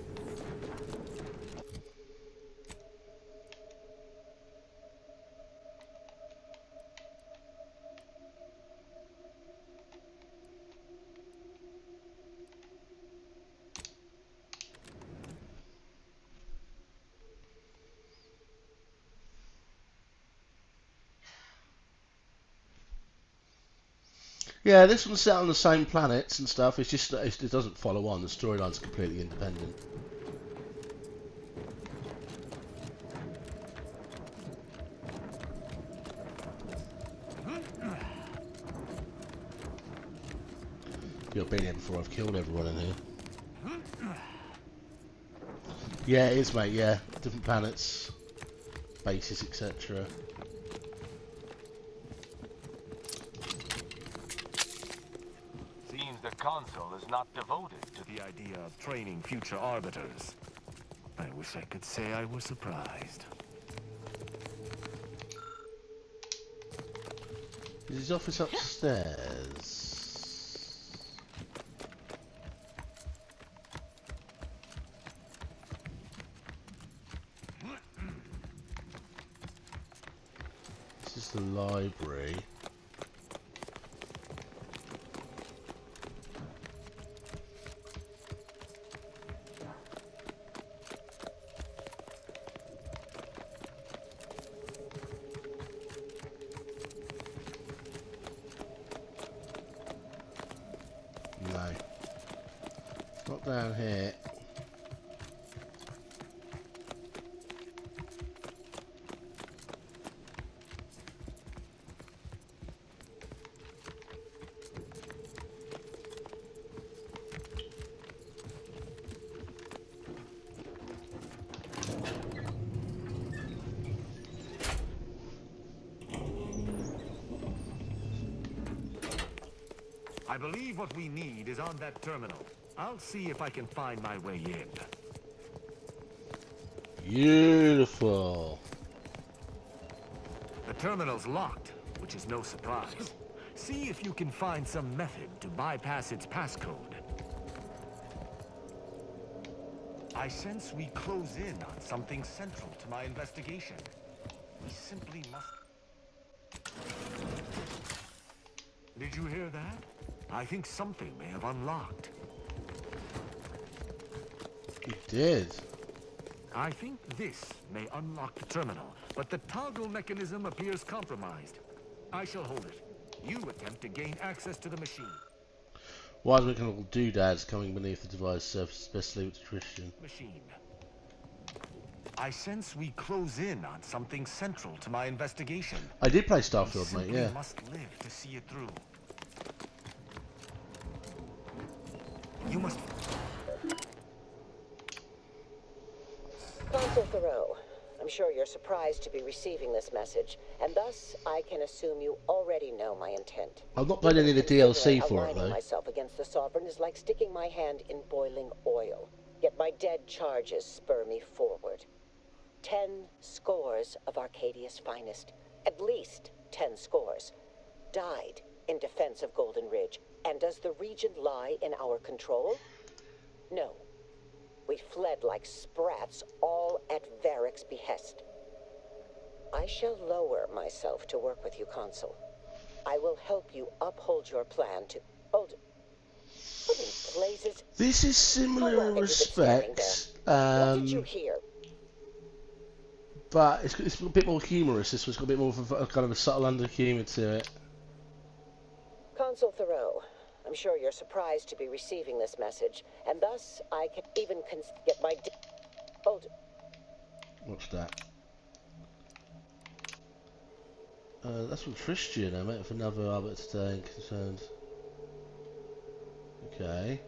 Yeah, this one's set on the same planets and stuff. It's just that it doesn't follow on. The storyline's completely independent. You've been here before. I've killed everyone in here. Yeah, it is, mate. Yeah, different planets, bases, etc. The Consul is not devoted to the idea of training future arbiters. I wish I could say I was surprised. Is his office upstairs? This is the library. No. It's not down here. I believe what we need is on that terminal. I'll see if I can find my way in. Beautiful. The terminal's locked, which is no surprise. See if you can find some method to bypass its passcode. I sense we close in on something central to my investigation. We simply must... Did you hear that? I think something may have unlocked. It did. I think this may unlock the terminal, but the toggle mechanism appears compromised. I shall hold it. You attempt to gain access to the machine. Wise mechanical doodads coming beneath the device surface, best leave it to Christian. Machine. I sense we close in on something central to my investigation. I did play Starfield, mate, yeah. We must live to see it through. You must... Consul Thoreau, I'm sure you're surprised to be receiving this message, and thus I can assume you already know my intent. I've not played any of the DLC for it, Aligning though. myself against the Sovereign is like sticking my hand in boiling oil. Yet my dead charges spur me forward. 10 scores of Arcadia's finest, at least 10 scores, died in defense of Golden Ridge. And does the region lie in our control? No. We fled like sprats, all at Varric's behest. I shall lower myself to work with you, Consul. I will help you uphold your plan to... Hold... What in blazes... This is similar in respects, What did you hear? but it's a bit more humorous. This one's got a bit more of a kind of a subtle under humour to it. Consul Thoreau, I'm sure you're surprised to be receiving this message, and thus I can even get my... Hold... What's that? That's from Christian. I met with another arbiter today and concerned. Okay.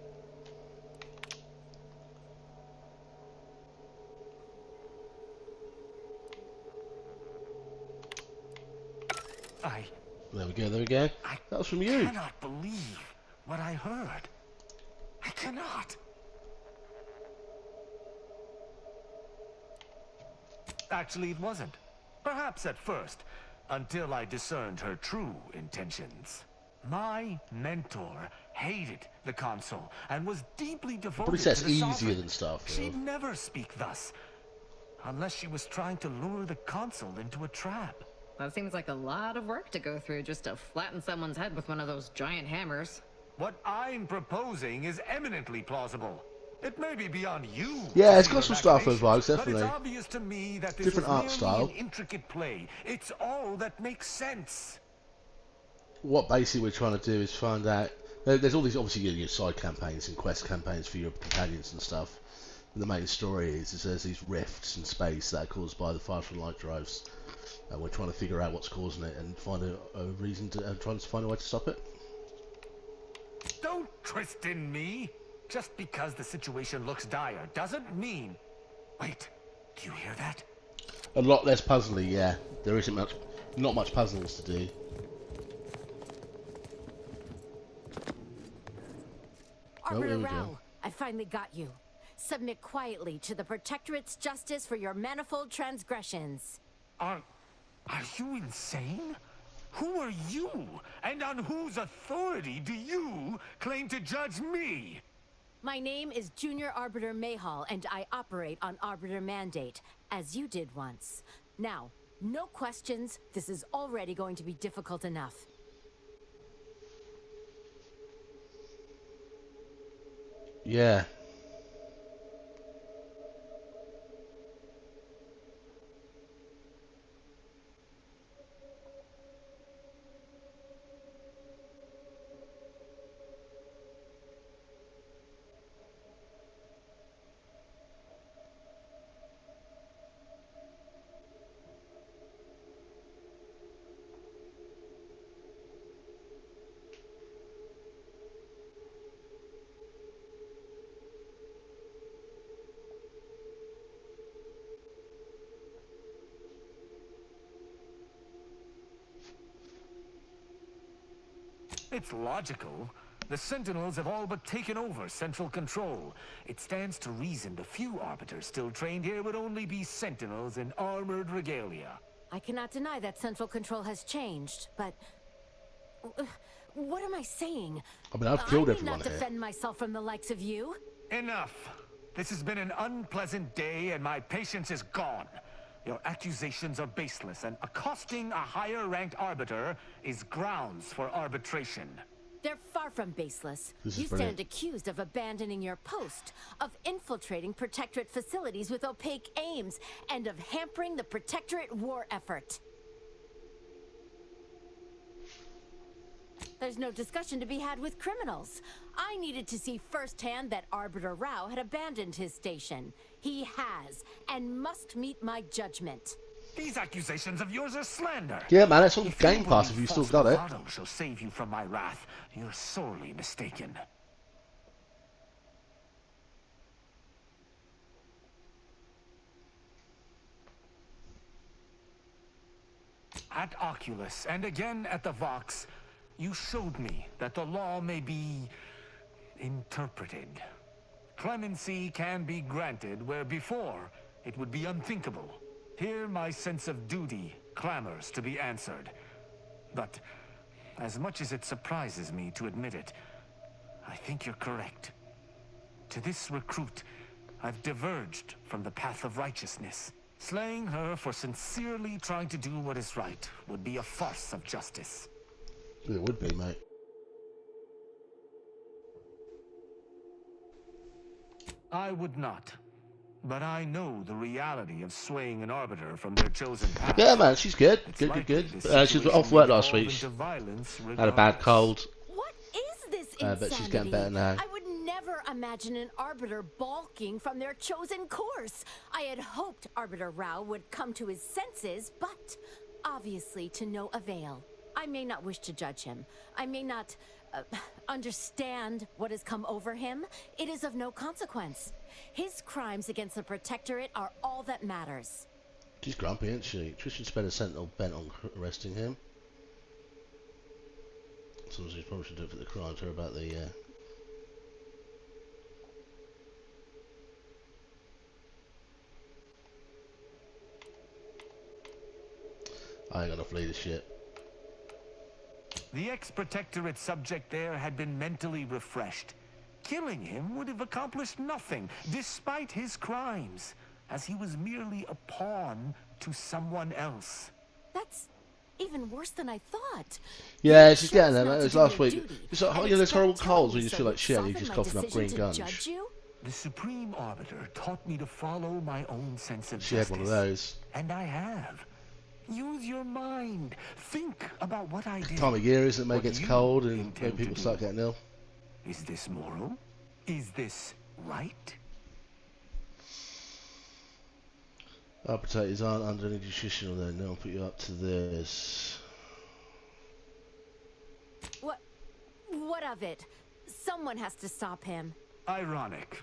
There we go, there we go. That was from you. I cannot believe what I heard. I cannot. Actually, it wasn't. Perhaps at first, until I discerned her true intentions. My mentor hated the Consul and was deeply devoted Probably says to the easier Sovereign. than Starfield. She'd never speak thus, unless she was trying to lure the Consul into a trap. That seems like a lot of work to go through just to flatten someone's head with one of those giant hammers. What I'm proposing is eminently plausible. It may be beyond you. Yeah, it's got some Starfield vibes, definitely. But it's obvious to me that this Different was art merely style. an intricate play. It's all that makes sense. What basically we're trying to do is find out. There's all these obviously your side campaigns and quest campaigns for your companions and stuff. And the main story is there's these rifts in space that are caused by the Firefly light drives. And we're trying to figure out what's causing it and find a reason to trying to find a way to stop it. Don't twist in me. Just because the situation looks dire doesn't mean... Wait, do you hear that? A lot less puzzly, yeah. There isn't much, not much puzzles to do. Arbiter Rao, I finally got you. submit quietly to the Protectorate's justice for your manifold transgressions. Are you insane? Who are you? And on whose authority do you claim to judge me? My name is Junior Arbiter Mayhall, and I operate on Arbiter Mandate, as you did once. Now, no questions. This is already going to be difficult enough. Yeah. It's logical. The Sentinels have all but taken over central control. It stands to reason the few Arbiters still trained here would only be Sentinels in armored regalia. I cannot deny that central control has changed, but... what am I saying? I mean, I've killed I everyone not here. defend myself from the likes of you. Enough! This has been an unpleasant day and my patience is gone. Your accusations are baseless, and accosting a higher-ranked Arbiter is grounds for arbitration. They're far from baseless. This is You brilliant. stand accused of abandoning your post, of infiltrating Protectorate facilities with opaque aims, and of hampering the Protectorate war effort. There's no discussion to be had with criminals. I needed to see firsthand that Arbiter Rao had abandoned his station. He has, and must meet my judgment. These accusations of yours are slander. Yeah, man, it's on If Game you Pass believe if you still false got it. bravado shall save you from my wrath, you're sorely mistaken. At Oculus, and again at the Vox, you showed me that the law may be interpreted. Clemency can be granted where before it would be unthinkable. Here my sense of duty clamors to be answered. But as much as it surprises me to admit it, I think you're correct. To this recruit, I've diverged from the path of righteousness. Slaying her for sincerely trying to do what is right would be a farce of justice. It would be, mate. I would not. But I know the reality of swaying an Arbiter from their chosen path. Yeah, man, she's good. It's Good. likely She was situation off will work last evolve week. into violence Had a bad regardless. cold. What is this But she's getting better insanity? now. I would never imagine an Arbiter balking from their chosen course. I had hoped Arbiter Rao would come to his senses, but obviously to no avail. I may not wish to judge him. I may not understand what has come over him. It is of no consequence. His crimes against the Protectorate are all that matters. She's grumpy, isn't she? Trish should spend a Sentinel bent on arresting him. So she probably should do it for the crimes. Her about the I ain't got enough leadership. The ex-Protectorate subject there had been mentally refreshed. Killing him would have accomplished nothing, despite his crimes, as he was merely a pawn to someone else. That's even worse than I thought. Yeah, she's getting there, not mate. It to was do last their week. duty It's like, and you know, there's horrible expect colds where me you just so feel like would shit and you're soften just my coughing up green decision to gunge. judge you? The Supreme Arbiter taught me to follow my own sense of She had justice. one of those. And I have. Use your mind. Think about what I did. Time of year, isn't it, mate? What Gets you cold and intend when to people do. start getting ill. Is this moral? Is this right? Arbitrators aren't under any judicial then. They'll put you up to this. What of it? Someone has to stop him. Ironic.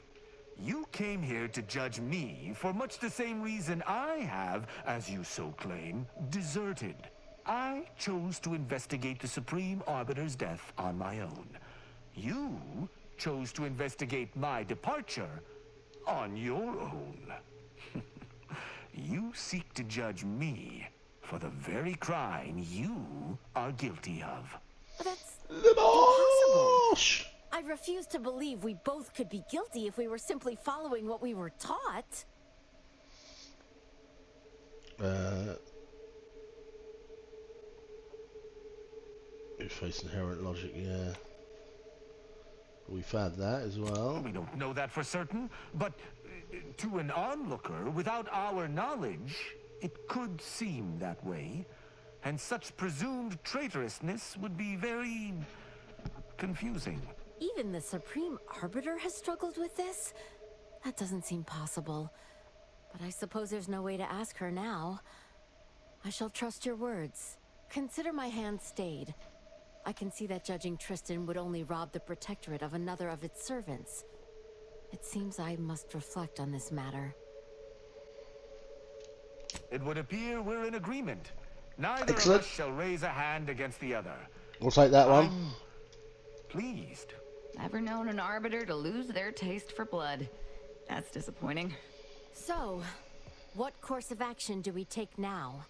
You came here to judge me for much the same reason I have, as you so claim, deserted. I chose to investigate the Supreme Arbiter's death on my own. You chose to investigate my departure On your own. You seek to judge me for the very crime you are guilty of. That's impossible. I refuse to believe we both could be guilty if we were simply following what we were taught. You face inherent logic, yeah. We've had that as well. We don't know that for certain, but to an onlooker, without our knowledge, it could seem that way. And such presumed traitorousness would be very confusing. Even the Supreme Arbiter has struggled with this? That doesn't seem possible. But I suppose there's no way to ask her now. I shall trust your words. Consider my hand stayed. I can see that judging Tristan would only rob the Protectorate of another of its servants. It seems I must reflect on this matter. It would appear we're in agreement. Neither of us shall raise a hand against the other. We'll take that one. I'm pleased. Never known an arbiter to lose their taste for blood. That's disappointing. So, what course of action do we take now?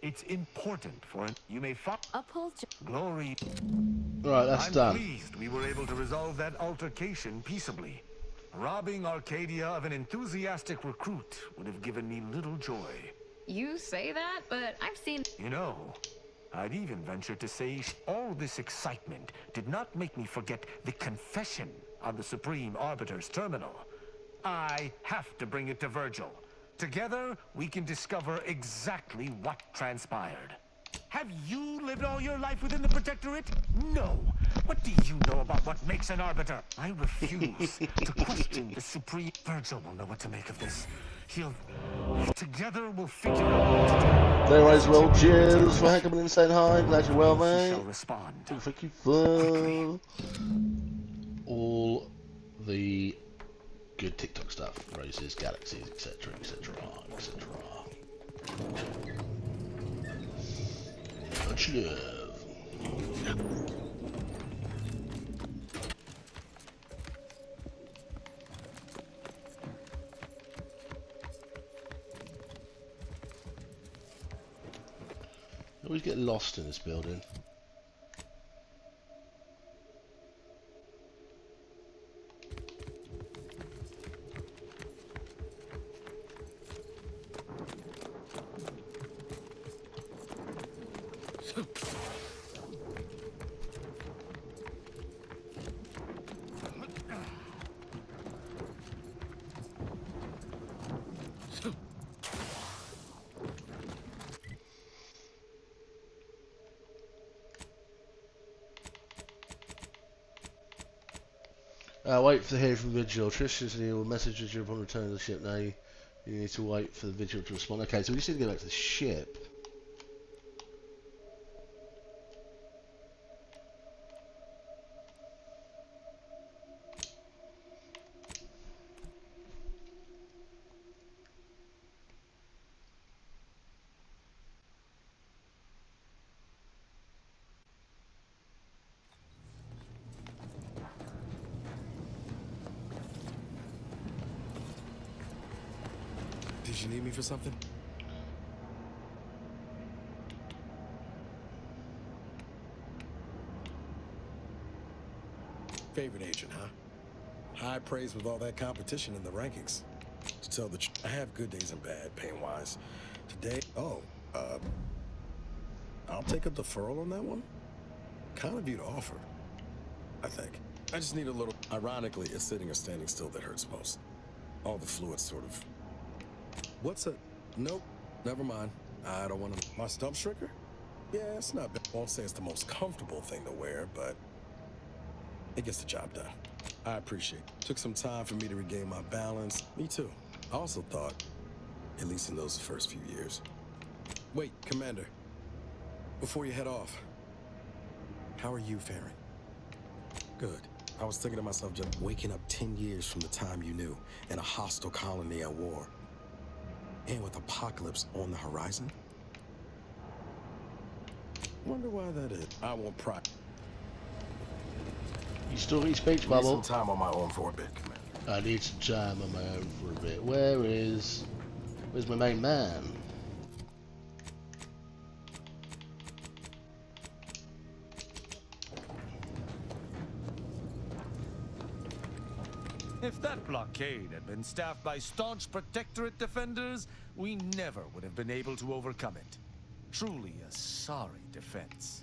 It's important for you may uphold glory. Right, that's done. I'm pleased we were able to resolve that altercation peaceably. Robbing Arcadia of an enthusiastic recruit would have given me little joy. You say that, but I've seen... You know, I'd even venture to say all this excitement did not make me forget the confession on the Supreme Arbiter's terminal. I have to bring it to Virgil. Together, we can discover exactly what transpired. Have you lived all your life within the Protectorate? No. What do you know about what makes an Arbiter? I refuse to question the Supreme... Virgil will know what to make of this. He'll... Together, we'll figure out what to do. Anyways, well, cheers for coming in saying hi. Glad you're well, mate. Shall respond. Thank you for all the good TikTok stuff, roses, galaxies, etc., etc., etc. Much love. I always get lost in this building. Wait for the hear from Vigil. Tristan said he will message you upon return to the ship. Now you need to wait for the Vigil to respond. Okay, so we just need to go back to the ship. Did you need me for something? Favorite agent, huh? High praise with all that competition in the rankings. To tell the truth, I have good days and bad, pain-wise. Today, I'll take a deferral on that one. Kind of you to offer, I think. I just need a little... Ironically, it's sitting or standing still that hurts most. All the fluid sort of... What's a... Nope, never mind. I don't want to... My stump shrinker? Yeah, it's not bad. I won't say it's the most comfortable thing to wear, but it gets the job done. I appreciate it. Took some time for me to regain my balance. Me too. I also thought, at least in those first few years. Wait, Commander. Before you head off, how are you faring? Good. I was thinking to myself, just waking up 10 years from the time you knew, in a hostile colony at war. And with apocalypse on the horizon? Wonder why that is. I won't pry. You still got your speech Need bubble? some time on my own for a bit, Commander. I need some time on my own for a bit. Where's my main man? If that blockade had been staffed by staunch Protectorate defenders, we never would have been able to overcome it. Truly a sorry defense.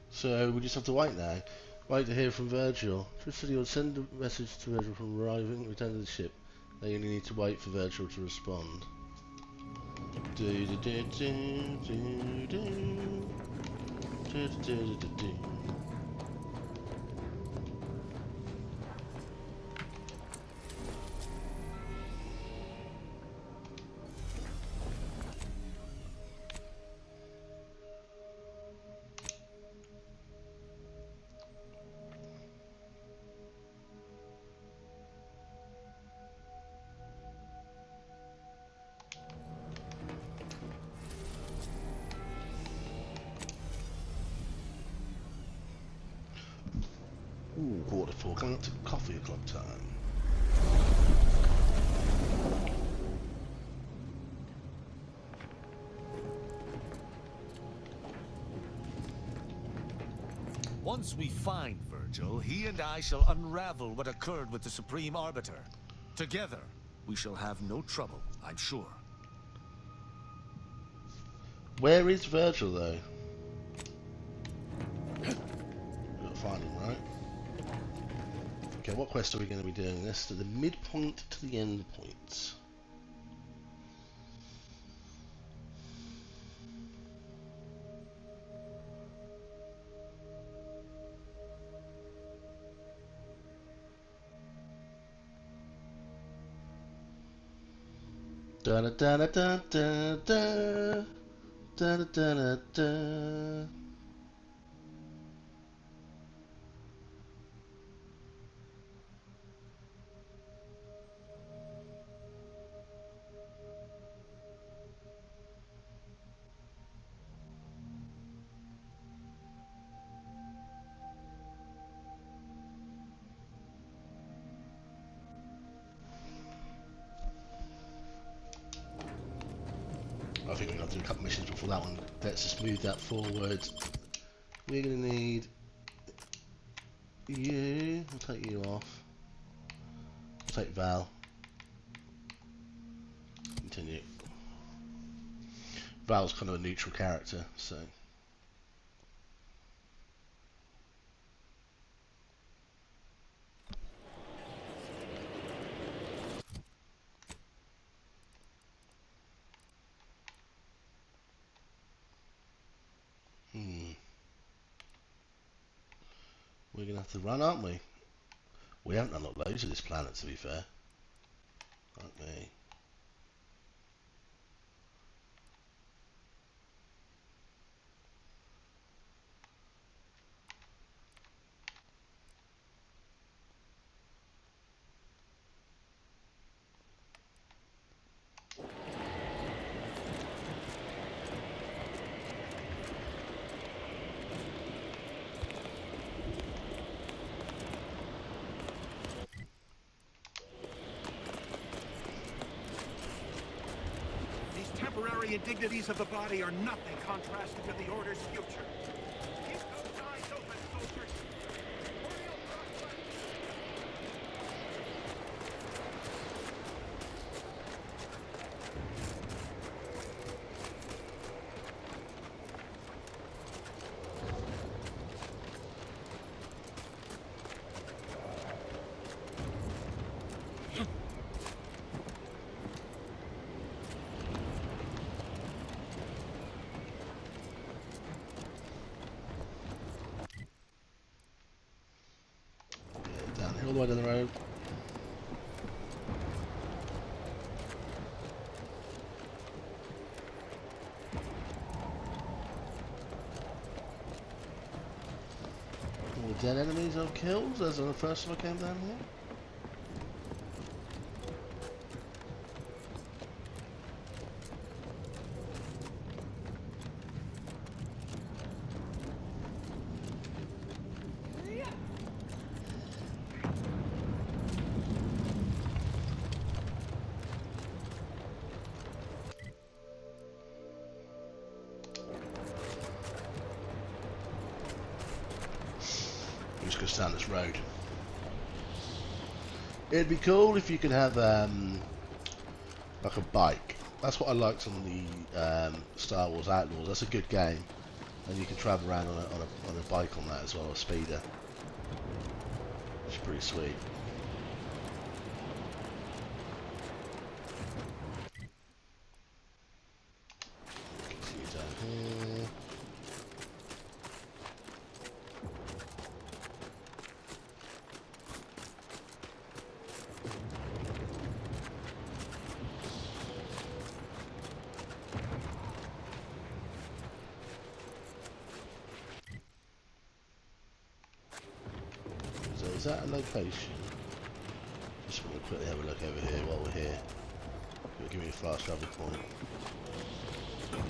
So we just have to wait now. Wait to hear from Virgil. Chris said he would send a message to Virgil from arriving, return to the ship. They only need to wait for Virgil to respond. Do do do do do do do do do do. Ooh, 4:45, coming up to coffee o'clock time. Once we find Virgil, he and I shall unravel what occurred with the Supreme Arbiter. Together, we shall have no trouble, I'm sure. Where is Virgil though? Gotta find him, right? Okay, what quest are we going to be doing? This to the midpoint to the end point. Da da da da da da da da da da da. I think we're going to do a couple of missions before that one. Let's just move that forward. We're going to need you. We'll take you off. We'll take Val. Continue. Val's kind of a neutral character, so. We're going to have to run, aren't we? We haven't unlocked loads of this planet, to be fair. Aren't we? Temporary indignities of the body are nothing contrasted to the Order's future. Keep those eyes open, soldiers. All the way down the road. All the dead enemies I've killed as the first time I came down here. goes down this road. It'd be cool if you could have like a bike. That's what I liked on the Star Wars Outlaws. That's a good game, and you can travel around on a bike on that as well, a speeder, which is pretty sweet. Continue down here. Is that a location? Just want to quickly have a look over here while we're here. It'll give me a fast travel point.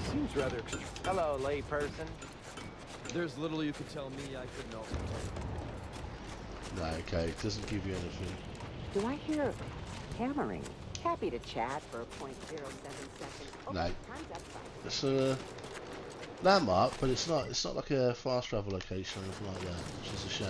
Seems rather Hello, layperson. There's little you could tell me I couldn't also tell you. No, okay, it doesn't give you anything. Do I hear hammering? Happy to chat for a 0.07 seconds. Oh, No. time's up, fine. It's a landmark, but it's not like a fast travel location or anything like that, which is a shame.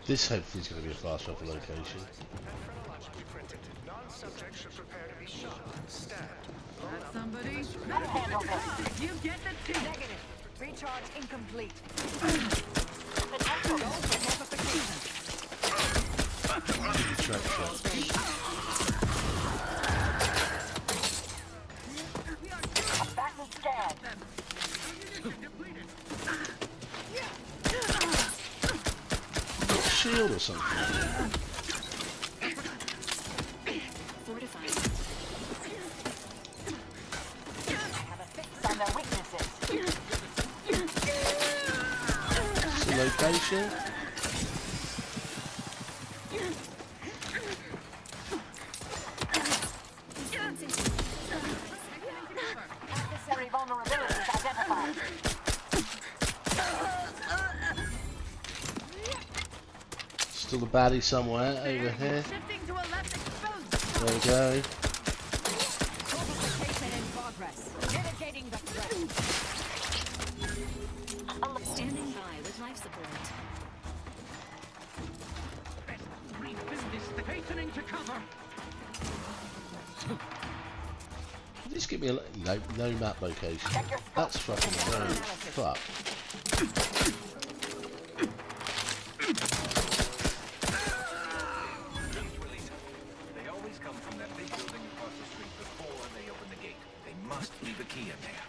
This hopefully is going to be a fast travel location. Non-subjects should prepare to be shot. Stand. Somebody? You get the ticket. Negative. Recharge incomplete. Shield or something. Fortified. Have a fix on their weaknesses. It's a location. Adversary vulnerabilities identified. Still a baddie somewhere over here. There we go. Standing by with life support. Hastening to cover. Just give me a no map location. That's fucking very fuck. They always come from that big building across the street before they open the gate. They must leave a key in there.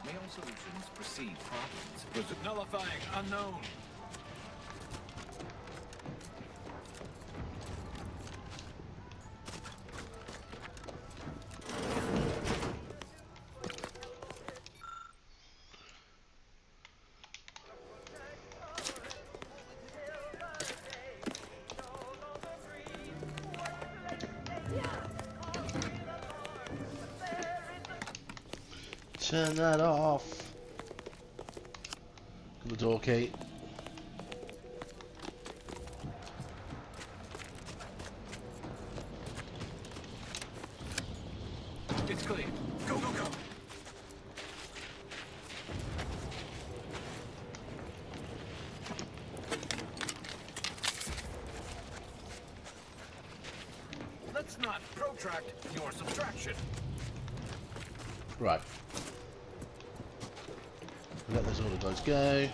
Mail solutions precede problems. Nullifying unknown. Turn that off. Got the door key. It's clear. Go, go, go. Let's not protract your subtraction. Right. Let those other guys go.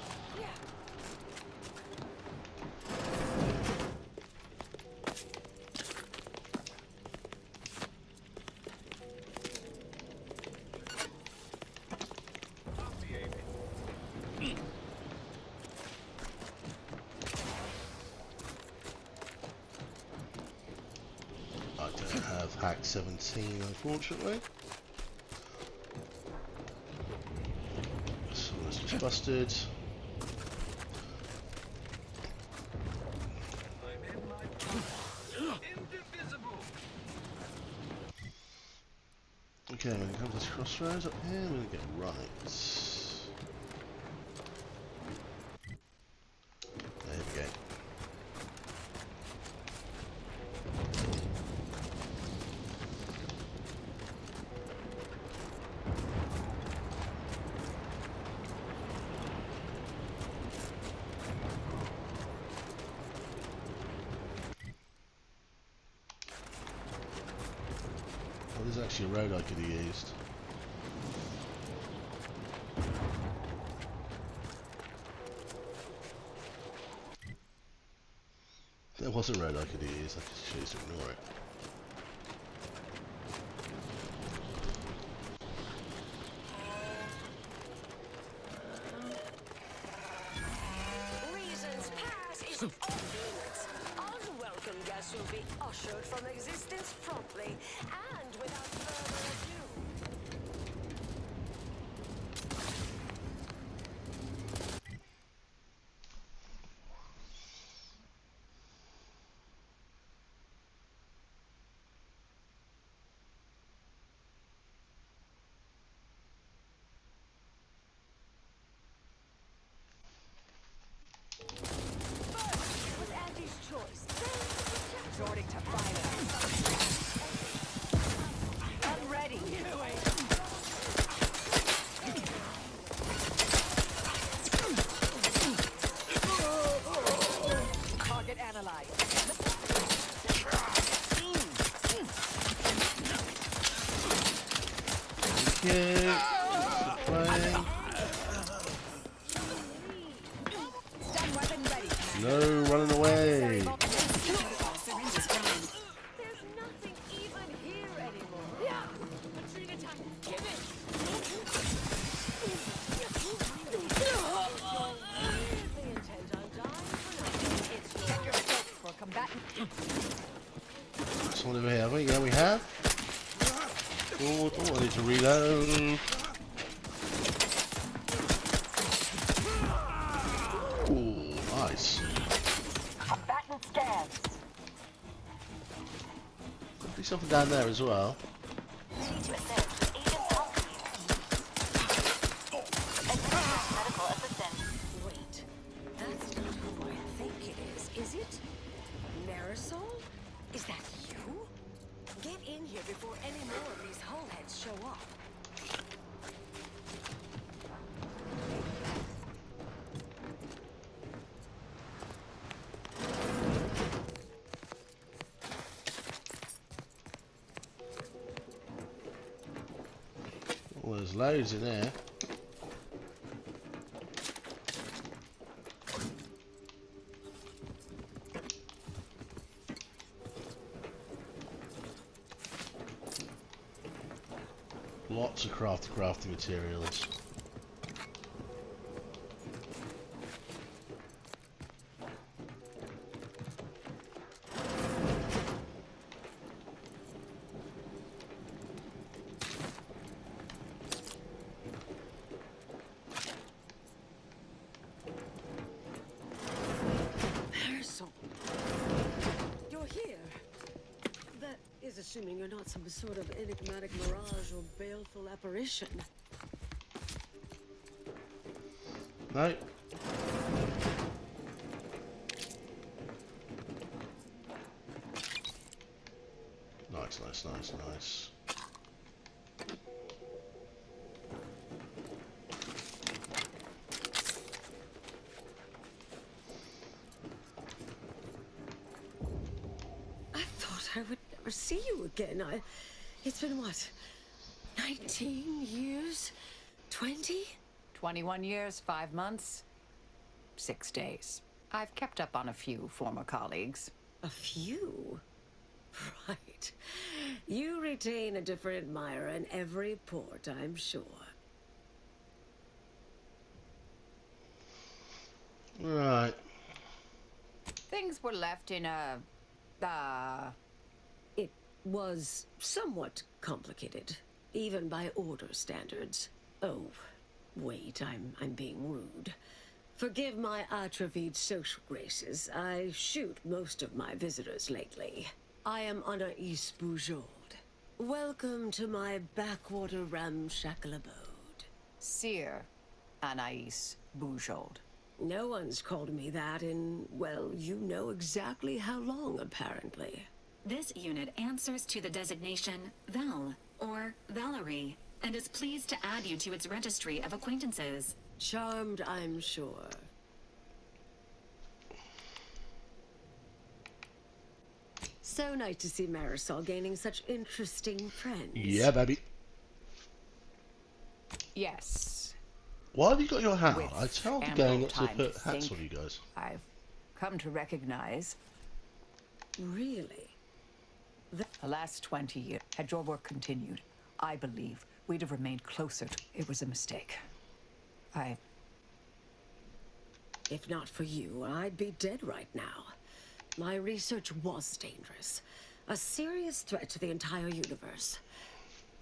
I don't have hack 17, unfortunately. So that's just busted. Okay, we're going to come to this crossroads up here, we're going to get right. There's actually a road I could have used. There was a road I could have used, I just chose to ignore it. Reasons pass is obvious. Unwelcome guests will be ushered from existence promptly and without further ado. Was Andy's choice. Resorting to violence. I'm ready. Target analyzed. Okay. Playing. No, running away. There's nothing even here anymore. Yeah. Retreat attack. Give it. Weirdly intent on dying for nothing. It's check your scope for combatant. Someone over here, have we? Yeah, we have. Oh, I need to reload. Ooh, nice. Combatant scans. Could be something down there as well. Ready to assist with Agent Thompson. Medical assistance. Wait, that's not who I think it is it? Marisol? Is that you? Get in here before any more of these hullheads show up. Well, there's loads in there. Lots of crafting materials. Marisol. You're here. That is assuming you're not some sort of enigmatic mirage or baleful apparition. No. Nice. I thought I would never see you again. It's been what? 19 years? 20? 21 years, 5 months, 6 days. I've kept up on a few former colleagues. A few? Right. You retain a different admirer in every port, I'm sure. Right. Things were left in a... It was somewhat complicated, even by order standards. Oh, wait, I'm being rude. Forgive my atrophied social graces. I shoot most of my visitors lately. I am Anaïs Bujold. Welcome to my backwater ramshackle abode. Seer Anaïs Bujold. No one's called me that in, well, you know exactly how long, apparently. This unit answers to the designation Val, or Valerie, and is pleased to add you to its registry of acquaintances. Charmed, I'm sure. So nice to see Marisol gaining such interesting friends. Yeah, baby. Yes. Why have you got your hat on? With I told the ample gang not to time put to hats think, on you guys. I've come to recognize Really? the last 20 years. Had your work continued, I believe we'd have remained closer. It was a mistake. If not for you, I'd be dead right now. My research was dangerous. A serious threat to the entire universe.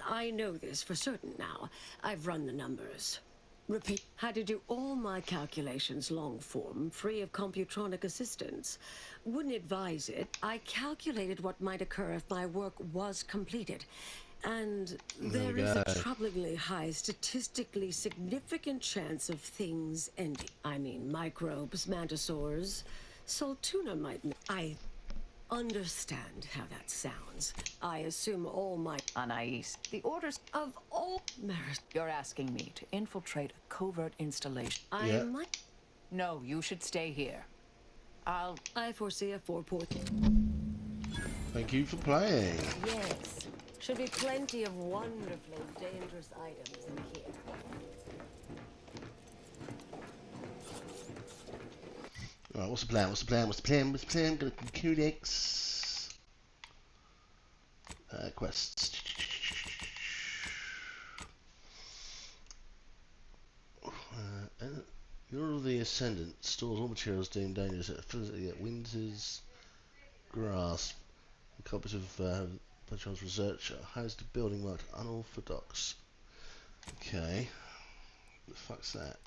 I know this for certain now. I've run the numbers. Repeat. Had to do all my calculations long form, free of computronic assistance. Wouldn't advise it. I calculated what might occur if my work was completed. And there is a troublingly high, statistically significant chance of things ending. I mean, microbes, mantisaurs, Soltuna might... I understand how that sounds. I assume all my... Anais, the orders of all... You're asking me to infiltrate a covert installation. I might... No, you should stay here. I foresee a four-port... Thank you for playing. Yes. Should be plenty of wonderfully dangerous items in here. Alright, what's the plan? What's the plan? What's the plan? What's the plan? Got a codex. Quests. You're the Ascendant. Stores all materials deemed dangerous at Winter's Grasp. Copies of Patron's Researcher. How's the building marked unorthodox? Okay. The fuck's that?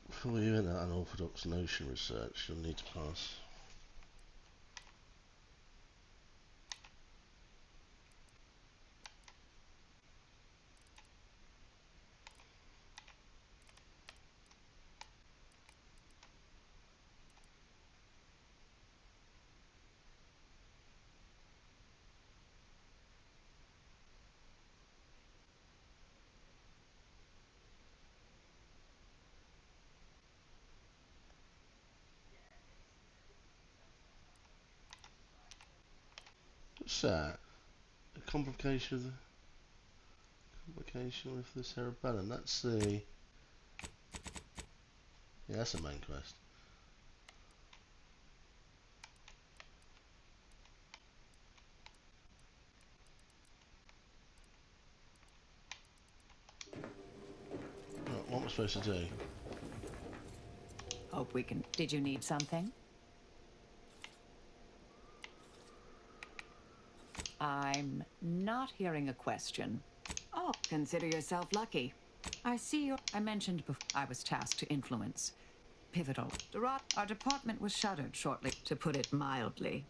Before you enter unorthodox notion research, you'll need to pass. What's that? A complication of the cerebellum. That's the... Yeah, that's the main quest. Right, what am I supposed to do? Hope we can... Did you need something? I'm not hearing a question. Oh, consider yourself lucky. I see you. I mentioned before I was tasked to influence. Pivotal. Our department was shuttered shortly, to put it mildly.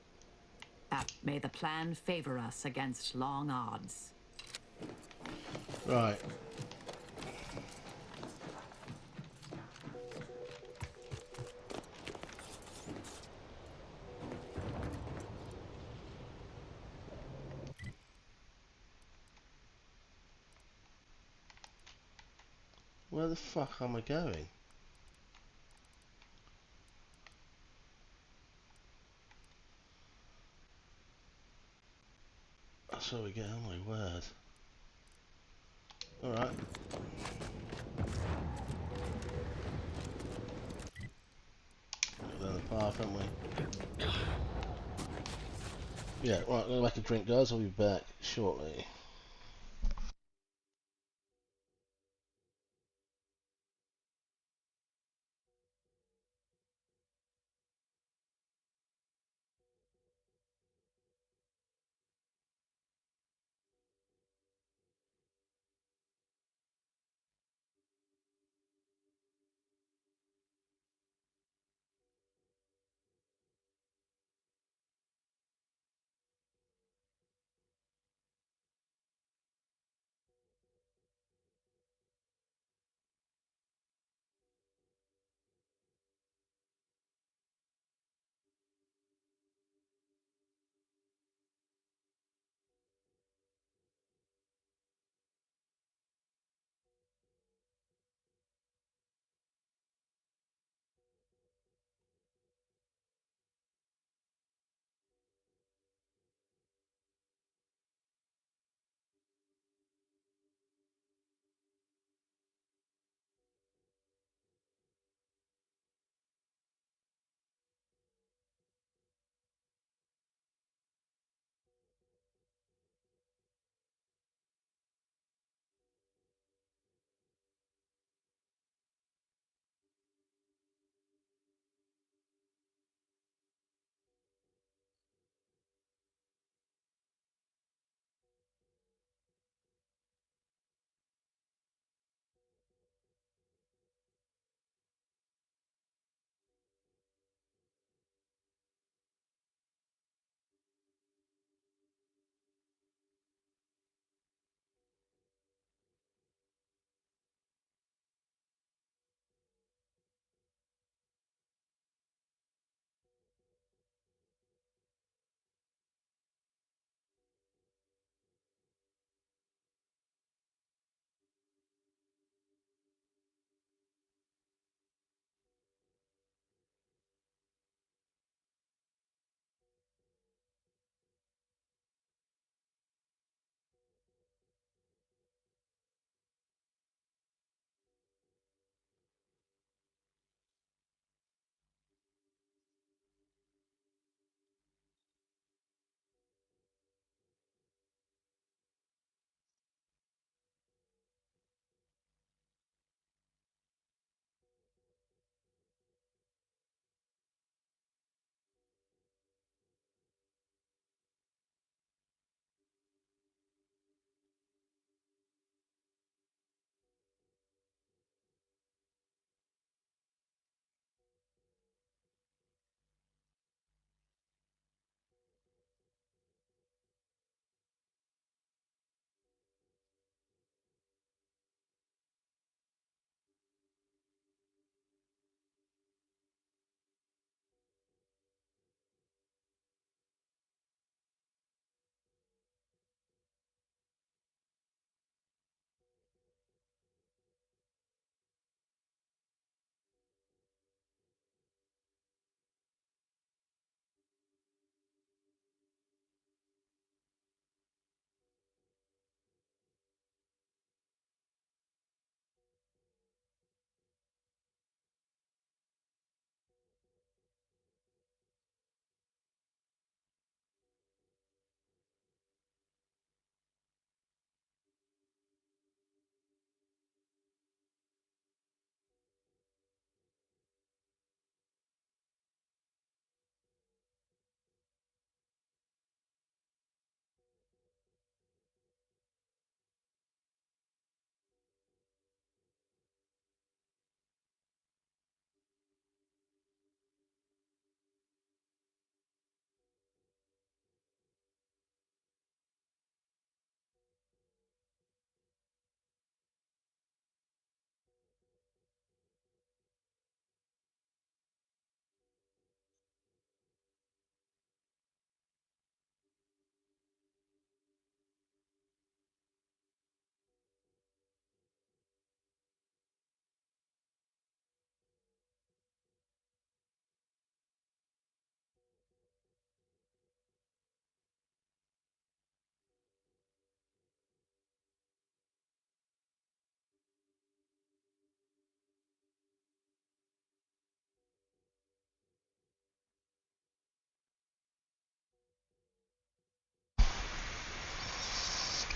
May the plan favor us against long odds. Right. Where the fuck am I going? That's where we get, oh my word. Alright. Down the path, haven't we? Yeah, right, go back and drink, guys. I'll be back shortly.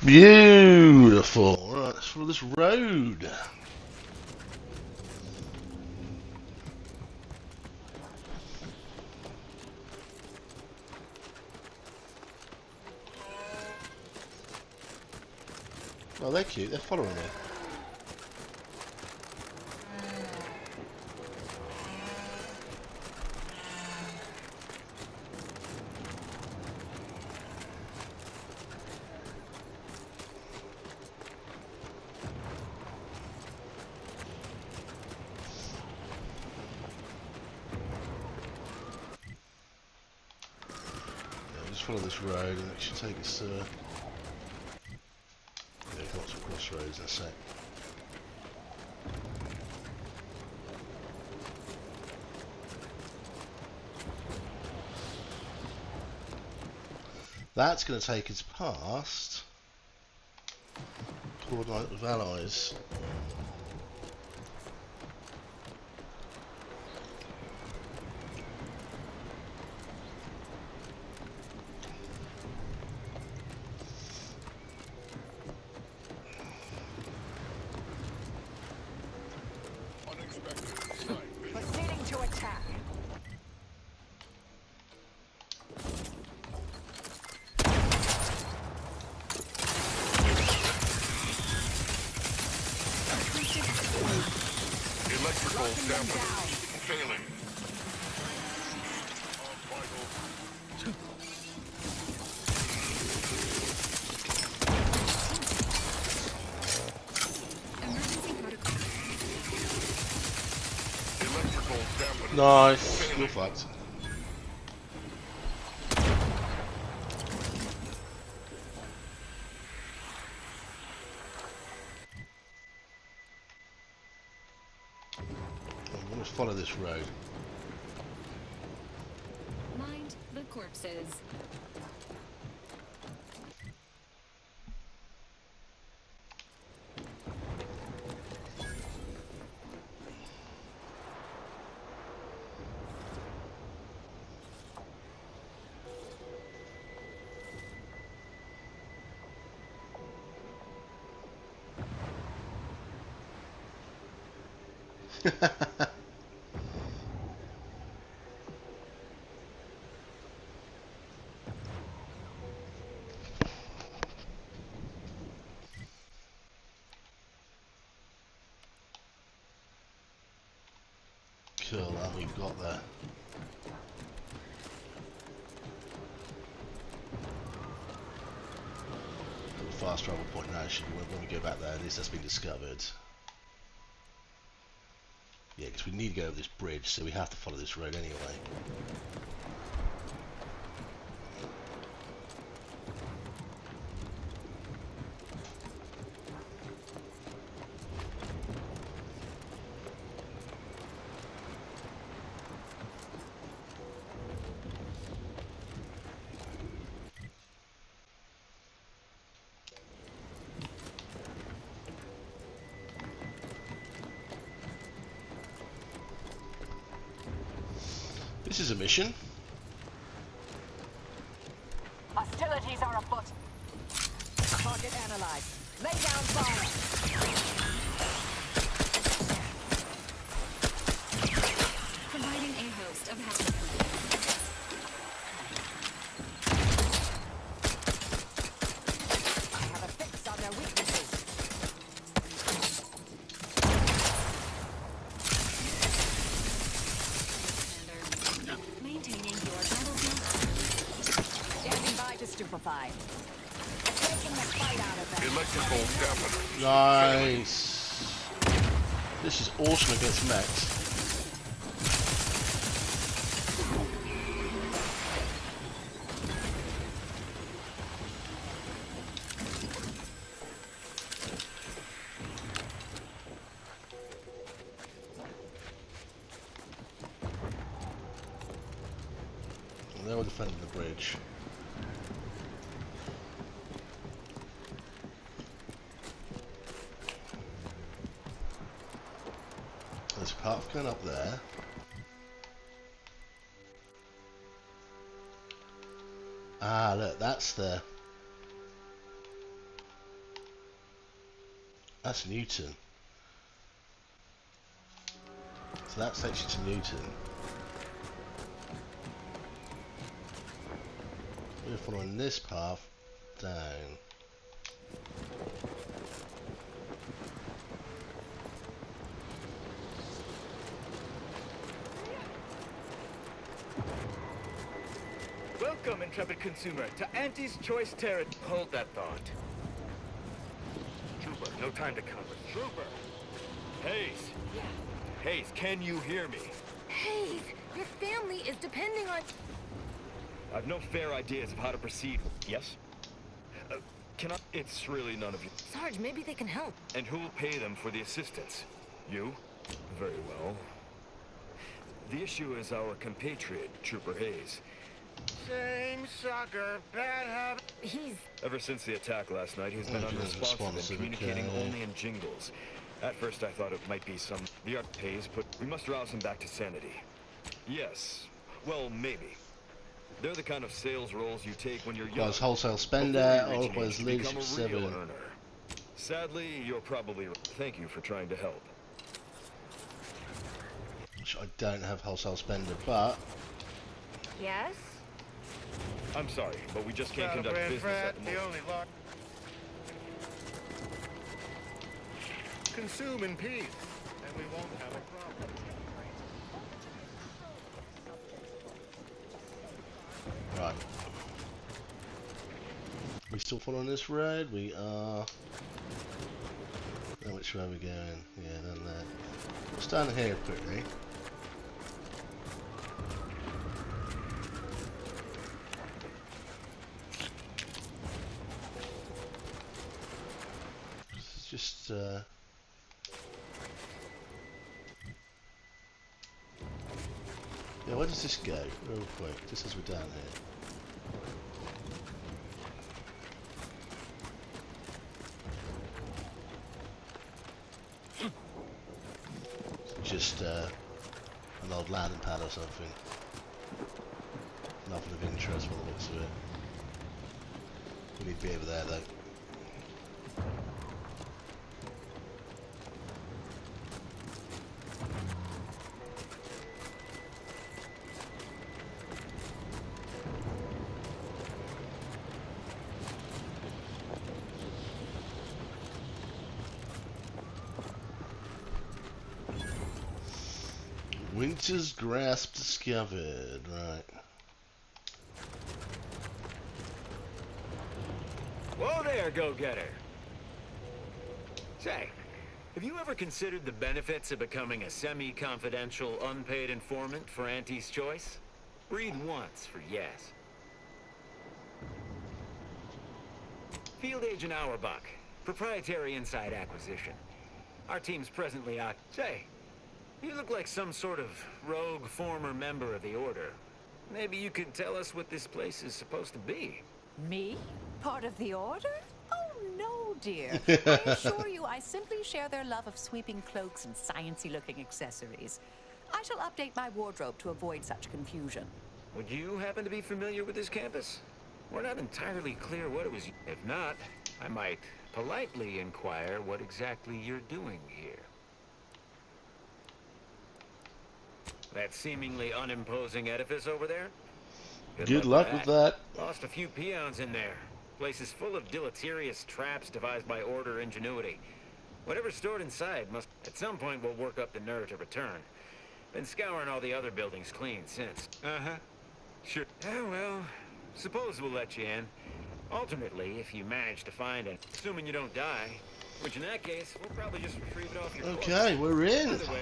Beautiful. Right, let's follow this road. Oh, they're cute. They're following me. Just follow this road and it should take us to lots of crossroads in a sec. That's going to take us past Coordinate of Allies. Proceeding to attack. Electrical dampener failing. Electrical dampener. Nice. You're fucked. I'm going to follow this road. Mind the corpses. Cool, that we've got there. The fast travel point now should be when we go back there, at least that's been discovered. Yeah, because we need to go over this bridge, so we have to follow this road anyway. This is a mission. Hostilities are afoot. Target analyzed. Lay down fire. Providing a host of hazard. I have a fix on their weaknesses. Maintaining your battlefield. Standing by to stupefy. Taking the fight out of them. Electrical dampener. Nice. This is awesome against mechs. And they were defending the bridge. There's a path going up there. Ah, look, that's the That's Newton. So that takes you to Newton. We're following this path down. Welcome, intrepid consumer, to Auntie's Choice Territory. Hold that thought. Trooper, no time to converse. Trooper! Hayes! Yeah. Hayes, can you hear me? Hayes, your family is depending on... I've no fair ideas of how to proceed. Yes? Can I... It's really none of you. Sarge, maybe they can help. And who'll pay them for the assistance? You? Very well. The issue is our compatriot, Trooper Hayes. Same sucker, bad habit. He's... Ever since the attack last night, he's been unresponsive and communicating only in jingles. At first, I thought it might be some... The art Hayes put... We must rouse him back to sanity. Yes. Well, maybe. They're the kind of sales roles you take when you're young. Was wholesale spender, or was leadership become a real 7. earner. Sadly, you're probably... Thank you for trying to help. Which I don't have wholesale spender, but... Yes? I'm sorry, but we just can't conduct business at the moment. Consume in peace, and we won't have a problem. Right. We still following this road? We are... Now which way are we going? Yeah, down there. Let's down here quickly. Just yeah, where does this go? Real quick, just as we're down here. Just an old landing pad or something. Nothing of interest by the looks of it. We need to be over there though. Winter's Grasp discovered, right. Whoa there, go-getter. Say, have you ever considered the benefits of becoming a semi-confidential, unpaid informant for Auntie's Choice? Read once for yes. Field Agent Auerbach, proprietary inside acquisition. Our team's presently Say, you look like some sort of rogue former member of the Order. Maybe you could tell us what this place is supposed to be. Me? Part of the Order? Oh, no, dear. I assure you, I simply share their love of sweeping cloaks and sciencey-looking accessories. I shall update my wardrobe to avoid such confusion. Would you happen to be familiar with this campus? We're not entirely clear what it was. If not, I might politely inquire what exactly you're doing here. That seemingly unimposing edifice over there? Good luck with that. Lost a few peons in there. Place is full of deleterious traps devised by Order ingenuity. Whatever's stored inside must... At some point we'll work up the nerve to return. Been scouring all the other buildings clean since. Uh-huh. Sure. Oh, well, suppose we'll let you in. Alternately, if you manage to find it, assuming you don't die, which in that case, we'll probably just retrieve it off your Okay, we're in. Either way.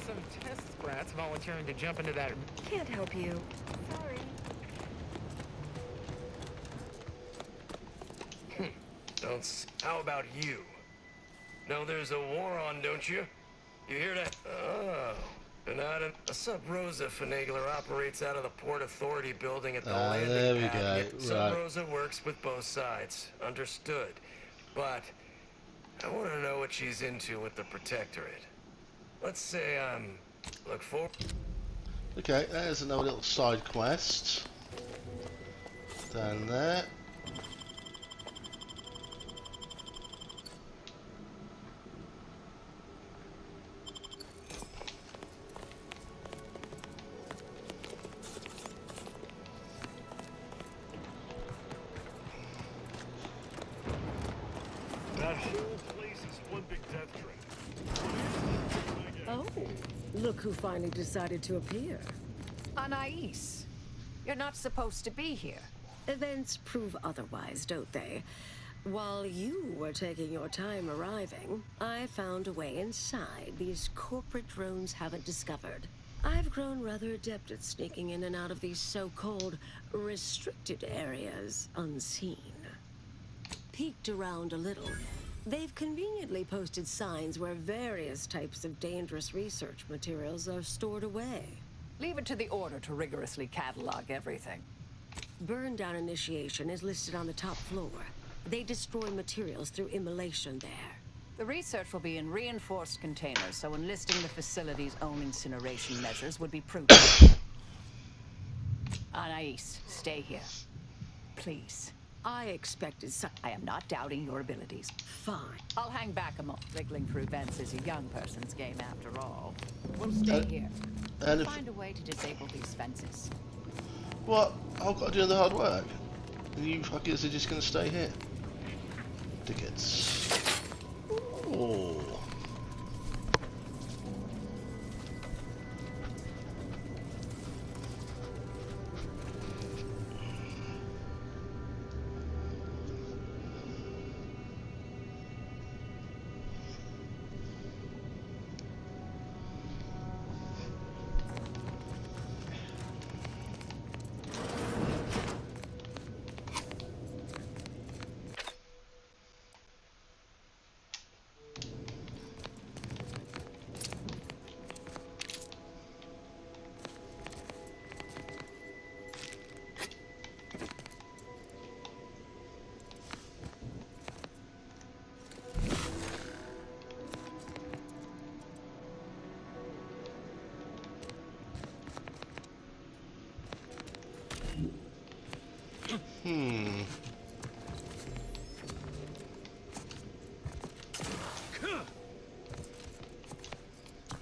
Some test sprats volunteering to jump into that. Can't help you. Sorry. How about you? Know there's a war on, don't you? You hear that? Oh, Bernard, a Sub Rosa finagler operates out of the Port Authority building at the there we landing pad. go. Sub Right. Rosa works with both sides. Understood. But I want to know what she's into with the Protectorate. Let's say I'm look forward. Okay, there's another little side quest. Down there. That whole place is one big death trap. Oh, look who finally decided to appear. Anais, you're not supposed to be here. Events prove otherwise, don't they? While you were taking your time arriving, I found a way inside these corporate drones haven't discovered. I've grown rather adept at sneaking in and out of these so-called restricted areas unseen. Peeked around a little. They've conveniently posted signs where various types of dangerous research materials are stored away. Leave it to the Order to rigorously catalog everything. Burn down initiation is listed on the top floor. They destroy materials through immolation there. The research will be in reinforced containers, so enlisting the facility's own incineration measures would be prudent. Anais, stay here. Please. I expected I am not doubting your abilities. Fine. I'll hang back a moment. Wriggling through vents is a young person's game after all. We'll stay here. And Find a way to disable these fences. What? I've got to do the hard work. And you fuckers are just going to stay here. Tickets. Oh.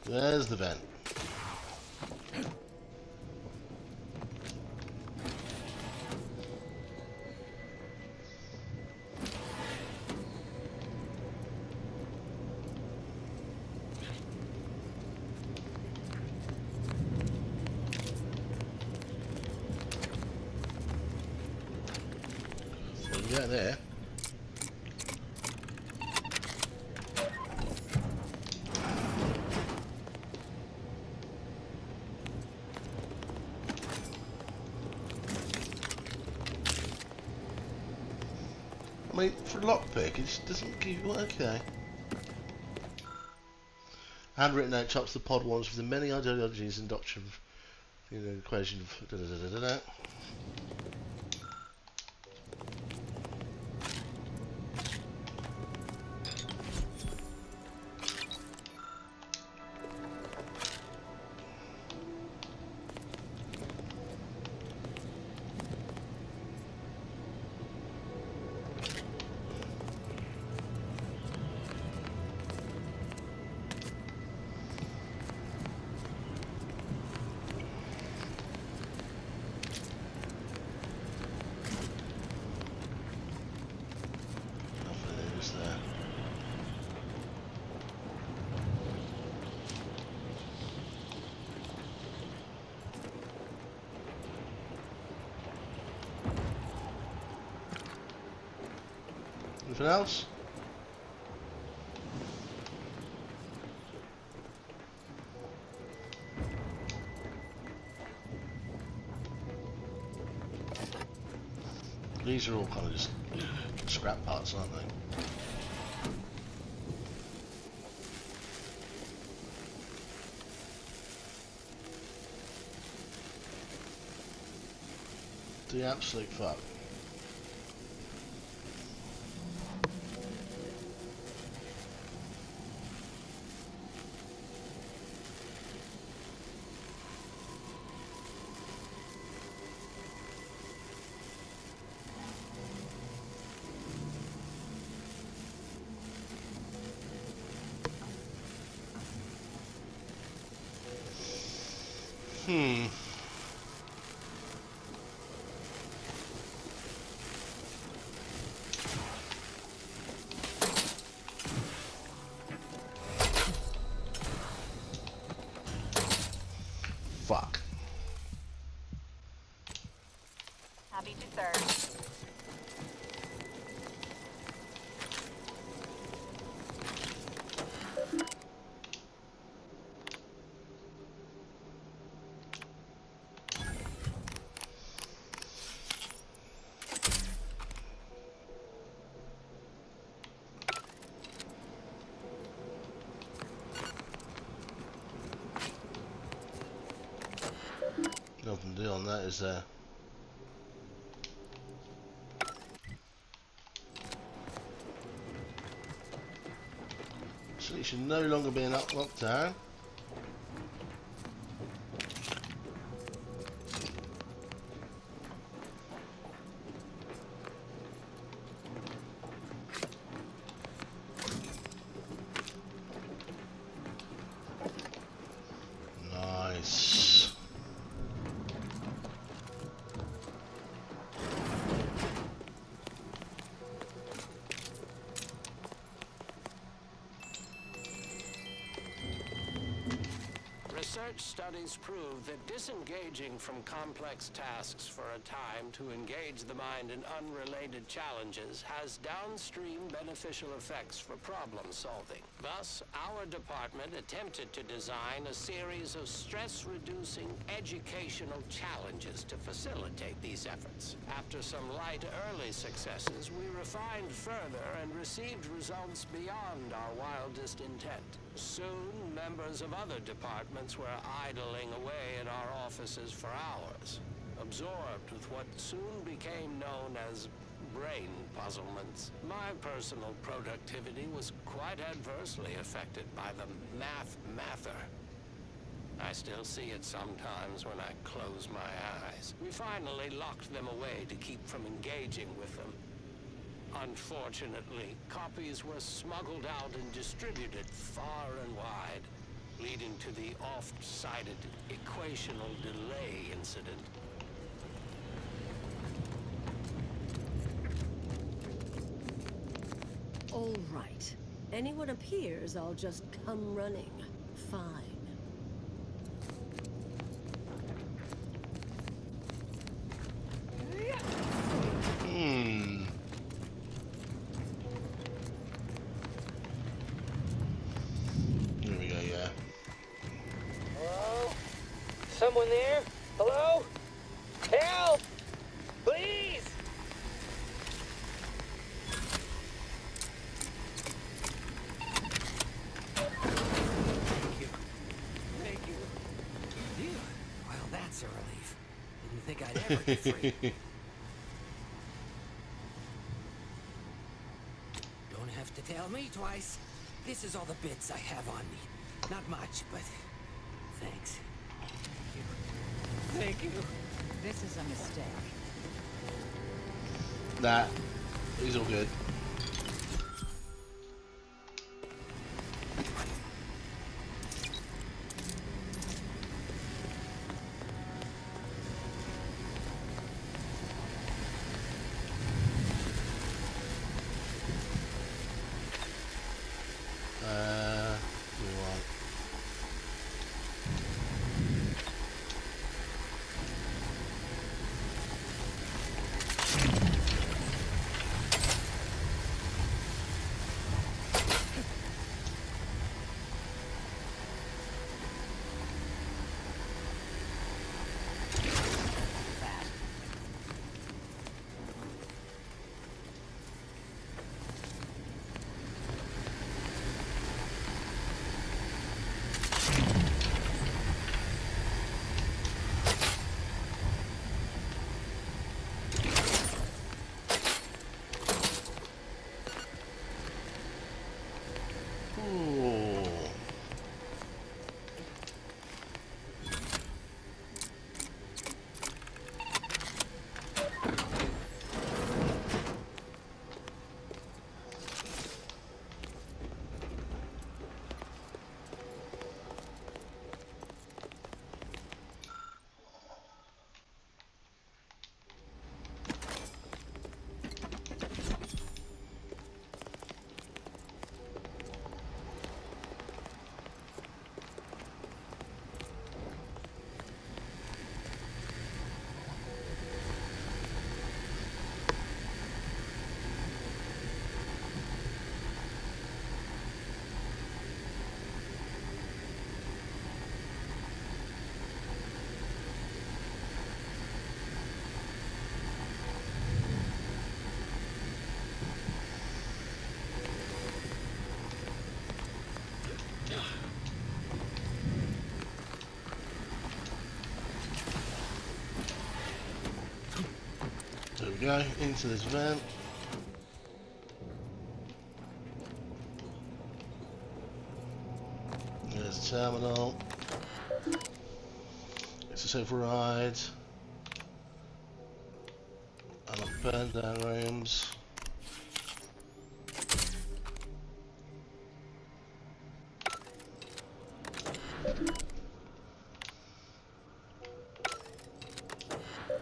There's the vent. So we get there. I mean, for lockpick, it just doesn't give you... Okay. Handwritten out chops the pod ones with the many ideologies and doctrine of... You know, equation of... Da-da-da-da-da-da. Anything else? These are all kind of just scrap parts, aren't they? The absolute fuck. Fuck. Happy to serve. Nothing to do on that, is there? So it should no longer be an lockdown. Nice. Research studies prove that disengaging from complex tasks for a time to engage the mind in unrelated challenges has downstream beneficial effects for problem solving. Thus, our department attempted to design a series of stress-reducing educational challenges to facilitate these efforts. After some light early successes, we refined further and received results beyond our wildest intent. Soon, members of other departments were idling away at our offices for hours, absorbed with what soon became known as brain puzzlements. My personal productivity was quite adversely affected by the mather. I still see it sometimes when I close my eyes. We finally locked them away to keep from engaging with them. Unfortunately, copies were smuggled out and distributed far and wide, leading to the oft-cited equational delay incident. All right. Anyone appears, I'll just come running. Fine. Here we go, yeah. Hello? Someone there? Hello? Help! Please! Thank you. Phew. Well, that's a relief. Didn't think I'd ever get free. Don't have to tell me twice. This is all the bits I have on me. Not much, but thanks. Thank you. This is a mistake. Nah, he's all good. We want. Ooh. There we go, into this vent. There's the terminal. It's a override. And up burn down rooms.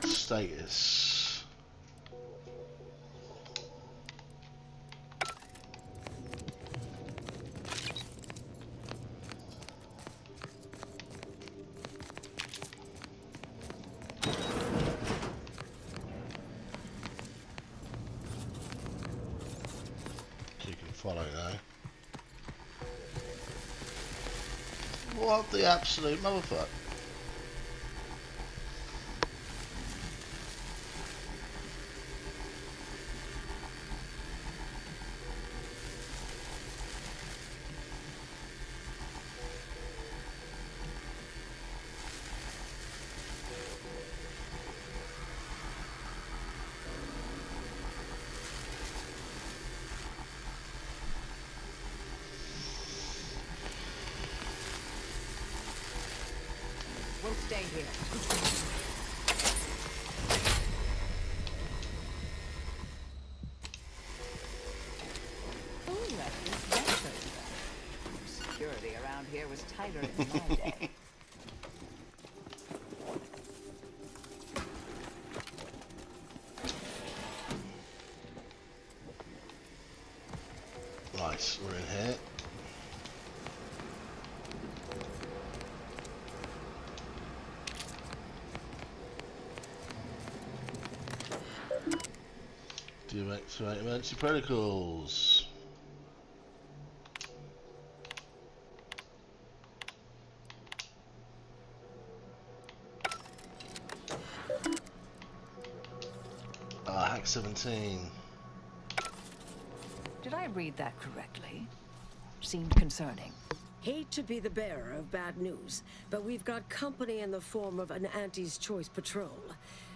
Status. You can follow now. What the absolute motherfucker? We'll stay here. Ooh, that is better. Security around here was tighter in my day. Nice, we're in here. Deactivate emergency protocols. Hack 17. Did I read that correctly? Seemed concerning. Hate to be the bearer of bad news, but we've got company in the form of an Auntie's Choice patrol.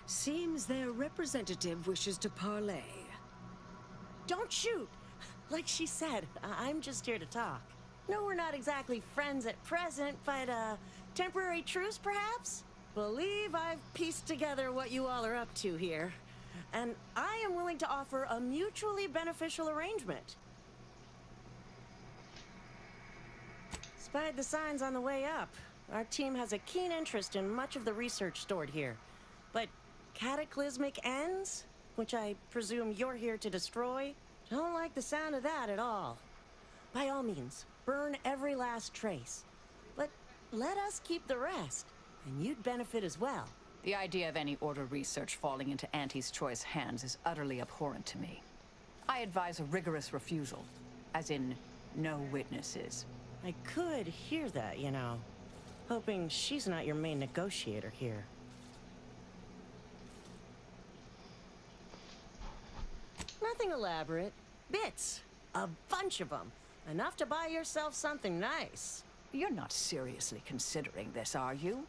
Seems their representative wishes to parley. Don't shoot! Like she said, I'm just here to talk. No, we're not exactly friends at present, but, temporary truce, perhaps? Believe I've pieced together what you all are up to here. And I am willing to offer a mutually beneficial arrangement. Spied the signs on the way up. Our team has a keen interest in much of the research stored here. But cataclysmic ends, which I presume you're here to destroy, don't like the sound of that at all. By all means, burn every last trace. But let us keep the rest, and you'd benefit as well. The idea of any Order research falling into Auntie's Choice hands is utterly abhorrent to me. I advise a rigorous refusal, as in no witnesses. I could hear that, you know. Hoping she's not your main negotiator here. Nothing elaborate. Bits. A bunch of them. Enough to buy yourself something nice. You're not seriously considering this, are you?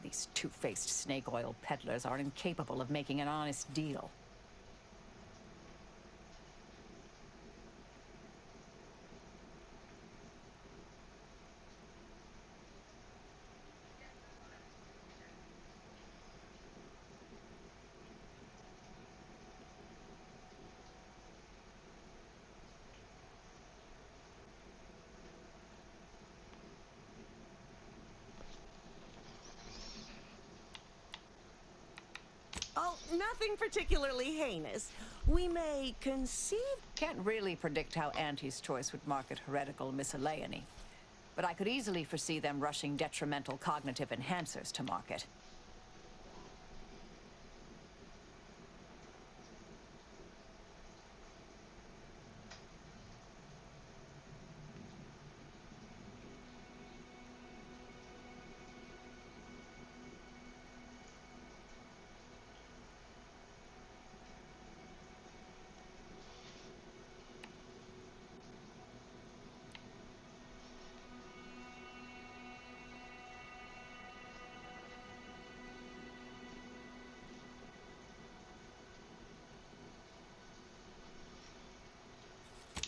These two-faced snake oil peddlers are incapable of making an honest deal. nothing particularly heinous. We may conceive... Can't really predict how Auntie's Choice would market heretical miscellany. But I could easily foresee them rushing detrimental cognitive enhancers to market.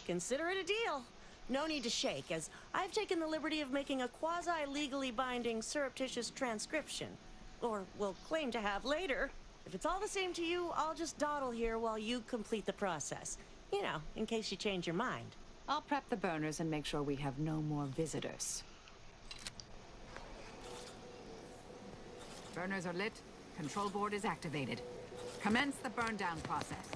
Consider it a deal. No need to shake, as I've taken the liberty of making a quasi-legally binding surreptitious transcription. Or will claim to have later. If it's all the same to you, I'll just dawdle here while you complete the process. You know, in case you change your mind. I'll prep the burners and make sure we have no more visitors. Burners are lit. Control board is activated. Commence the burn down process.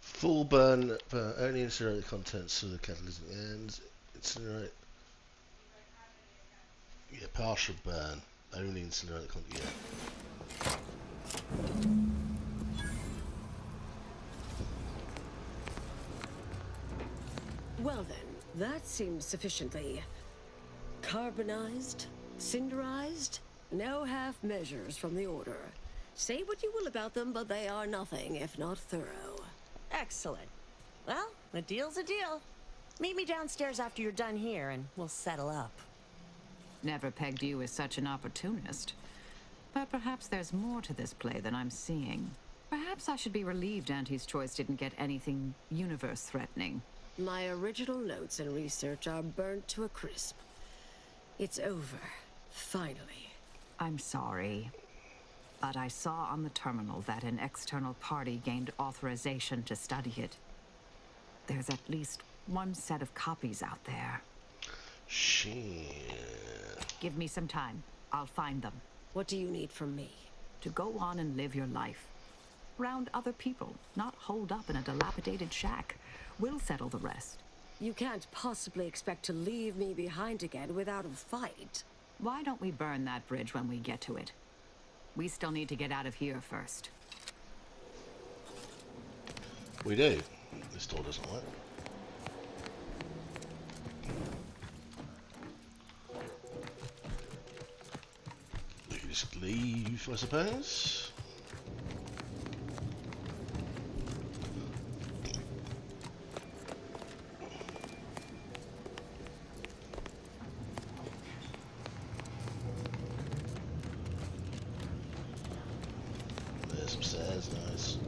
Full burn, but only incinerate the contents of the catalyst and incinerate. Yeah, partial burn, only incinerate the contents. Yeah. Well then, that seems sufficiently carbonized, cinderized. No half measures from the Order. Say what you will about them, but they are nothing if not thorough. Excellent. Well, a deal's a deal. Meet me downstairs after you're done here, and we'll settle up. Never pegged you as such an opportunist. But perhaps there's more to this play than I'm seeing. Perhaps I should be relieved Auntie's Choice didn't get anything universe-threatening. My original notes and research are burnt to a crisp. It's over. Finally. I'm sorry. But I saw on the terminal that an external party gained authorization to study it. There's at least one set of copies out there. Shit. Give me some time. I'll find them. What do you need from me? To go on and live your life. Round other people, not holed up in a dilapidated shack. We'll settle the rest. You can't possibly expect to leave me behind again without a fight. Why don't we burn that bridge when we get to it? We still need to get out of here first. We do. This door doesn't work. We can just leave, I suppose. There's some stairs, nice.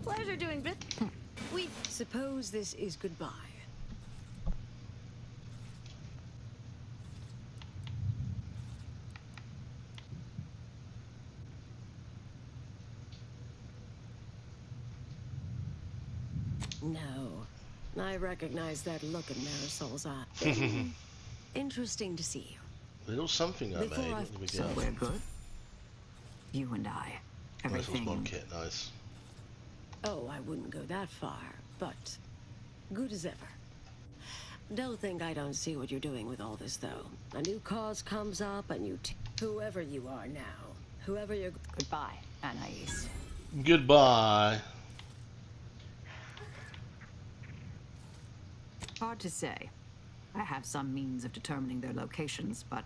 Pleasure doing bit. We suppose this is goodbye. No. I recognize that look in Marisol's eye. Interesting to see you. Little something I made. What did we So get? we're good? You and I. Everything. Marisol's mod kit, nice. Oh, I wouldn't go that far, but good as ever. Don't think I don't see what you're doing with all this, though. A new cause comes up, and whoever you are now, whoever you're... Goodbye, Anais. Goodbye. Hard to say. I have some means of determining their locations, but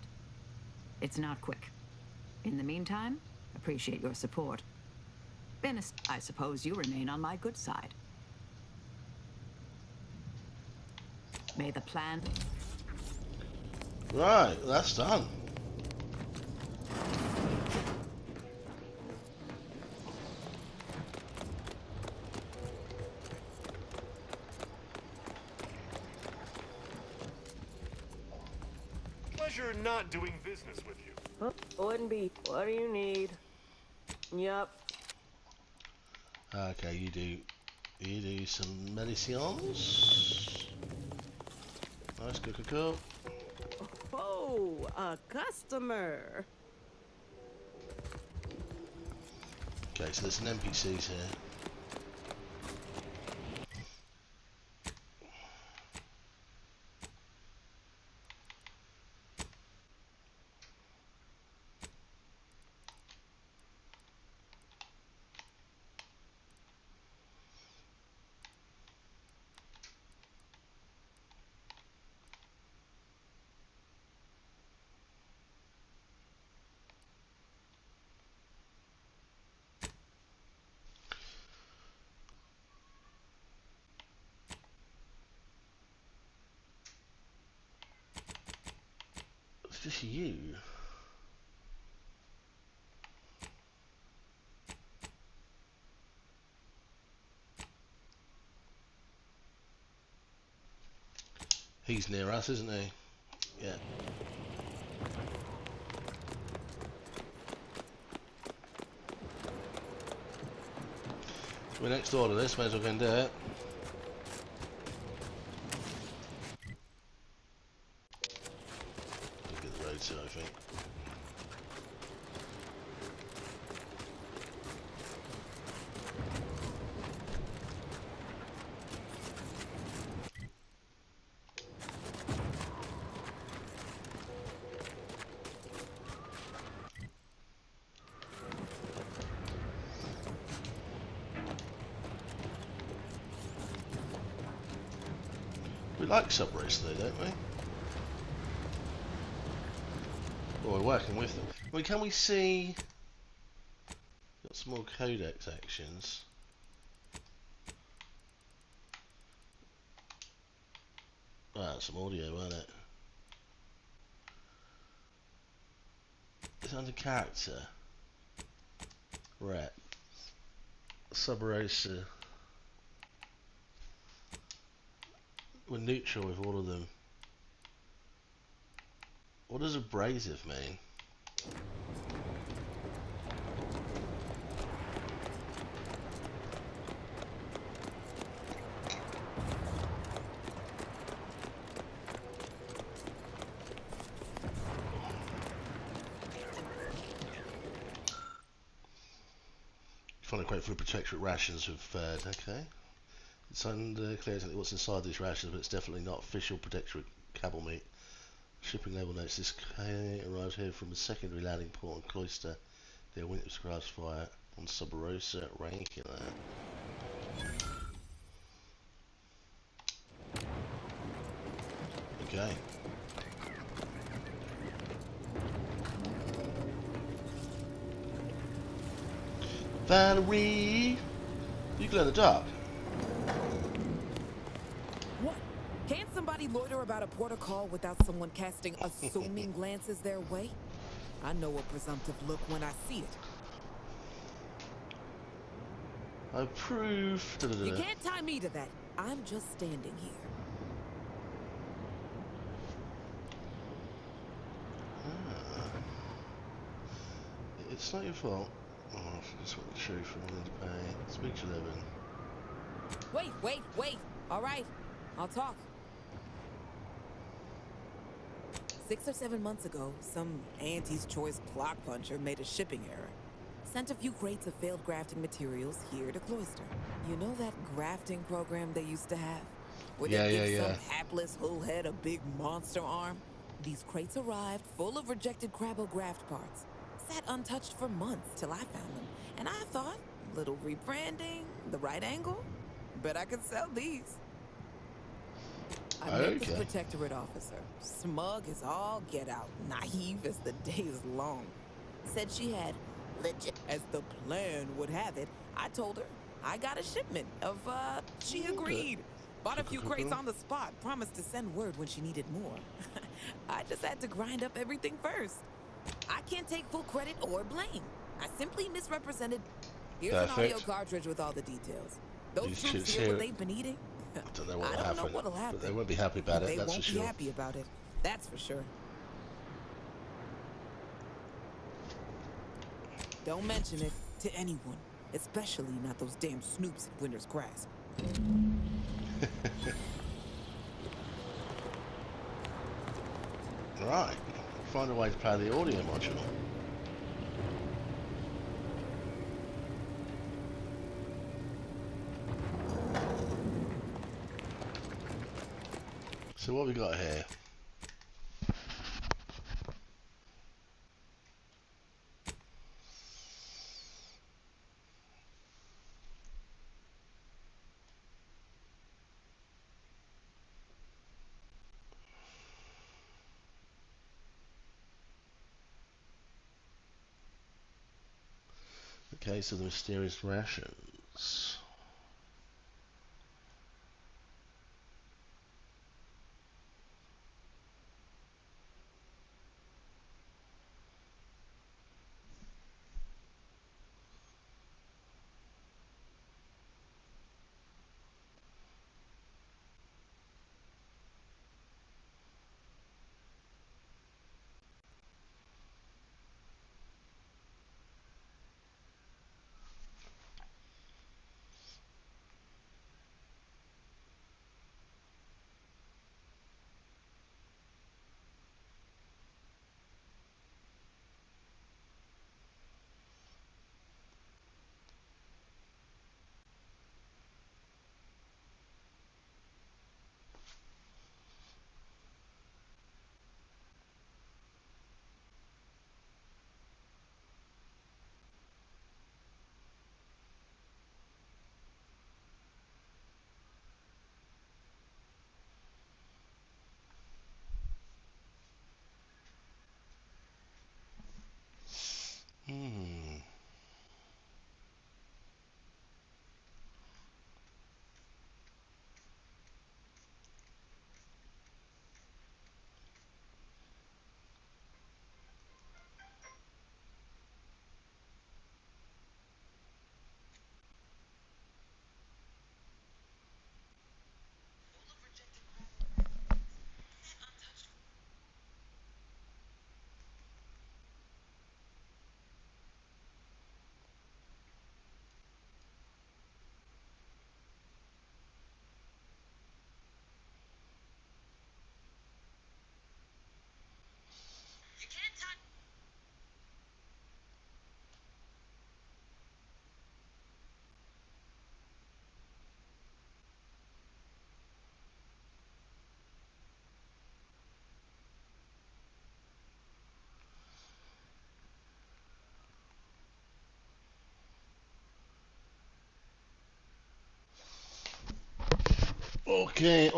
it's not quick. In the meantime, appreciate your support. Bennis, I suppose you remain on my good side. May the plan... Right, that's done. Pleasure not doing business with you. Wouldn't be. What do you need? Yup. Okay, you do some medicines. Nice, cool. Oh, a customer. Okay, so there's some NPCs here. Is this you? He's near us, isn't he? Yeah. We're next door to this, may as well go and do it. Look at the road too, I think. We like Subrace though, don't we? Well, we're working with them. I mean, can we see... Got some more codex actions. Ah, some audio, wasn't it? It's under character. Right. Subrace. We're neutral with all of them. What does abrasive mean? Find a crate full of Protectorate rations with fed. Okay. It's unclear exactly what's inside these rations, but it's definitely not official Protectorate cabal meat. Shipping label notes this arrived here from a secondary landing port on Cloister. Their winter grass fire on Subarosa Rancula. Okay. Valerie! You glow in the dark. What? Can't somebody loiter about a protocol without someone casting assuming glances their way? I know a presumptive look when I see it. I approve. You can't tie me to that. I'm just standing here. It's not your fault. Oh, I just want the truth and willing to pay. Speak to 11. Wait. All right, I'll talk. 6 or 7 months ago, some Auntie's Choice clock puncher made a shipping error. Sent a few crates of failed grafting materials here to Cloister. You know that grafting program they used to have? Where they give some hapless hullhead a big monster arm? These crates arrived full of rejected Crabograft parts. Sat untouched for months till I found them. And I thought, little rebranding, the right angle? Bet I could sell these. I met this Protectorate officer. Smug as all get out. Naive as the day is long. Said she had legit. As the plan would have it, I told her I got a shipment of, she agreed. Bought a few crates on the spot. Promised to send word when she needed more. I just had to grind up everything first. I can't take full credit or blame. I simply misrepresented. Here's an audio cartridge with all the details. Those troops hear what they've been eating. I don't know what'll happen. But they won't be happy about it, that's for sure. They won't be happy about it. That's for sure. Don't mention it to anyone. Especially not those damn snoops at Winter's Grasp. Right. Find a way to play the audio module. So what we got here? Okay, so the mysterious rations.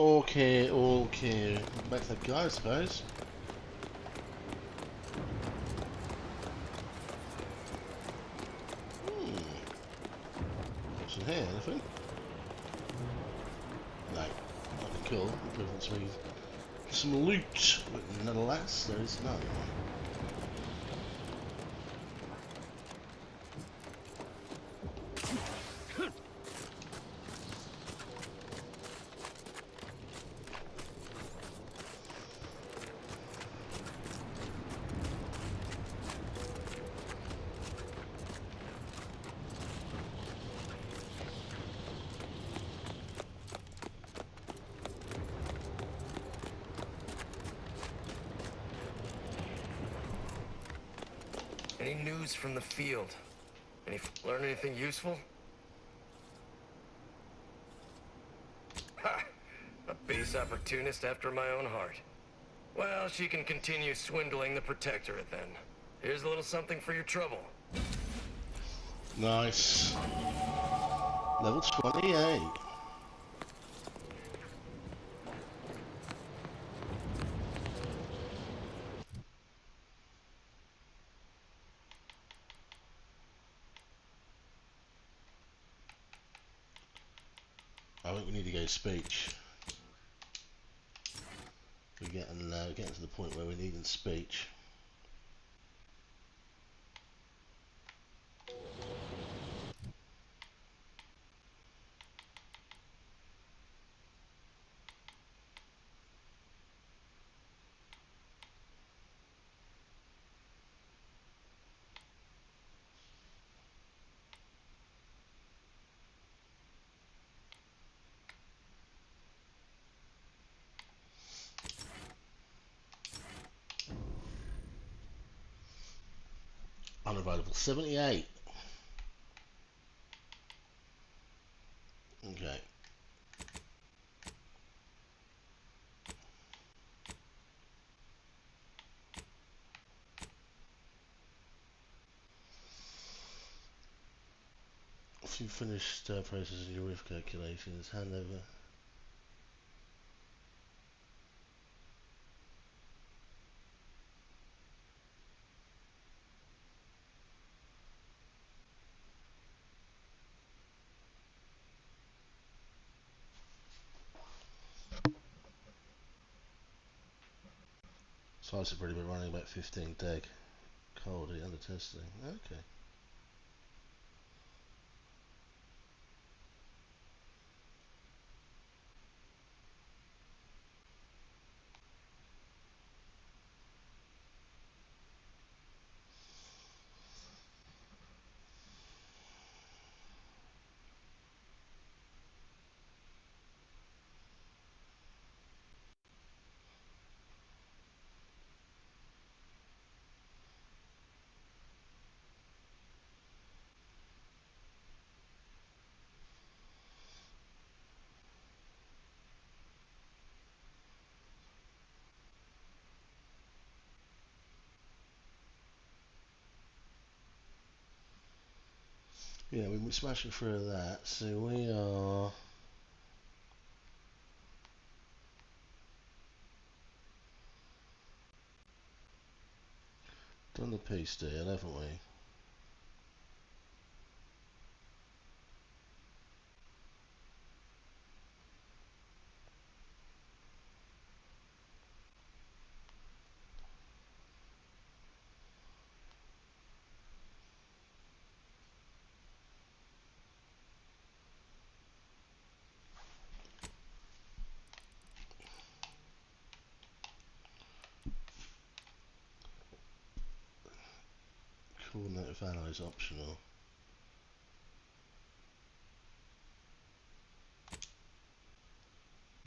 Okay. Back to the guy, I suppose. What's in here? Anything? No. Nothing cool. Equivalent to some loot, but nonetheless, there is none. Any news from the field? Learn anything useful? Ha! A base opportunist after my own heart. Well, she can continue swindling the Protectorate then. Here's a little something for your trouble. Nice. Level 28. I think we need to go speech. We're getting to the point where we're needing speech. Unavailable. 78. Okay. If you finish processing your risk calculations, hand over. So I've already been running about 15 deg cold under testing. Okay. Yeah, we're smashing through that, so we are done the peace deal, haven't we? Coordinate of allies optional.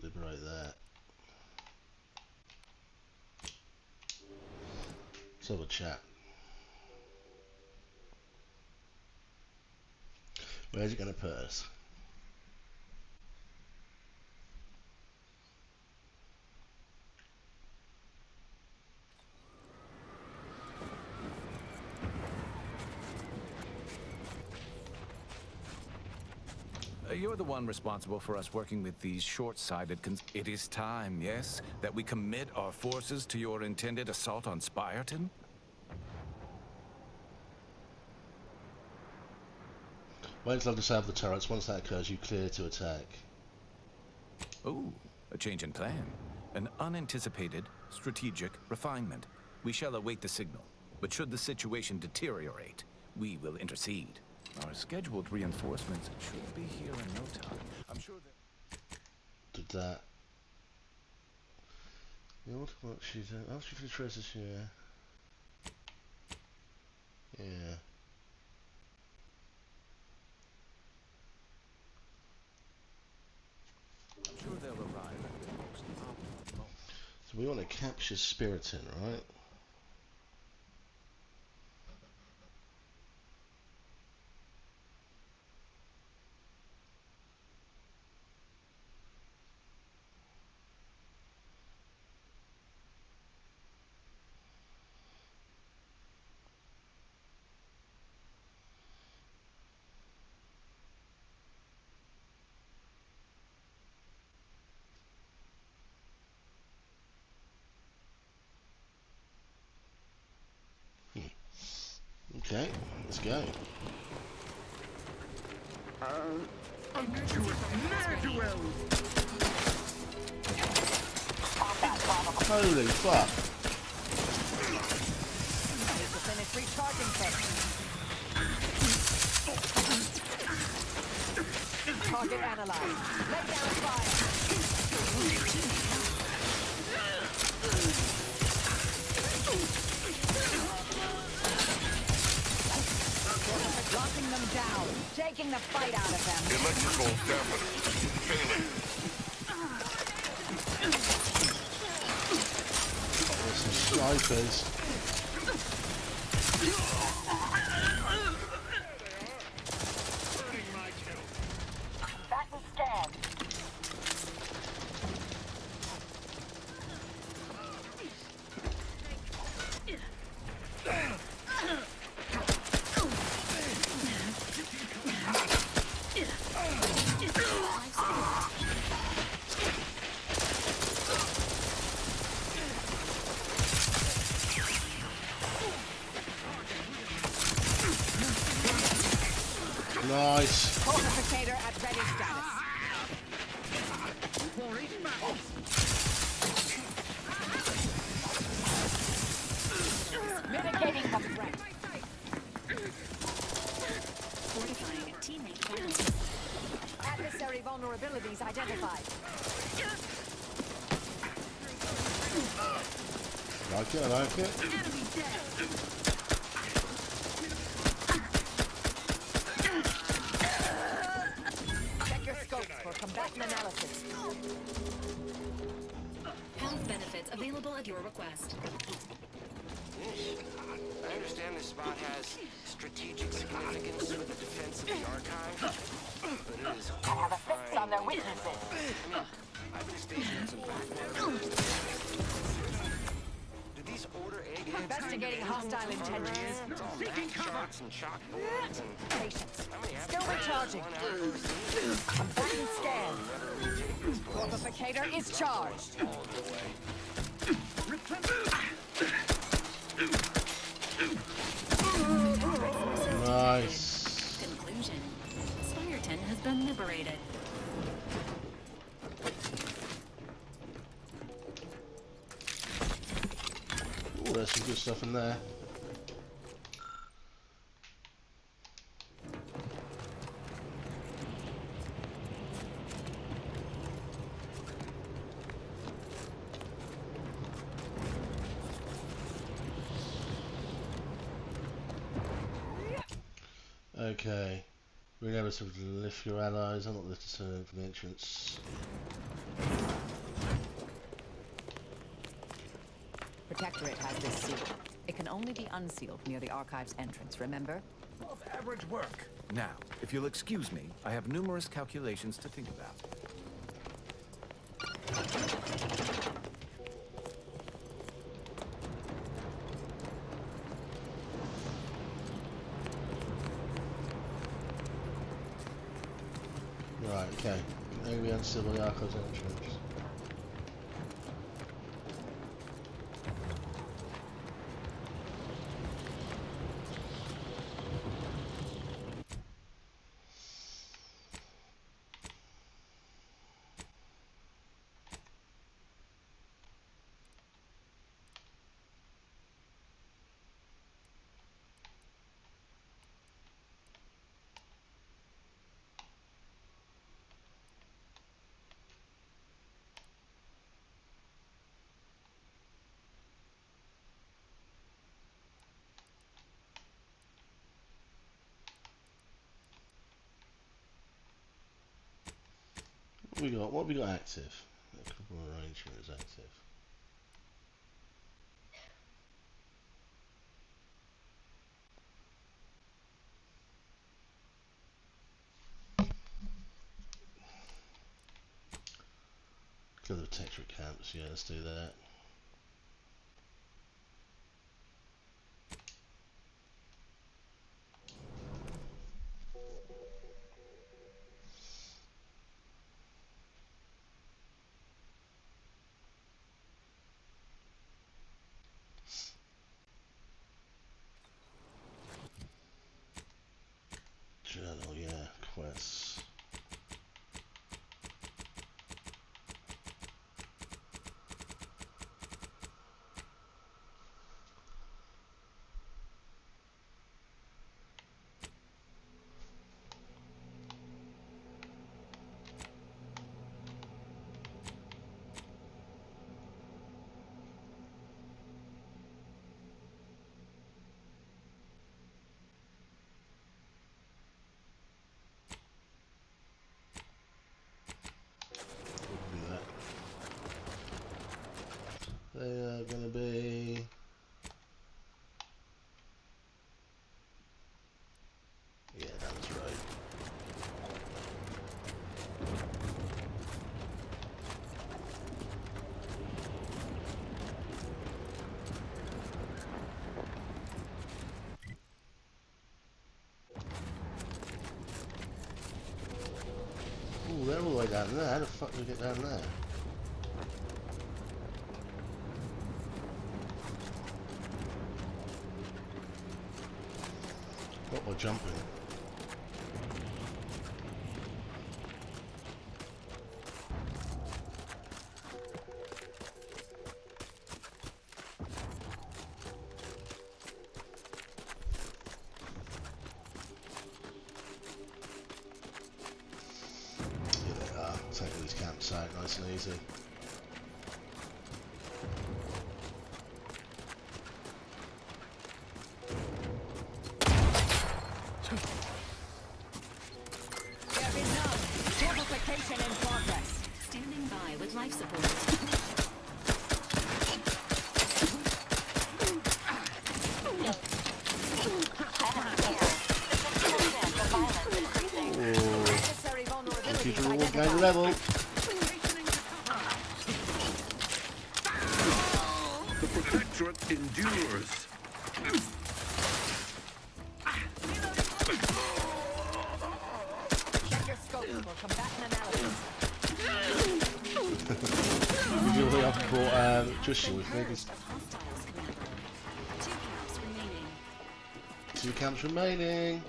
Liberate that. Let's have a chat. Where's it going to put us? You're the one responsible for us working with these short-sighted It is time, yes, that we commit our forces to your intended assault on Spyreton? Wait until I've disabled the turrets. Once that occurs, you clear to attack. Ooh, a change in plan. An unanticipated, strategic refinement. We shall await the signal, but should the situation deteriorate, we will intercede. Our scheduled reinforcements should be here in no time. I'm sure that... Did that. You know what she's doing? Ask you for the treasures here. Yeah. I'm sure they'll arrive at the most optimal moment. So we want to capture Spyreton, right? Okay, let's go. I need you as a ne'er-do-well. Holy fuck. Need to finish recharging things. Target analyzed. Lay down fire. Locking them down, taking the fight out of them. Electrical damage. Failing. There's some snipers. Nice. Fortificator at ready status. Mitigating the threat. Fortifying teammate balance. Adversary vulnerabilities identified. Like it, I like it. Check your scopes for combatant analysis. Health benefits available at your request. I understand this spot has strategic significance for the defense of the archive, but it is horrifying. On their weaknesses. I mean, I've been stationed at some backwaters. Do these order eggheads Investigating hostile intentions. Seeking cover. And chalkboards and Patience. how many Still recharging. Combatant scan. Fortificator is charged. Nice. Conclusion. Spireton has been liberated. Ooh, there's some good stuff in there. Okay. Remember to lift your allies. I'm not lifting from the entrance. Protectorate has this seal. It can only be unsealed near the archive's entrance, remember? Above average work. Now, if you'll excuse me, I have numerous calculations to think about. Right, okay. Maybe unseal the archive's entrance. What have we got active? A couple of arrangement is active. Go to the Protectorate camps, yeah, let's do that. Journal, yeah, quests. They are going to be yeah, that's right. Ooh, they're all the way down there. How the fuck do we get down there? What we're jumping. out nice and easy. There is none. Amplification in progress. Standing by with life support. Computer will gain level. The Protectorate endures. Check your scope for combatant analysis. Would you really have brought Tristan with me? There's two camps remaining.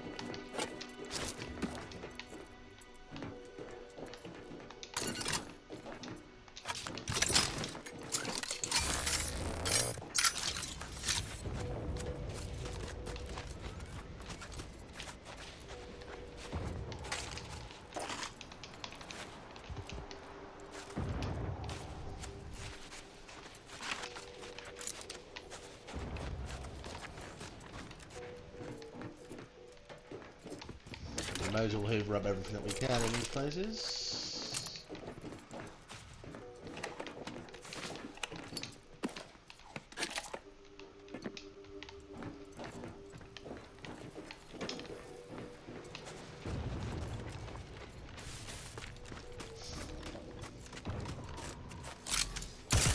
May as well hoover up everything that we can in these places.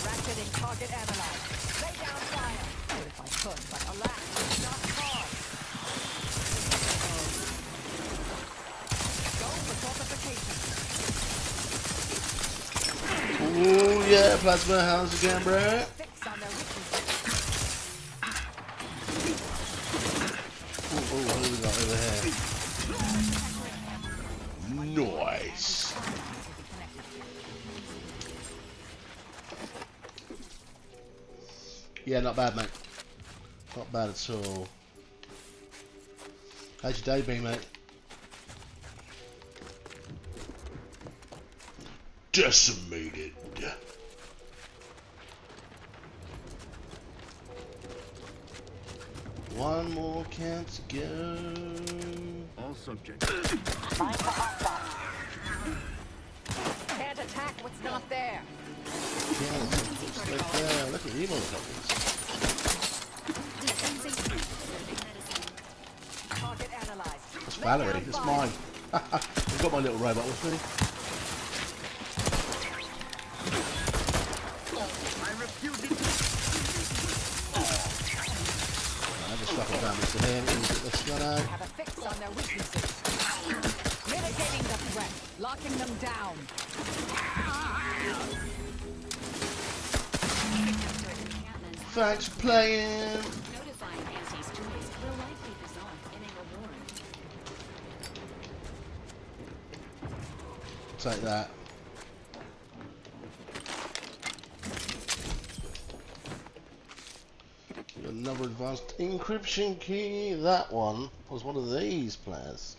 Ratcheting target analyzed. Lay down fire. I would if I could, but alas, it's not hard. Ooh, yeah, plasma house again, bro. Ooh, what do we got over here? Nice. Yeah, not bad, mate. Not bad at all. How's your day been, mate? Decimated. One more camp to go. All subjects. Can't attack what's not there. Look at these motherfuckers. Target analyzed. That's Valerie, it's mine. I've got my little robot with me. Damage to him. Let's go now. Have a fix on their weaknesses. Mitigating the threat. Locking them down. Thanks for playing. Notifying antis choice will likely result in a reward. Take that. Another advanced encryption key. That one was one of these players.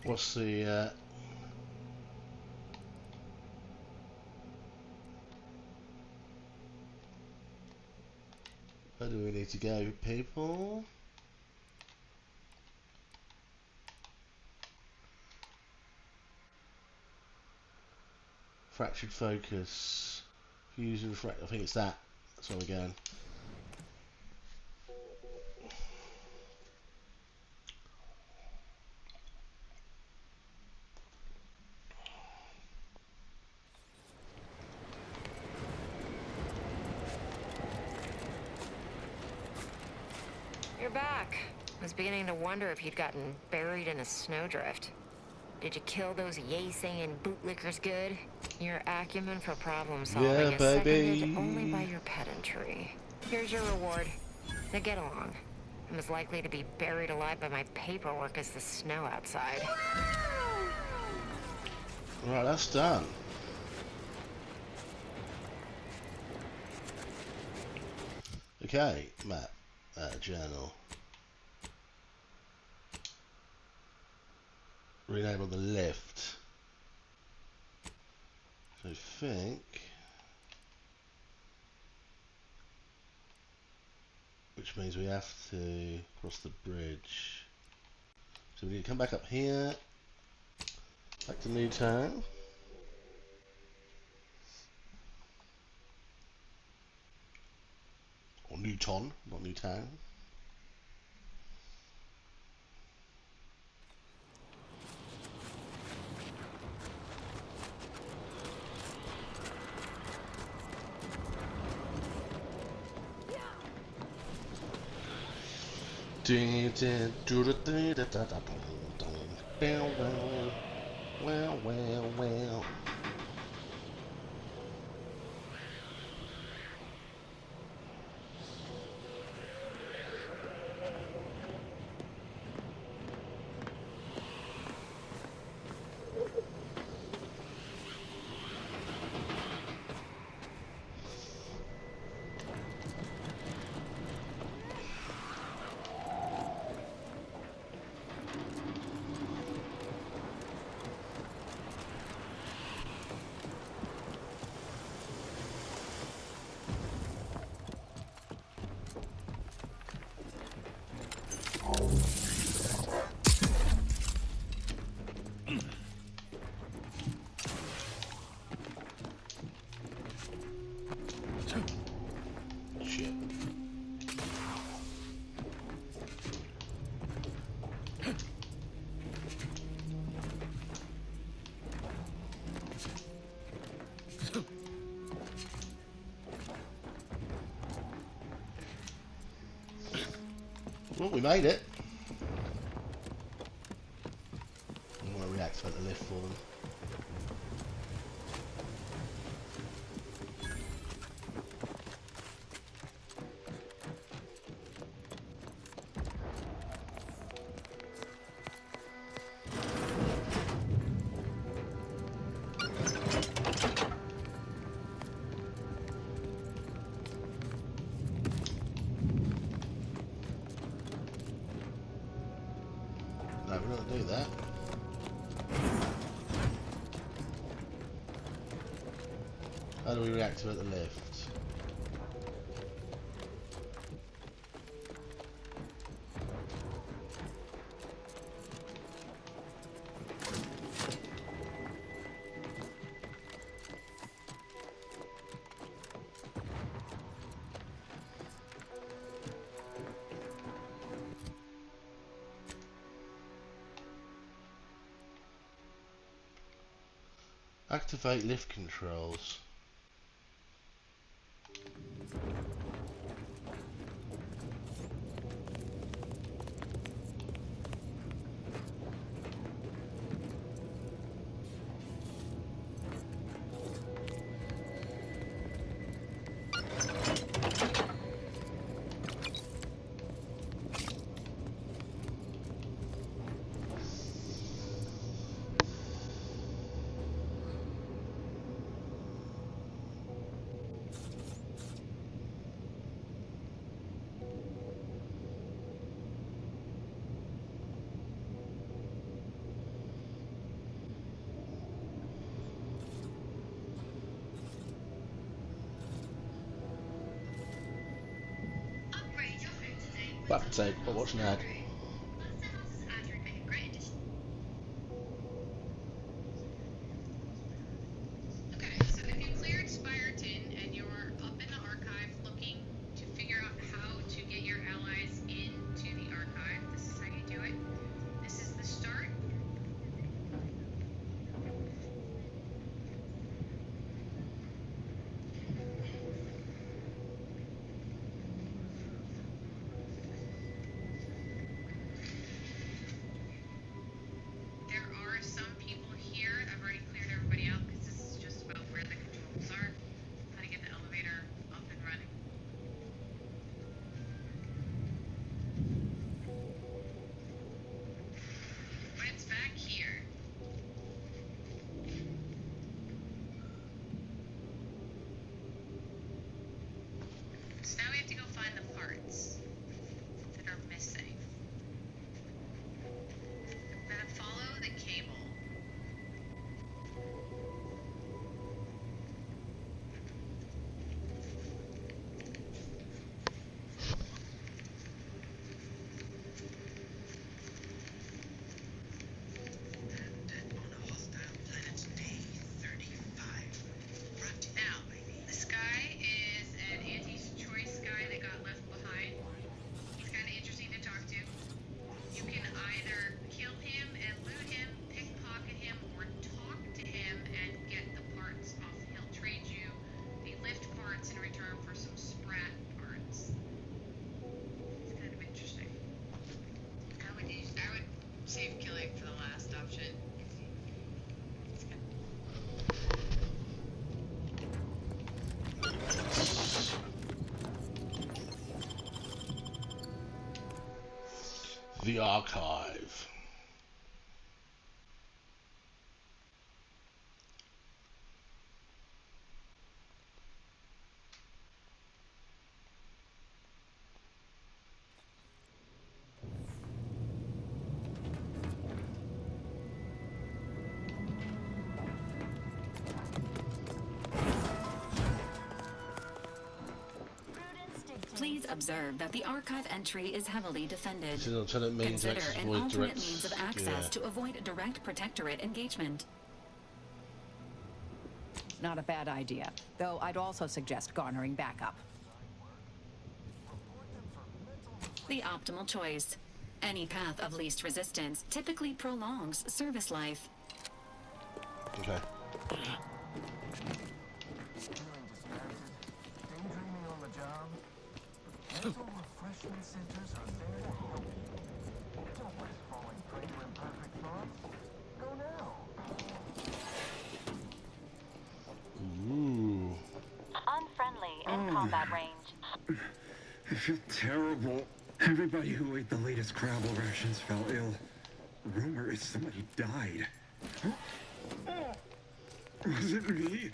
What's the where do we need to go, people? Fractured focus. Fuse and refract. I think it's that. That's where we're going. You're back. I was beginning to wonder if you'd gotten buried in a snowdrift. Did you kill those yay-saying bootlickers good? Your acumen for problem solving Yeah, is baby. seconded only by your pedantry. Here's your reward. Now get along. I'm as likely to be buried alive by my paperwork as the snow outside. Right, that's done. Okay, map, journal. Rename on the left. So I think, which means we have to cross the bridge. So we need to come back up here, back to Newtown. Or Newton, not Newtown. Well. Shit. Well, we made it. I'm going to reactivate the lift for them. No, we're not going to do that. How do we reactivate the lift? Activate lift controls. Fuck's sake, but what's an ad? missing. Follow the cable. Now, this guy is an Auntie's Choice guy that got left behind. He's kind of interesting to talk to. You can either kill him and loot him, pickpocket him, or talk to him and get the parts off. He'll trade you the lift parts in return for some sprat parts. It's kind of interesting. I would save killing for the last option. The archive. Please observe that the archive entry is heavily defended. So Lieutenant means Consider an avoid alternate direct- means of access to avoid direct Protectorate engagement. Not a bad idea, though I'd also suggest garnering backup. The optimal choice. Any path of least resistance typically prolongs service life. Okay. Refreshment centers are there to help you. Don't risk falling prey to imperfect thoughts. Go now. Ooh. Unfriendly in combat range. I feel terrible. Everybody who ate the latest Crabble rations fell ill. Rumor is somebody died. Was it me?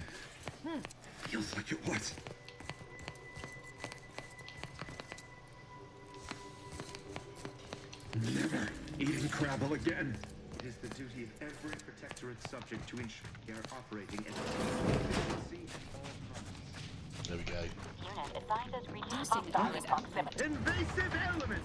Feels like it was. Never eating Crabble again. It is the duty of every Protectorate subject to ensure they are operating at efficiency at all times. There we go. Unit assigned as reducing hostile proximity. Invasive elements!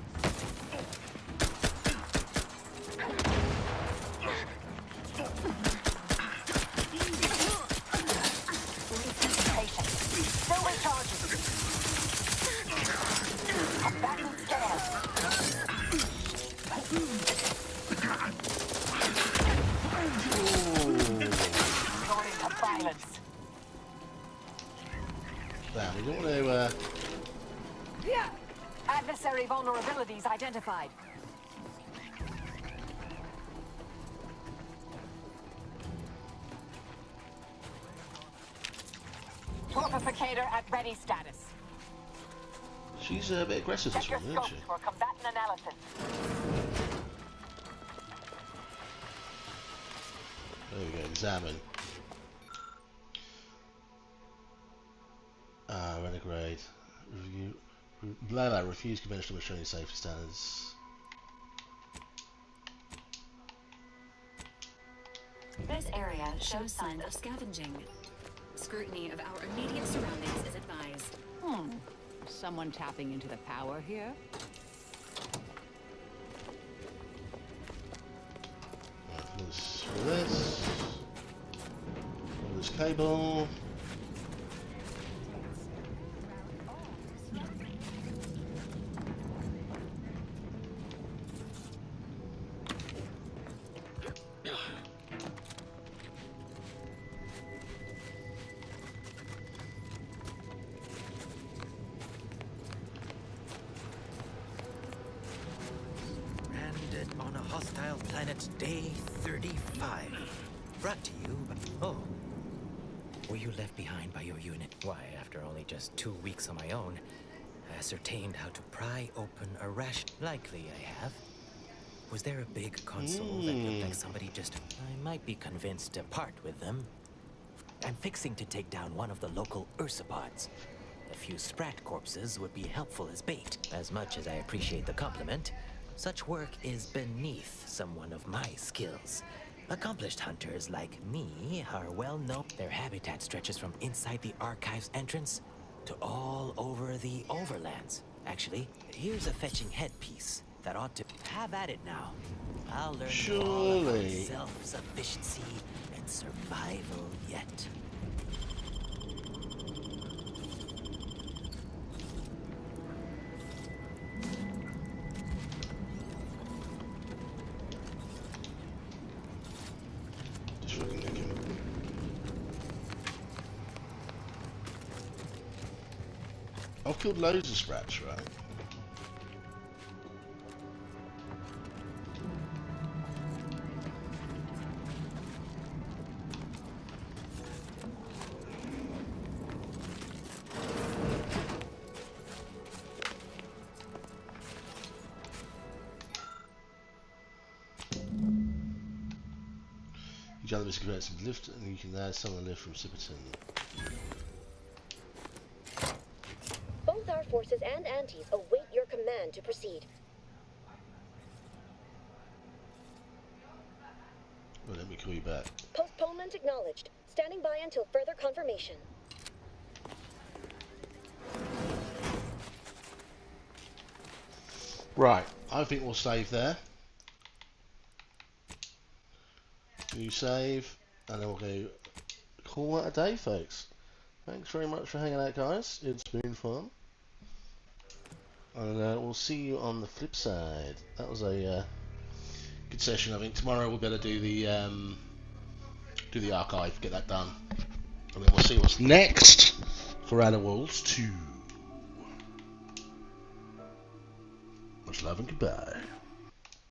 Still recharging. Combatant scan. Resorting to violence. Damn, we don't want to, Yeah. Adversary vulnerabilities identified. Torpificator at ready status. she's a bit aggressive this Check your one, isn't scopes she? for combatant analysis. There we go, examine. Renegade. Review. Blayla, refuse conventional machinery safety standards. This area shows signs of scavenging. Scrutiny of our immediate surroundings is advised. Someone tapping into the power here? This for this. All this cable. Stranded on a hostile planet, day 35. Brought to you by... Oh. Were you left behind by your unit? Why, after only just 2 weeks on my own, I ascertained how to pry open a ration. Likely I have. Was there a big console that looked like somebody just... I might be convinced to part with them. I'm fixing to take down one of the local Ursapods. A few sprat corpses would be helpful as bait. As much as I appreciate the compliment, such work is beneath someone of my skills. Accomplished hunters like me are well known. Their habitat stretches from inside the archive's entrance to all over the overlands. Actually, here's a fetching headpiece that ought to have at it now. I'll learn you all about self-sufficiency and survival yet. I've killed loads of sprats, right? You gather this creates some lift, and you can add some of the lift from Sipperton. Both our forces and Antes await your command to proceed. Well, let me call you back. Postponement acknowledged. Standing by until further confirmation. Right, I think we'll save there. You save, and then we'll go call that a day, folks. Thanks very much for hanging out, guys. It's been fun. And we'll see you on the flip side. That was a good session. I think tomorrow we'll better do the archive, get that done, and then we'll see what's next for Outer Worlds 2. Much love and goodbye.